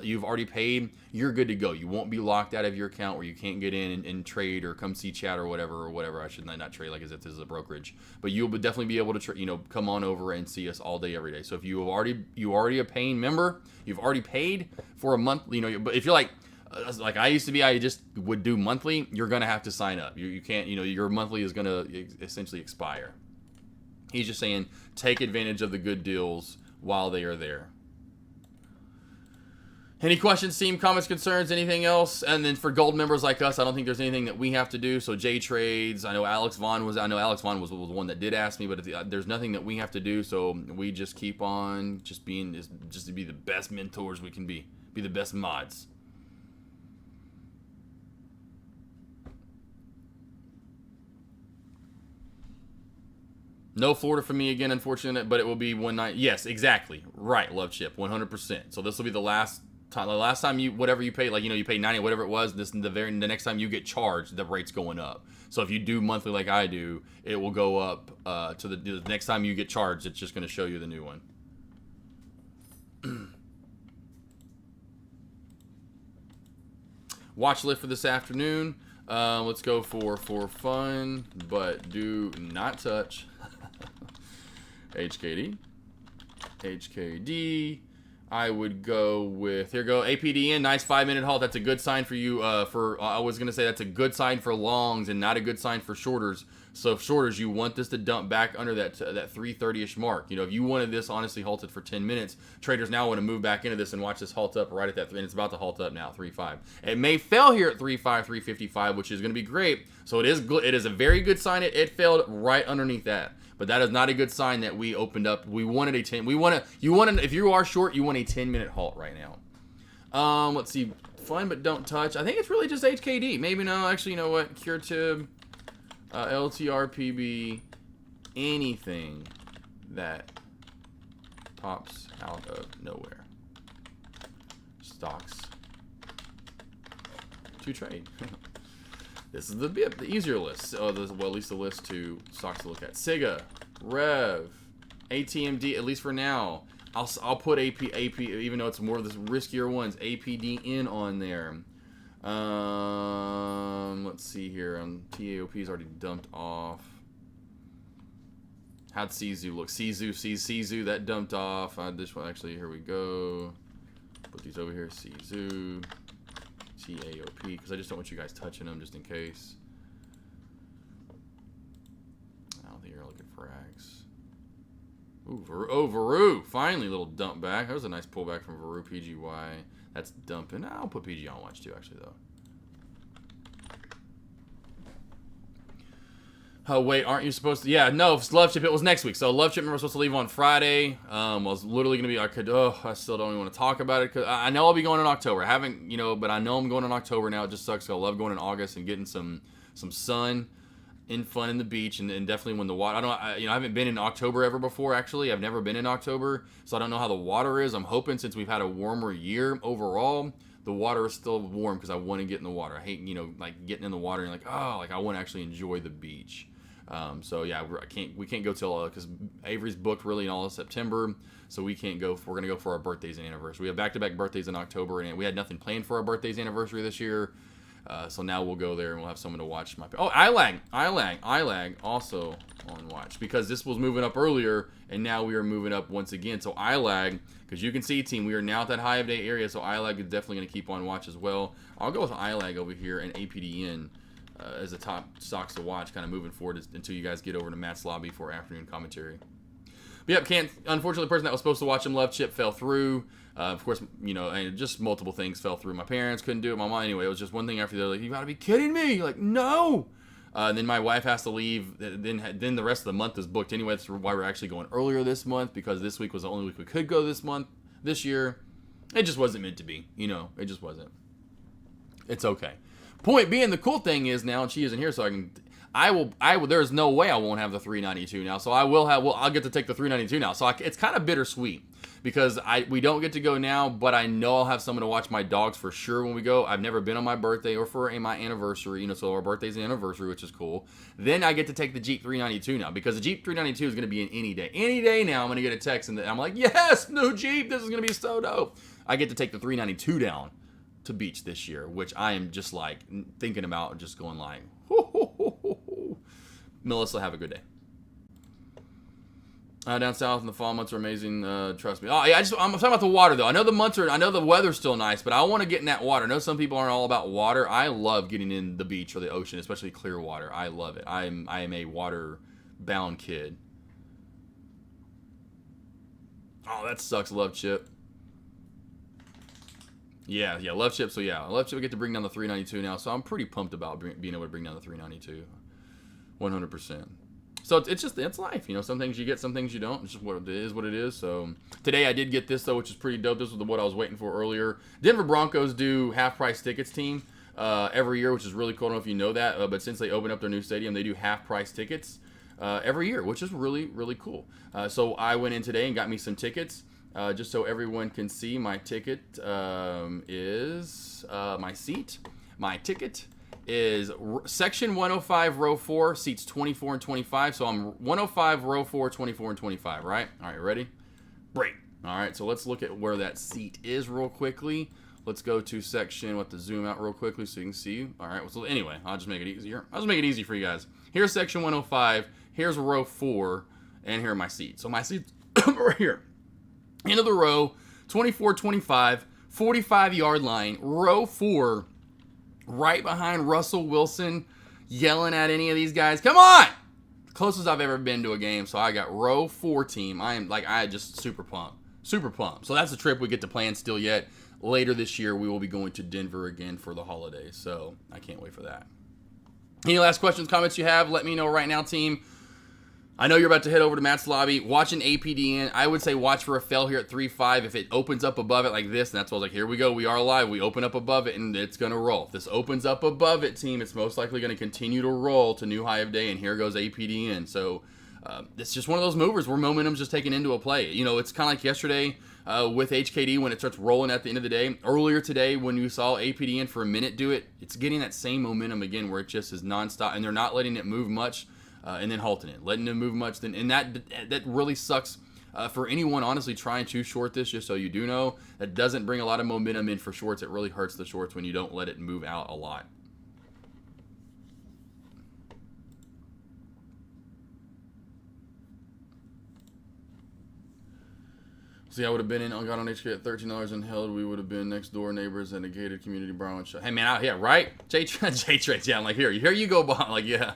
You've already paid, you're good to go. You won't be locked out of your account where you can't get in and trade or come see chat or whatever. I should not trade like as if this is a brokerage, but you'll definitely be able to, come on over and see us all day, every day. So if you already a paying member, you've already paid for a month, but if you're like I used to be, I just would do monthly, you're going to have to sign up. You can't, your monthly is going to essentially expire. He's just saying, take advantage of the good deals while they are there. Any questions, team, comments, concerns, anything else? And then for gold members like us, I don't think there's anything that we have to do. So J Trades, I know Alex Vaughn was the one that did ask me, but there's nothing that we have to do. So we just keep on just to be the best mentors we can be the best mods. No Florida for me again, unfortunate, but it will be one night. Yes, exactly. Right, Love Chip, 100%. So this will be the last time you, whatever you pay, you pay 90, whatever it was, the next time you get charged, the rate's going up. So if you do monthly like I do, it will go up to the next time you get charged, it's just going to show you the new one. Watch list for this afternoon. Let's go for fun, but do not touch. HKD. I would go with, here go, APD in, nice 5-minute halt. That's a good sign for you. I was going to say that's a good sign for longs and not a good sign for shorters. So shorters, you want this to dump back under that 330-ish mark. If you wanted this honestly halted for 10 minutes, traders now want to move back into this and watch this halt up right at that 3, and it's about to halt up now, 3.5. It may fail here at 3.5, 3.55, which is going to be great. So it is a very good sign. It failed right underneath that. But that is not a good sign that we opened up. We wanted a 10. If you are short, you want a 10-minute halt right now. Let's see. Fun, but don't touch. I think it's really just HKD. Maybe no. Actually, you know what? Curative, LTR, PB, anything that pops out of nowhere. Stocks to trade. This is the easier list. Well, at least the list to stocks to look at. SIGA, Rev, ATMD, at least for now. I'll put AP, even though it's more of the riskier ones, APD in on there. Let's see here. TAOP is already dumped off. How'd CZU look? CZU, that dumped off. This one, actually, here we go. Put these over here. CZU. TAOP, because I just don't want you guys touching them just in case. I don't think you're looking for X. Ooh, Veru. Finally, a little dump back. That was a nice pullback from Veru PGY. That's dumping. I'll put PG on watch too, actually, though. Oh, wait, aren't you supposed to? Yeah, no, Love Chip, it was next week. So Love Chip, we're supposed to leave on Friday. I was literally going to be, I still don't even want to talk about it. Cause I know I'll be going in October. I haven't, but I know I'm going in October now. It just sucks. I love going in August and getting some sun and fun in the beach. And definitely when the water, I haven't been in October ever before, actually. I've never been in October. So I don't know how the water is. I'm hoping since we've had a warmer year overall, the water is still warm because I want to get in the water. I hate, like getting in the water and I want to actually enjoy the beach. So yeah, we can't go till because Avery's booked really in all of September, so we can't go. We're gonna go for our birthdays and anniversary. We have back-to-back birthdays in October, and we had nothing planned for our birthdays anniversary this year. So now we'll go there and we'll have someone to watch my. Oh, iLag also on watch because this was moving up earlier, and now we are moving up once again. So iLag, because you can see, team, we are now at that high of day area. So iLag is definitely gonna keep on watch as well. I'll go with iLag over here and APDN. As the top stocks to watch kind of moving forward until you guys get over to Matt's lobby for afternoon commentary. But yep, unfortunately the person that was supposed to watch him, Love Chip, fell through. Of course, and just multiple things fell through. My parents couldn't do it. My mom, anyway, it was just one thing after the other. Like, you gotta be kidding me. Like, no. And then my wife has to leave. Then the rest of the month is booked anyway. That's why we're actually going earlier this month, because this week was the only week we could go this year. It just wasn't meant to be. It just wasn't. It's okay. Point being, the cool thing is now, and she isn't here, so I will. There's no way I won't have the 392 now. So I'll get to take the 392 now. So it's kind of bittersweet because we don't get to go now, but I know I'll have someone to watch my dogs for sure when we go. I've never been on my birthday or for my anniversary, so our birthday's an anniversary, which is cool. Then I get to take the Jeep 392 now because the Jeep 392 is going to be in any day. Any day now, I'm going to get a text and I'm like, yes, new Jeep. This is going to be so dope. I get to take the 392 down to beach this year, which I am just like thinking about and just going like, Melissa, have a good day. Down south in the fall months are amazing. Trust me. Oh yeah, I'm talking about the water though. I know the weather's still nice, but I want to get in that water. I know some people aren't all about water. I love getting in the beach or the ocean, especially clear water. I love it. I am a water bound kid. Oh, that sucks, Love Chip. Yeah, Love Chip. So yeah, Love Chip, we get to bring down the 392 now. So I'm pretty pumped about being able to bring down the 392, 100%. So it's life, Some things you get, some things you don't. It's just what it is. So today I did get this though, which is pretty dope. This was what I was waiting for earlier. Denver Broncos do half price tickets, team, every year, which is really cool. I don't know if you know that, but since they opened up their new stadium, they do half price tickets every year, which is really, really cool. So I went in today and got me some tickets. Just so everyone can see, my ticket is my seat. My ticket is section 105, row 4, seats 24 and 25. So I'm 105, row 4, 24 and 25, right? All right, ready? Break. All right, so let's look at where that seat is real quickly. Let's go to section, we'll have to zoom out real quickly so you can see. All right, so anyway, I'll just make it easier. I'll just make it easy for you guys. Here's section 105, here's row 4, and here are my seats. So my seats right here. End of the row, 24-25, 45-yard line, row 4, right behind Russell Wilson, yelling at any of these guys. Come on! Closest I've ever been to a game, so I got row 4 team. I just super pumped. Super pumped. So that's a trip we get to plan still yet. Later this year, we will be going to Denver again for the holidays, so I can't wait for that. Any last questions, comments you have, let me know right now, team. I know you're about to head over to Matt's lobby. Watching APDN, I would say watch for a fail here at 3.5. If it opens up above it like this, and that's what I was like, here we go. We are live. We open up above it, and it's going to roll. If this opens up above it, team, it's most likely going to continue to roll to new high of day, and here goes APDN. So it's just one of those movers where momentum's just taken into a play. It's kind of like yesterday with HKD when it starts rolling at the end of the day. Earlier today when you saw APDN for a minute do it, it's getting that same momentum again where it just is nonstop, and they're not letting it move much. And then halting it, letting them move much, and that really sucks for anyone honestly trying to short this. Just so you do know, that doesn't bring a lot of momentum in for shorts. It really hurts the shorts when you don't let it move out a lot. See, I would have been got on HK at $13 and held. We would have been next door neighbors at a gated community bar and shop. Hey man, yeah, right? J Trades, yeah. I'm like, here you go, Bob. Like, yeah.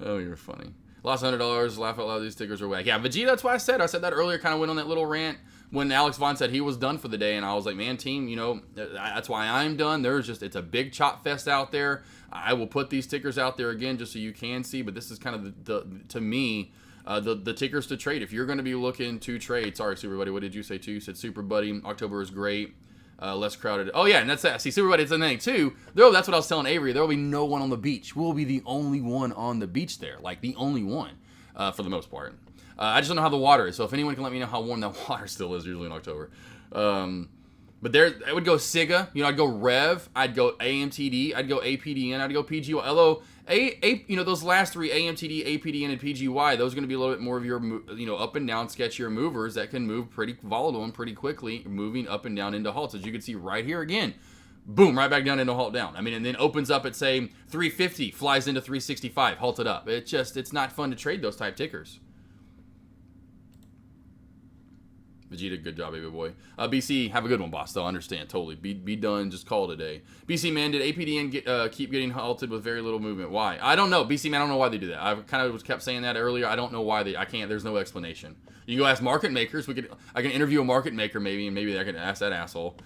Oh, you're funny. Lost $100. Laugh out loud. These stickers are whack. Yeah, Vegeta. That's why I said that earlier. Kind of went on that little rant when Alex Vaughn said he was done for the day, and I was like, man, team, you know, that's why I'm done. It's a big chop fest out there. I will put these stickers out there again just so you can see, but this is kind of to me, the tickers to trade. If you're going to be looking to trade, sorry, Super Buddy, what did you say too? You said Super Buddy, October is great, less crowded. Oh yeah, and that's that. See, Super Buddy, it's the thing too. That's what I was telling Avery. There will be no one on the beach. We'll be the only one on the beach there, like the only one for the most part. I just don't know how the water is, so if anyone can let me know how warm that water still is, usually in October. But there, I would go Siga, you know, I'd go Rev, I'd go AMTD, I'd go APDN, I'd go PGY. Although, you know, those last three, AMTD, APDN, and PGY, those are going to be a little bit more of your, you know, up and down, sketchier movers that can move pretty volatile and pretty quickly, moving up and down into halts. As you can see right here again, boom, right back down into halt down. I mean, and then opens up at, say, 350, flies into 365, halted up. It's not fun to trade those type tickers. Vegeta, good job, baby boy. BC, have a good one, boss, though. Understand, totally. Be done, just call it a day. BC, man, did APDN keep getting halted with very little movement? Why? I don't know. BC, man, I don't know why they do that. I kind of kept saying that earlier. I don't know why I can't, there's no explanation. You can go ask market makers. I can interview a market maker maybe, and maybe I can ask that asshole.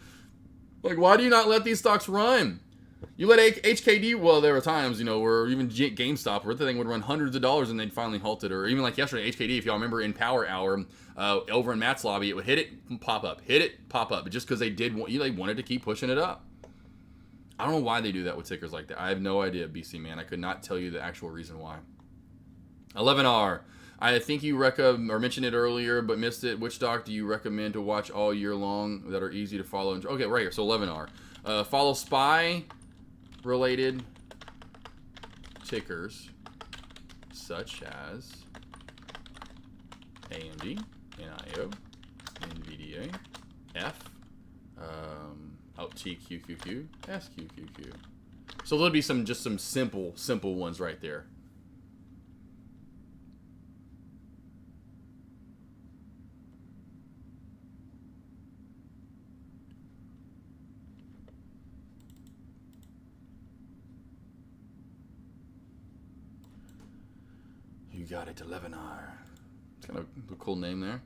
Like, why do you not let these stocks run? You let HKD, well, there were times, you know, where even GameStop, where the thing would run hundreds of dollars and they'd finally halt it. Or even like yesterday, HKD, if y'all remember in Power Hour, over in Matt's lobby, it would hit it, pop up, hit it, pop up. But just because they wanted to keep pushing it up. I don't know why they do that with tickers like that. I have no idea, BC, man. I could not tell you the actual reason why. 11R. I think you mentioned it earlier, but missed it. Which stock do you recommend to watch all year long that are easy to follow? Okay, right here. So 11R. Follow SPY related tickers such as AMD, NIO, NVDA, F, TQQQ, SQQQ. So there'll be some simple ones right there. You got it, 11R. It's kind of a cool name there.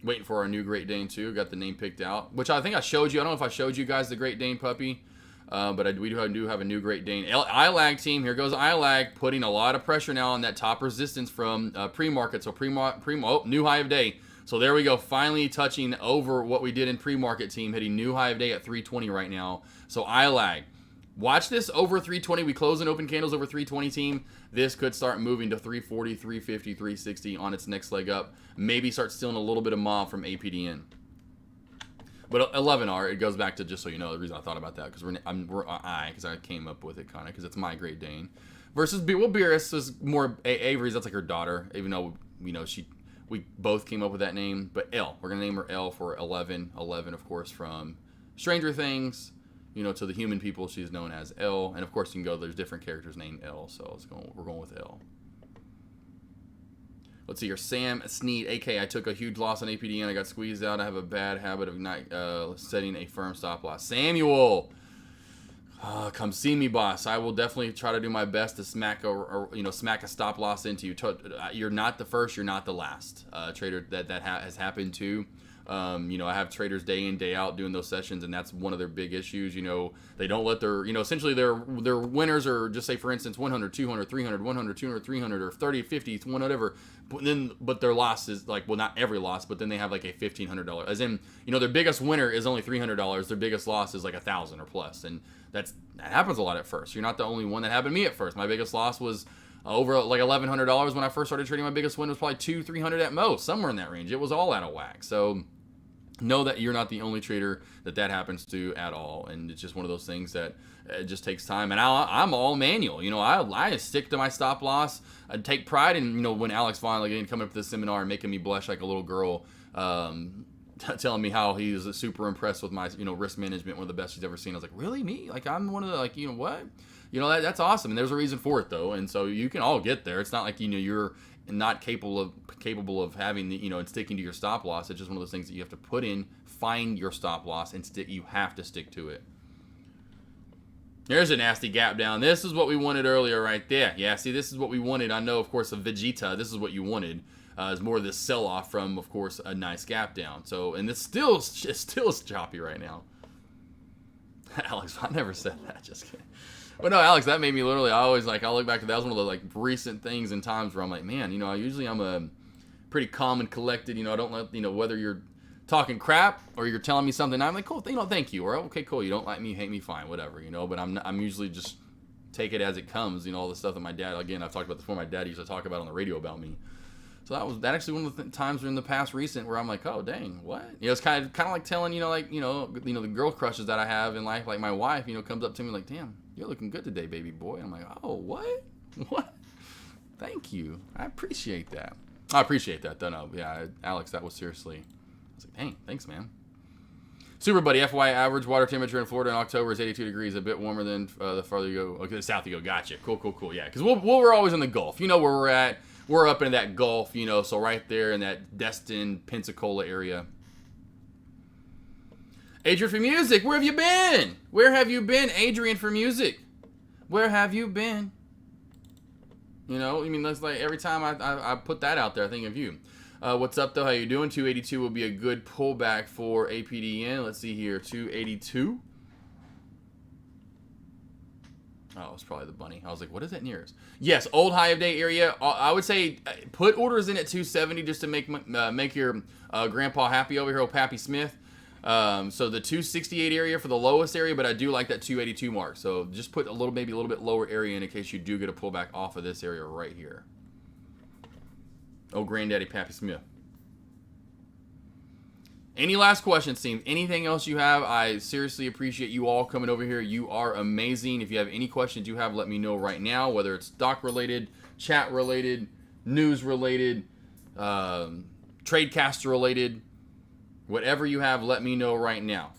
Waiting for our new Great Dane too. Got the name picked out, which I think I showed you. I don't know if I showed you guys the Great Dane puppy, but we do have a new Great Dane. ILAG team, here goes ILAG, putting a lot of pressure now on that top resistance from pre-market. So new high of day. So there we go, finally touching over what we did in pre-market team, hitting new high of day at 320 right now. So ILAG. Watch this over 320. We close and open candles over 320 team. This could start moving to 340, 350, 360 on its next leg up. Maybe start stealing a little bit of mob from APDN. But 11R, it goes back to, just so you know, the reason I thought about that, because because I came up with it kind of, because it's my Great Dane. Versus Beerus is more Avery's, that's like her daughter, even though, you know, we both came up with that name. But L, we're going to name her L for 11. 11, of course, from Stranger Things. You know, to the human people, she's known as L. And of course, you can go, there's different characters named L. So we're going with L. Let's see here. Sam Sneed, AK, I took a huge loss on APD and I got squeezed out. I have a bad habit of not setting a firm stop loss. Samuel, come see me, boss. I will definitely try to do my best to smack a stop loss into you. You're not the first, you're not the last trader that has happened to. You know, I have traders day in, day out doing those sessions, and that's one of their big issues. You know, they don't let their, you know, essentially their winners are, just say, for instance, 100, 200, 300, 100, 200, 300, or 30, 50, whatever. But their loss is like, well, not every loss, but then they have like a $1,500. As in, you know, their biggest winner is only $300. Their biggest loss is like 1,000 or plus. And that happens a lot at first. You're not the only one. That happened to me at first. My biggest loss was over like $1,100 when I first started trading. My biggest win was probably $200-300 at most, somewhere in that range. It was all out of whack. So know that you're not the only trader that happens to at all, and it's just one of those things that it just takes time. And I'm all manual, you know. I stick to my stop loss. I take pride in, you know, when Alex Vaughn, again, coming up to this seminar and making me blush like a little girl, telling me how he's super impressed with my, you know, risk management, one of the best he's ever seen. I was like, really, me? Like, I'm one of the, like, you know what? You know, that's awesome, and there's a reason for it though, and so you can all get there. It's not like, you know, you're not capable of having the, you know, and sticking to your stop loss. It's just one of those things that you have to put in, find your stop loss, and you have to stick to it. Here's a nasty gap down. This is what we wanted earlier right there. Yeah, see, this is what we wanted. I know, of course, of Vegeta. This is what you wanted. Is more of this sell-off from, of course, a nice gap down. So, and it's still choppy right now. Alex, I never said that. Just kidding. But no, Alex, that made me literally, I look back to that was one of the like recent things and times where I'm like, man, you know, I'm a pretty calm and collected, you know, I don't let, you know, whether you're talking crap or you're telling me something, I'm like, cool, you know, thank you, or okay, cool, you don't like me, hate me, fine, whatever, you know, but I'm usually just take it as it comes, you know, all the stuff that my dad, again, I've talked about this before, my dad used to talk about on the radio about me. So that actually one of the times in the past recent where I'm like, oh dang, what? You know, it's kind of like telling, you know, like, you know, the girl crushes that I have in life, like my wife, you know, comes up to me like, damn, you're looking good today, baby boy. I'm like, oh, what? Thank you. I appreciate that. I appreciate that, though. No, yeah, Alex, that was seriously, I was like, dang, thanks, man. Super Buddy, FY average water temperature in Florida in October is 82 degrees, a bit warmer than the farther you go. Okay, the south you go. Gotcha. Cool. Yeah, because we're always in the Gulf. You know where we're at. We're up in that Gulf, you know, so right there in that Destin, Pensacola area. Adrian for Music, where have you been? Where have you been, Adrian for Music? Where have you been? You know, I mean, that's like every time I put that out there, I think of you. What's up, though? How you doing? 282 will be a good pullback for APDN. Let's see here, 282. Oh, it's probably the bunny. I was like, what is that nearest? Yes, old high of day area. I would say put orders in at 270 just to make your grandpa happy over here, old Pappy Smith. So the 268 area for the lowest area, but I do like that 282 mark. So just put maybe a little bit lower area in case you do get a pullback off of this area right here. Oh, Granddaddy Pappy Smith. Any last questions, team? Anything else you have? I seriously appreciate you all coming over here. You are amazing. If you have any questions you have, let me know right now, whether it's stock related, chat related, news related, Tradecaster related, whatever you have, let me know right now.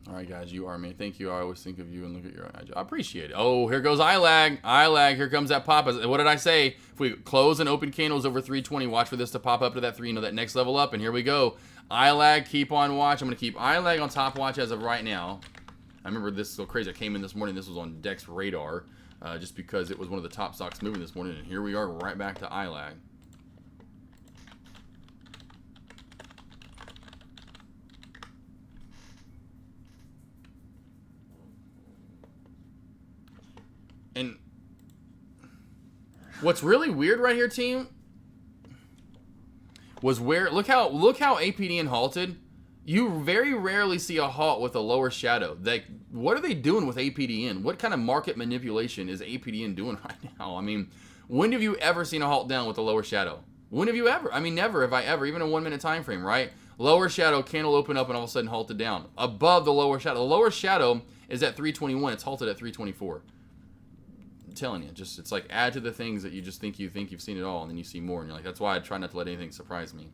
All right, guys, you are me. Thank you. I always think of you and look at your eyes. I appreciate it. Oh, here goes iLag. Here comes that pop. What did I say? If we close and open candles over 320, watch for this to pop up to that 3, you know, that next level up. And here we go. iLag, keep on watch. I'm going to keep iLag on top watch as of right now. I remember this is so crazy. I came in this morning. This was on Deck's radar just because it was one of the top stocks moving this morning. And here we are right back to iLag. And what's really weird right here, team, was where look how APDN halted. You very rarely see a halt with a lower shadow. Like, what are they doing with APDN? What kind of market manipulation is APDN doing right now? I mean, when have you ever seen a halt down with a lower shadow? When have you ever? I mean, never have I ever, even a 1 minute time frame, right? Lower shadow, candle open up and all of a sudden halted down. Above the lower shadow. The lower shadow is at 321. It's halted at 324. I'm telling you, just it's like add to the things that you just think you've seen it all, and then you see more, and you're like, that's why I try not to let anything surprise me.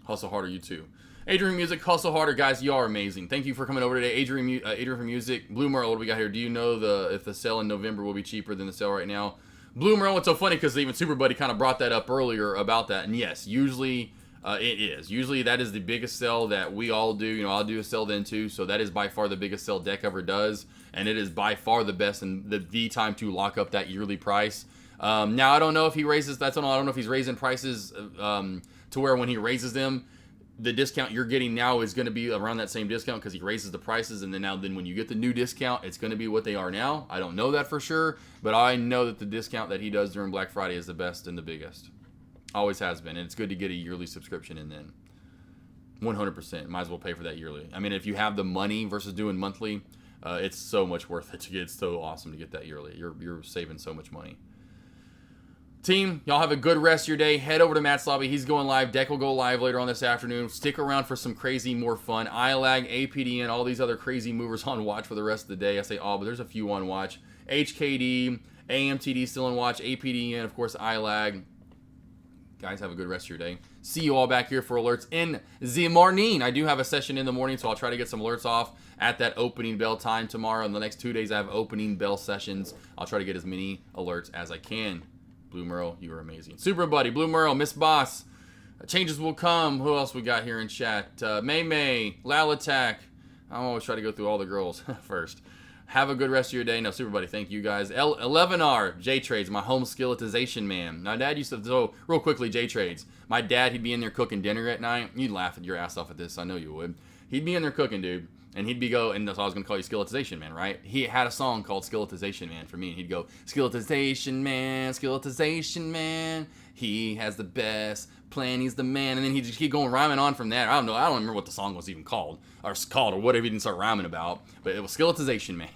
Hustle harder, you too. Adrian Music, hustle harder, guys. You are amazing. Thank you for coming over today, Adrian for Music. Blue Merle, what do we got here? Do you know if the sale in November will be cheaper than the sale right now? Blue Merle, it's so funny because even Super Buddy kind of brought that up earlier about that, and yes, usually. It is. Usually that is the biggest sell that we all do. You know, I'll do a sell then too. So that is by far the biggest sell Deck ever does. And it is by far the best and the time to lock up that yearly price. Now, I don't know if he raises, I don't know if he's raising prices to where when he raises them, the discount you're getting now is going to be around that same discount because he raises the prices. And then when you get the new discount, it's going to be what they are now. I don't know that for sure. But I know that the discount that he does during Black Friday is the best and the biggest. Always has been, and it's good to get a yearly subscription in then. 100%. Might as well pay for that yearly. I mean, if you have the money versus doing monthly, it's so much worth it to get. It's so awesome to get that yearly. You're saving so much money. Team, y'all have a good rest of your day. Head over to Matt's Lobby. He's going live. Deck will go live later on this afternoon. Stick around for some crazy, more fun. iLag, APDN, all these other crazy movers on watch for the rest of the day. I say all, but there's a few on watch. HKD, AMTD still in watch. APD and, of course, iLag. Guys, have a good rest of your day. See you all back here for alerts in the morning. I do have a session in the morning, so I'll try to get some alerts off at that opening bell time tomorrow. In the next 2 days, I have opening bell sessions. I'll try to get as many alerts as I can. Blue Merle, you are amazing. Super Buddy, Blue Merle, Miss Boss. Changes will come. Who else we got here in chat? May May, Lalatak. I always try to go through all the girls first. Have a good rest of your day. No, Super Buddy, thank you guys. 11R, J-Trades, my home skilletization man. My dad used to, so real quickly, J-Trades. My dad, he'd be in there cooking dinner at night. You'd laugh at your ass off at this. I know you would. He'd be in there cooking, dude. And he'd be and that's why I was going to call you Skilletization Man, right? He had a song called Skilletization Man for me. And he'd go, Skilletization Man. He has the best plan. He's the man. And then he'd just keep going rhyming on from that. I don't know. I don't remember what the song was even called. Or whatever he didn't start rhyming about. But it was Skilletization Man.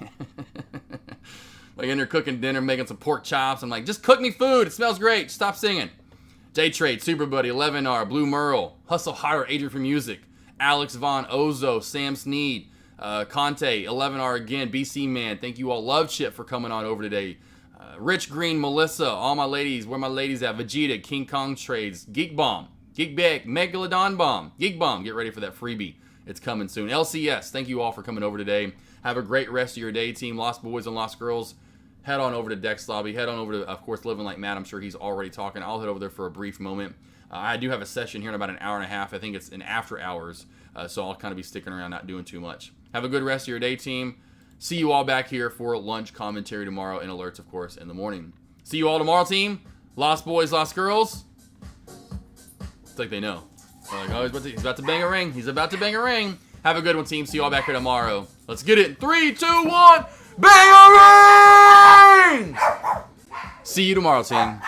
Like in there cooking dinner, making some pork chops. I'm like, just cook me food. It smells great. Stop singing. J-Trade, Super Buddy, 11R, Blue Merle, Hustle Harder, Adrian for Music, Alex Vaughn, Ozo, Sam Sneed, Conte, 11R again, BC Man. Thank you all. Love Chip for coming on over today. Rich Green, Melissa, all my ladies. Where my ladies at? Vegeta, King Kong Trades, Geek Bomb, Geek Bag, Megalodon Bomb, Geek Bomb. Get ready for that freebie. It's coming soon. LCS, thank you all for coming over today. Have a great rest of your day, team. Lost Boys and Lost Girls. Head on over to Dex Lobby. Head on over to, of course, Living Like Matt. I'm sure he's already talking. I'll head over there for a brief moment. I do have a session here in about an hour and a half. I think it's in after hours, so I'll kind of be sticking around, not doing too much. Have a good rest of your day, team. See you all back here for lunch commentary tomorrow and alerts, of course, in the morning. See you all tomorrow, team. Lost Boys, Lost Girls. It's like they know. They're like, oh, he's about to bang a ring. He's about to bang a ring. Have a good one, team. See you all back here tomorrow. Let's get it. 3, 2, 1. Bang a ring! See you tomorrow, team.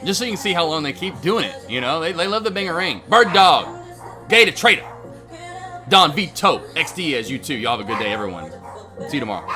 Just so you can see how long they keep doing it, you know? They love the bang a ring. Bird Dog, Gator Trader, Don Vito, XD as you too. Y'all have a good day, everyone. See you tomorrow.